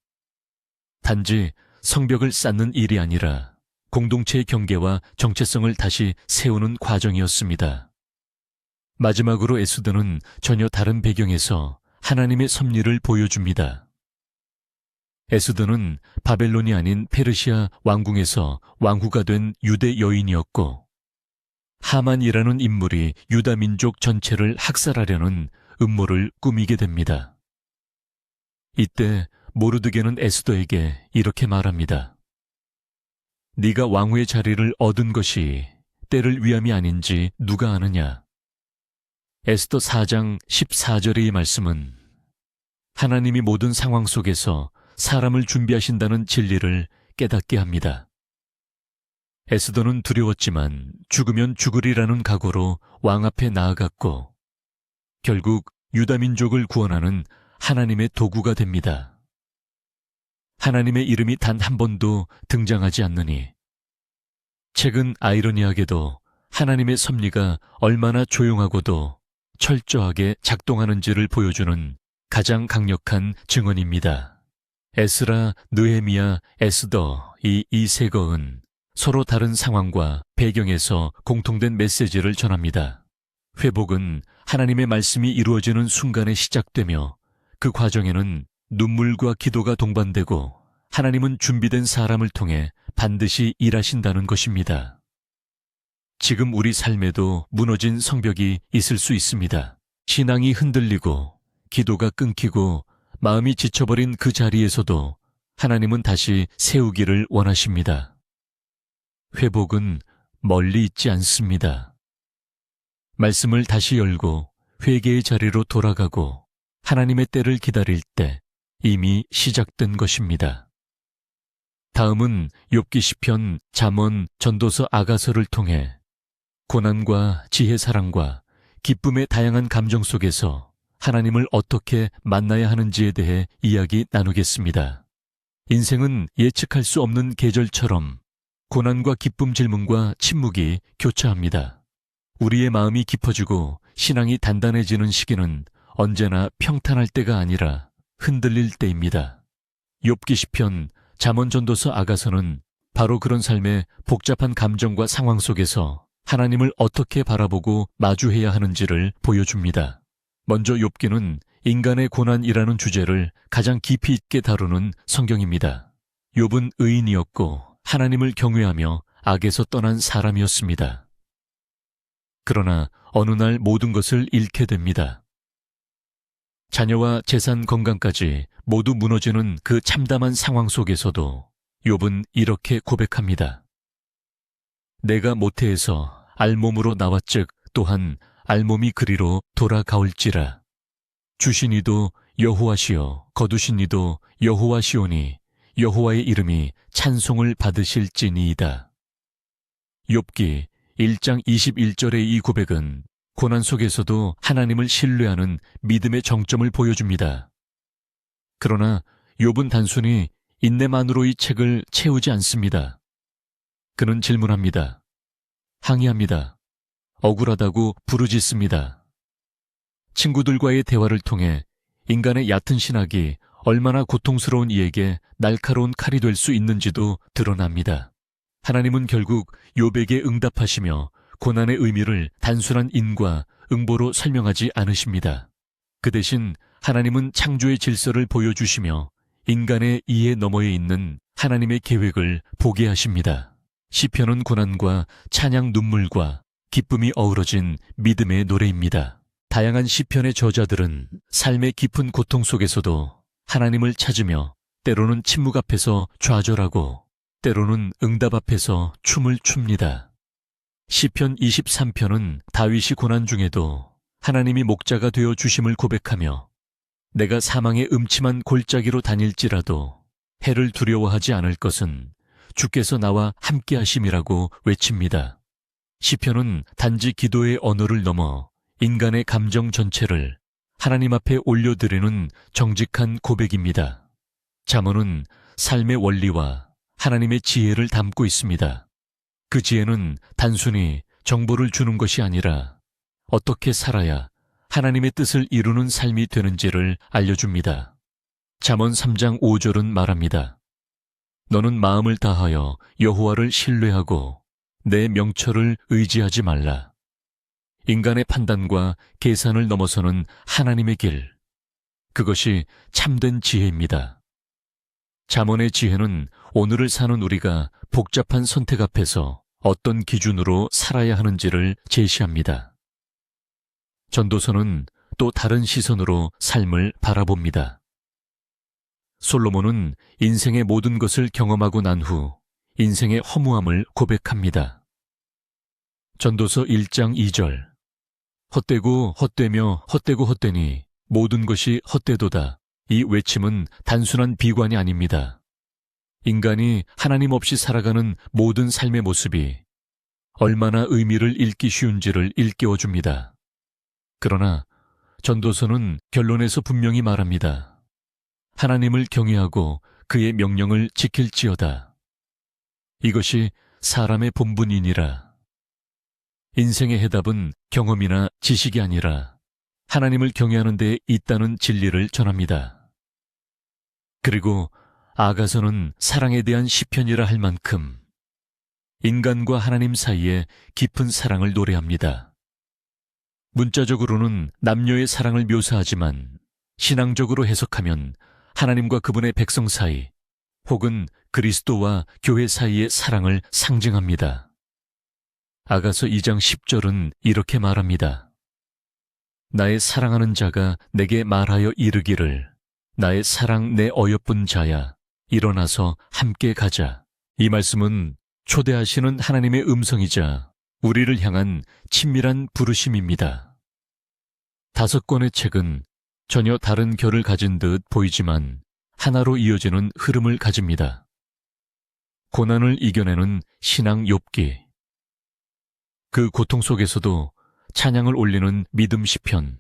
단지 성벽을 쌓는 일이 아니라 공동체의 경계와 정체성을 다시 세우는 과정이었습니다. 마지막으로 에스더는 전혀 다른 배경에서 하나님의 섭리를 보여줍니다. 에스더는 바벨론이 아닌 페르시아 왕궁에서 왕후가 된 유대 여인이었고, 하만이라는 인물이 유다 민족 전체를 학살하려는 음모를 꾸미게 됩니다. 이때 모르드게는 에스더에게 이렇게 말합니다. 네가 왕후의 자리를 얻은 것이 때를 위함이 아닌지 누가 아느냐? 에스더 4장 14절의 이 말씀은 하나님이 모든 상황 속에서 사람을 준비하신다는 진리를 깨닫게 합니다. 에스더는 두려웠지만 죽으면 죽으리라는 각오로 왕 앞에 나아갔고 결국 유다 민족을 구원하는 하나님의 도구가 됩니다. 하나님의 이름이 단 한 번도 등장하지 않느니 책은 아이러니하게도 하나님의 섭리가 얼마나 조용하고도 철저하게 작동하는지를 보여주는 가장 강력한 증언입니다. 에스라, 느헤미야, 에스더 이 세 거은 서로 다른 상황과 배경에서 공통된 메시지를 전합니다. 회복은 하나님의 말씀이 이루어지는 순간에 시작되며 그 과정에는 눈물과 기도가 동반되고 하나님은 준비된 사람을 통해 반드시 일하신다는 것입니다. 지금 우리 삶에도 무너진 성벽이 있을 수 있습니다. 신앙이 흔들리고 기도가 끊기고 마음이 지쳐버린 그 자리에서도 하나님은 다시 세우기를 원하십니다. 회복은 멀리 있지 않습니다. 말씀을 다시 열고 회개의 자리로 돌아가고 하나님의 때를 기다릴 때 이미 시작된 것입니다. 다음은 욥기 시편, 잠언, 전도서, 아가서를 통해 고난과 지혜 사랑과 기쁨의 다양한 감정 속에서 하나님을 어떻게 만나야 하는지에 대해 이야기 나누겠습니다. 인생은 예측할 수 없는 계절처럼 고난과 기쁨 질문과 침묵이 교차합니다. 우리의 마음이 깊어지고 신앙이 단단해지는 시기는 언제나 평탄할 때가 아니라 흔들릴 때입니다. 욥기 시편, 잠언, 전도서, 아가서는 바로 그런 삶의 복잡한 감정과 상황 속에서 하나님을 어떻게 바라보고 마주해야 하는지를 보여줍니다. 먼저 욥기는 인간의 고난이라는 주제를 가장 깊이 있게 다루는 성경입니다. 욥은 의인이었고 하나님을 경외하며 악에서 떠난 사람이었습니다. 그러나 어느 날 모든 것을 잃게 됩니다. 자녀와 재산 건강까지 모두 무너지는 그 참담한 상황 속에서도 욥은 이렇게 고백합니다. 내가 모태에서 알몸으로 나왔즉 또한 알몸이 그리로 돌아가올지라. 주신 이도 여호와시요 거두신 이도 여호와시오니 여호와의 이름이 찬송을 받으실지니이다. 욥기 1장 21절의 이 고백은 고난 속에서도 하나님을 신뢰하는 믿음의 정점을 보여줍니다. 그러나 욥은 단순히 인내만으로 이 책을 채우지 않습니다. 그는 질문합니다. 항의합니다. 억울하다고 부르짖습니다. 친구들과의 대화를 통해 인간의 얕은 신학이 얼마나 고통스러운 이에게 날카로운 칼이 될 수 있는지도 드러납니다. 하나님은 결국 욥에게 응답하시며 고난의 의미를 단순한 인과 응보로 설명하지 않으십니다. 그 대신 하나님은 창조의 질서를 보여주시며 인간의 이해 너머에 있는 하나님의 계획을 보게 하십니다. 시편은 고난과 찬양 눈물과 기쁨이 어우러진 믿음의 노래입니다. 다양한 시편의 저자들은 삶의 깊은 고통 속에서도 하나님을 찾으며 때로는 침묵 앞에서 좌절하고 때로는 응답 앞에서 춤을 춥니다. 시편 23편은 다윗이 고난 중에도 하나님이 목자가 되어 주심을 고백하며 내가 사망의 음침한 골짜기로 다닐지라도 해를 두려워하지 않을 것은 주께서 나와 함께 하심이라고 외칩니다. 시편은 단지 기도의 언어를 넘어 인간의 감정 전체를 하나님 앞에 올려드리는 정직한 고백입니다. 잠언은 삶의 원리와 하나님의 지혜를 담고 있습니다. 그 지혜는 단순히 정보를 주는 것이 아니라 어떻게 살아야 하나님의 뜻을 이루는 삶이 되는지를 알려줍니다. 잠언 3장 5절은 말합니다. 너는 마음을 다하여 여호와를 신뢰하고 내 명철을 의지하지 말라. 인간의 판단과 계산을 넘어서는 하나님의 길, 그것이 참된 지혜입니다. 잠언의 지혜는 오늘을 사는 우리가 복잡한 선택 앞에서 어떤 기준으로 살아야 하는지를 제시합니다. 전도서는 또 다른 시선으로 삶을 바라봅니다. 솔로몬은 인생의 모든 것을 경험하고 난 후 인생의 허무함을 고백합니다. 전도서 1장 2절. 헛되고 헛되며 헛되고 헛되니 모든 것이 헛되도다. 이 외침은 단순한 비관이 아닙니다. 인간이 하나님 없이 살아가는 모든 삶의 모습이 얼마나 의미를 잃기 쉬운지를 일깨워줍니다. 그러나 전도서는 결론에서 분명히 말합니다. 하나님을 경외하고 그의 명령을 지킬지어다. 이것이 사람의 본분이니라. 인생의 해답은 경험이나 지식이 아니라 하나님을 경외하는 데 있다는 진리를 전합니다. 그리고 아가서는 사랑에 대한 시편이라 할 만큼 인간과 하나님 사이에 깊은 사랑을 노래합니다. 문자적으로는 남녀의 사랑을 묘사하지만 신앙적으로 해석하면 하나님과 그분의 백성 사이 혹은 그리스도와 교회 사이의 사랑을 상징합니다. 아가서 2장 10절은 이렇게 말합니다. 나의 사랑하는 자가 내게 말하여 이르기를 나의 사랑 내 어여쁜 자야 일어나서 함께 가자. 이 말씀은 초대하시는 하나님의 음성이자 우리를 향한 친밀한 부르심입니다. 5권의 책은 전혀 다른 결을 가진 듯 보이지만 하나로 이어지는 흐름을 가집니다. 고난을 이겨내는 신앙 욥기. 그 고통 속에서도 찬양을 올리는 믿음 시편.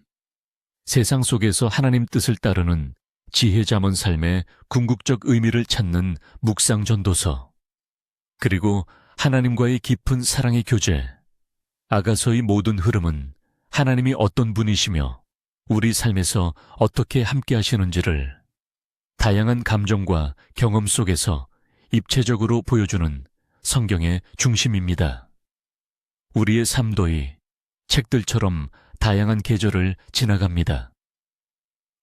세상 속에서 하나님 뜻을 따르는 지혜 잠언 삶의 궁극적 의미를 찾는 묵상 전도서. 그리고 하나님과의 깊은 사랑의 교제. 아가서의 모든 흐름은 하나님이 어떤 분이시며 우리 삶에서 어떻게 함께 하시는지를 다양한 감정과 경험 속에서 입체적으로 보여주는 성경의 중심입니다. 우리의 삶도이 책들처럼 다양한 계절을 지나갑니다.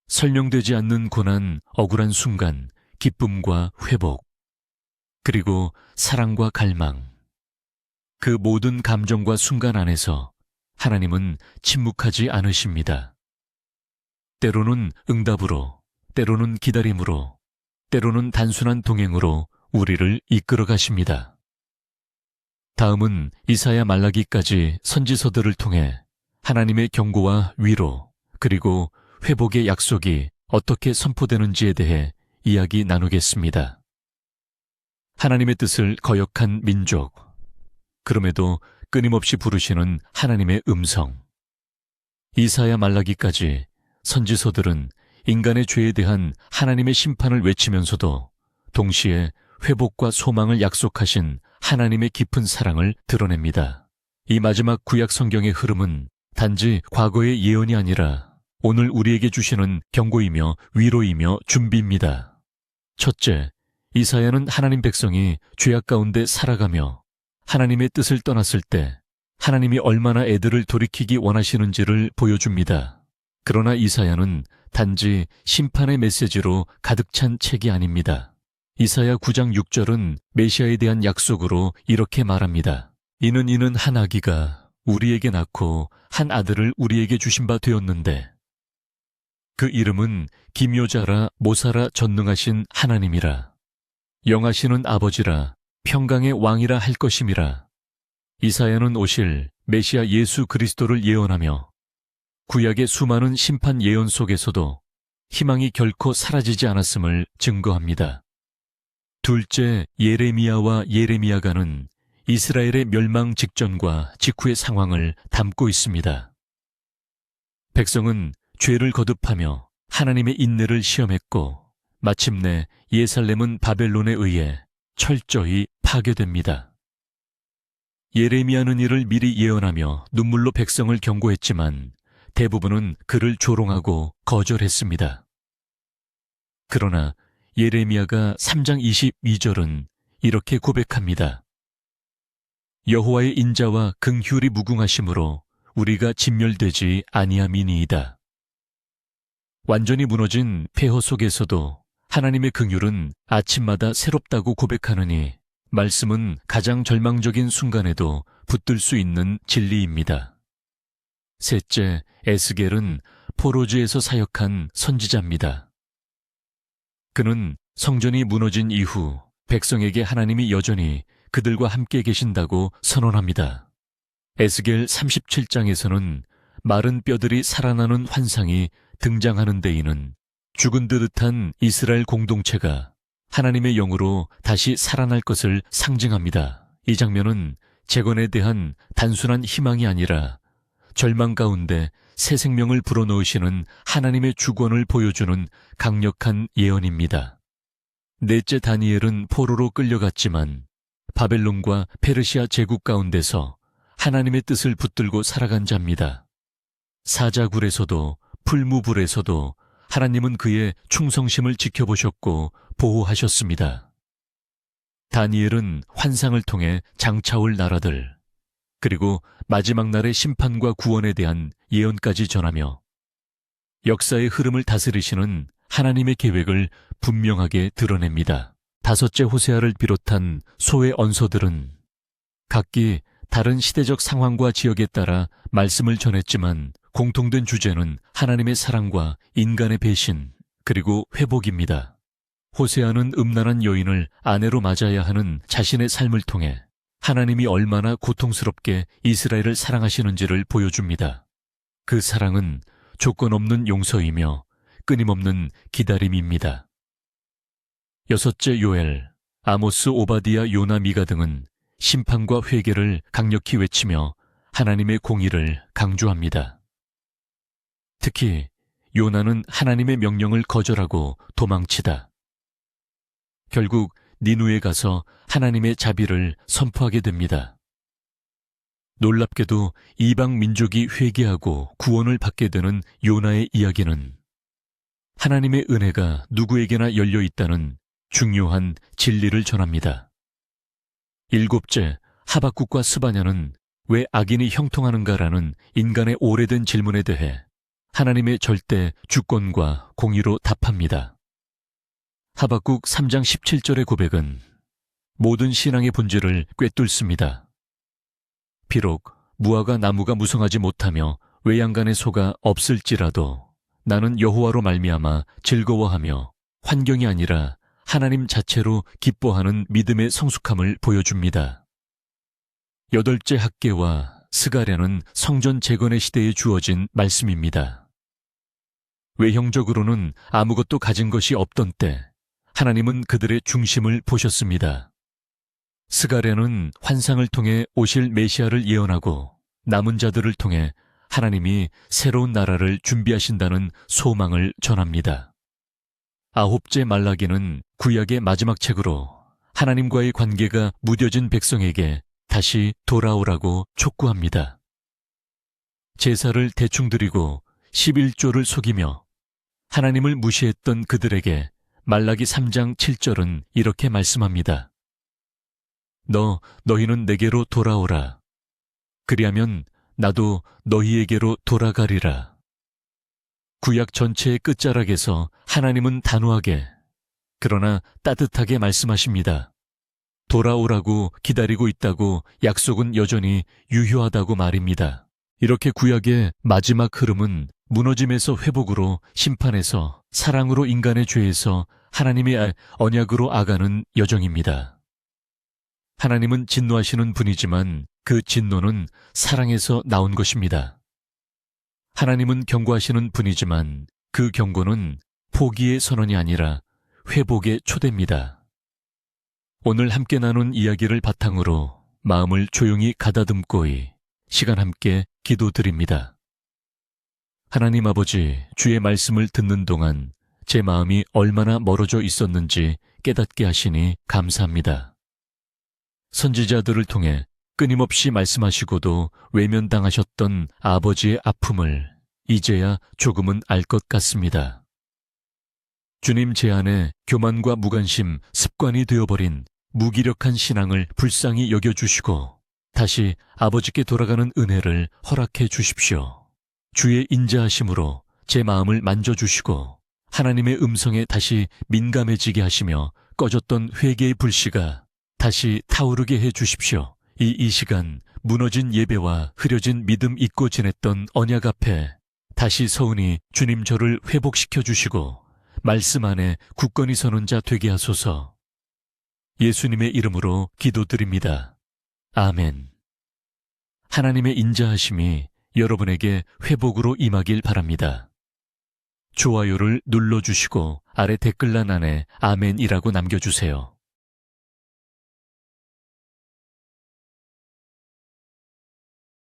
설명되지 않는 고난, 억울한 순간, 기쁨과 회복, 그리고 사랑과 갈망. 그 모든 감정과 순간 안에서 하나님은 침묵하지 않으십니다. 때로는 응답으로, 때로는 기다림으로, 때로는 단순한 동행으로 우리를 이끌어 가십니다. 다음은 이사야 말라기까지 선지서들을 통해 하나님의 경고와 위로, 그리고 회복의 약속이 어떻게 선포되는지에 대해 이야기 나누겠습니다. 하나님의 뜻을 거역한 민족, 그럼에도 끊임없이 부르시는 하나님의 음성. 이사야 말라기까지 선지서들은 인간의 죄에 대한 하나님의 심판을 외치면서도 동시에 회복과 소망을 약속하신 하나님의 깊은 사랑을 드러냅니다. 이 마지막 구약 성경의 흐름은 단지 과거의 예언이 아니라 오늘 우리에게 주시는 경고이며 위로이며 준비입니다. 첫째, 이사야는 하나님 백성이 죄악 가운데 살아가며 하나님의 뜻을 떠났을 때 하나님이 얼마나 애들을 돌이키기 원하시는지를 보여줍니다. 그러나 이사야는 단지 심판의 메시지로 가득 찬 책이 아닙니다. 이사야 9장 6절은 메시아에 대한 약속으로 이렇게 말합니다. 이는 한 아기가 우리에게 낳고 한 아들을 우리에게 주신 바 되었는데 그 이름은 기묘자라 모사라 전능하신 하나님이라 영하시는 아버지라 평강의 왕이라 할 것임이라. 이사야는 오실 메시아 예수 그리스도를 예언하며 구약의 수많은 심판 예언 속에서도 희망이 결코 사라지지 않았음을 증거합니다. 둘째, 예레미야와 예레미야가는 이스라엘의 멸망 직전과 직후의 상황을 담고 있습니다. 백성은 죄를 거듭하며 하나님의 인내를 시험했고 마침내 예살렘은 바벨론에 의해 철저히 파괴됩니다. 예레미야는 이를 미리 예언하며 눈물로 백성을 경고했지만 대부분은 그를 조롱하고 거절했습니다. 그러나 예레미야가 3장 22절은 이렇게 고백합니다. 여호와의 인자와 긍휼이 무궁하심으로 우리가 진멸되지 아니함이니이다. 완전히 무너진 폐허 속에서도 하나님의 긍휼은 아침마다 새롭다고 고백하느니 말씀은 가장 절망적인 순간에도 붙들 수 있는 진리입니다. 셋째, 에스겔은 포로지에서 사역한 선지자입니다. 그는 성전이 무너진 이후 백성에게 하나님이 여전히 그들과 함께 계신다고 선언합니다. 에스겔 37장에서는 마른 뼈들이 살아나는 환상이 등장하는 데에는 죽은 듯한 이스라엘 공동체가 하나님의 영으로 다시 살아날 것을 상징합니다. 이 장면은 재건에 대한 단순한 희망이 아니라 절망 가운데 새 생명을 불어넣으시는 하나님의 주권을 보여주는 강력한 예언입니다. 넷째, 다니엘은 포로로 끌려갔지만 바벨론과 페르시아 제국 가운데서 하나님의 뜻을 붙들고 살아간 자입니다. 사자굴에서도 풀무불에서도 하나님은 그의 충성심을 지켜보셨고 보호하셨습니다. 다니엘은 환상을 통해 장차올 나라들, 그리고 마지막 날의 심판과 구원에 대한 예언까지 전하며 역사의 흐름을 다스리시는 하나님의 계획을 분명하게 드러냅니다. 다섯째, 호세아를 비롯한 소의 언서들은 각기 다른 시대적 상황과 지역에 따라 말씀을 전했지만 공통된 주제는 하나님의 사랑과 인간의 배신, 그리고 회복입니다. 호세아는 음란한 여인을 아내로 맞아야 하는 자신의 삶을 통해 하나님이 얼마나 고통스럽게 이스라엘을 사랑하시는지를 보여줍니다. 그 사랑은 조건 없는 용서이며 끊임없는 기다림입니다. 여섯째, 요엘, 아모스, 오바디아, 요나, 미가 등은 심판과 회개를 강력히 외치며 하나님의 공의를 강조합니다. 특히 요나는 하나님의 명령을 거절하고 도망치다. 결국 니누에 가서 하나님의 자비를 선포하게 됩니다. 놀랍게도 이방 민족이 회개하고 구원을 받게 되는 요나의 이야기는 하나님의 은혜가 누구에게나 열려 있다는 중요한 진리를 전합니다. 일곱째, 하박국과 스바냐는 왜 악인이 형통하는가라는 인간의 오래된 질문에 대해 하나님의 절대 주권과 공의로 답합니다. 하박국 3장 17절의 고백은 모든 신앙의 본질을 꿰뚫습니다. 비록 무화과 나무가 무성하지 못하며 외양간의 소가 없을지라도 나는 여호와로 말미암아 즐거워하며 환경이 아니라 하나님 자체로 기뻐하는 믿음의 성숙함을 보여줍니다. 여덟째, 학개와 스가랴는 성전 재건의 시대에 주어진 말씀입니다. 외형적으로는 아무것도 가진 것이 없던 때 하나님은 그들의 중심을 보셨습니다. 스가랴는 환상을 통해 오실 메시아를 예언하고 남은 자들을 통해 하나님이 새로운 나라를 준비하신다는 소망을 전합니다. 아홉째, 말라기는 구약의 마지막 책으로 하나님과의 관계가 무뎌진 백성에게 다시 돌아오라고 촉구합니다. 제사를 대충 드리고 11조를 속이며 하나님을 무시했던 그들에게 말라기 3장 7절은 이렇게 말씀합니다. 너희는 내게로 돌아오라. 그리하면 나도 너희에게로 돌아가리라. 구약 전체의 끝자락에서 하나님은 단호하게 그러나 따뜻하게 말씀하십니다. 돌아오라고 기다리고 있다고 약속은 여전히 유효하다고 말입니다. 이렇게 구약의 마지막 흐름은 무너짐에서 회복으로, 심판에서 사랑으로, 인간의 죄에서 하나님의 언약으로 아가는 여정입니다. 하나님은 진노하시는 분이지만 그 진노는 사랑에서 나온 것입니다. 하나님은 경고하시는 분이지만 그 경고는 포기의 선언이 아니라 회복의 초대입니다. 오늘 함께 나눈 이야기를 바탕으로 마음을 조용히 가다듬고이 시간 함께 기도드립니다. 하나님 아버지, 주의 말씀을 듣는 동안 제 마음이 얼마나 멀어져 있었는지 깨닫게 하시니 감사합니다. 선지자들을 통해 끊임없이 말씀하시고도 외면당하셨던 아버지의 아픔을 이제야 조금은 알 것 같습니다. 주님 제 안에 교만과 무관심, 습관이 되어버린 무기력한 신앙을 불쌍히 여겨주시고 다시 아버지께 돌아가는 은혜를 허락해 주십시오. 주의 인자하심으로 제 마음을 만져주시고 하나님의 음성에 다시 민감해지게 하시며 꺼졌던 회개의 불씨가 다시 타오르게 해 주십시오. 이 시간 무너진 예배와 흐려진 믿음 잊고 지냈던 언약 앞에 다시 서운히 주님 저를 회복시켜 주시고 말씀 안에 굳건히 서는 자 되게 하소서. 예수님의 이름으로 기도드립니다. 아멘. 하나님의 인자하심이 여러분에게 회복으로 임하길 바랍니다. 좋아요를 눌러주시고 아래 댓글란 안에 아멘이라고 남겨주세요.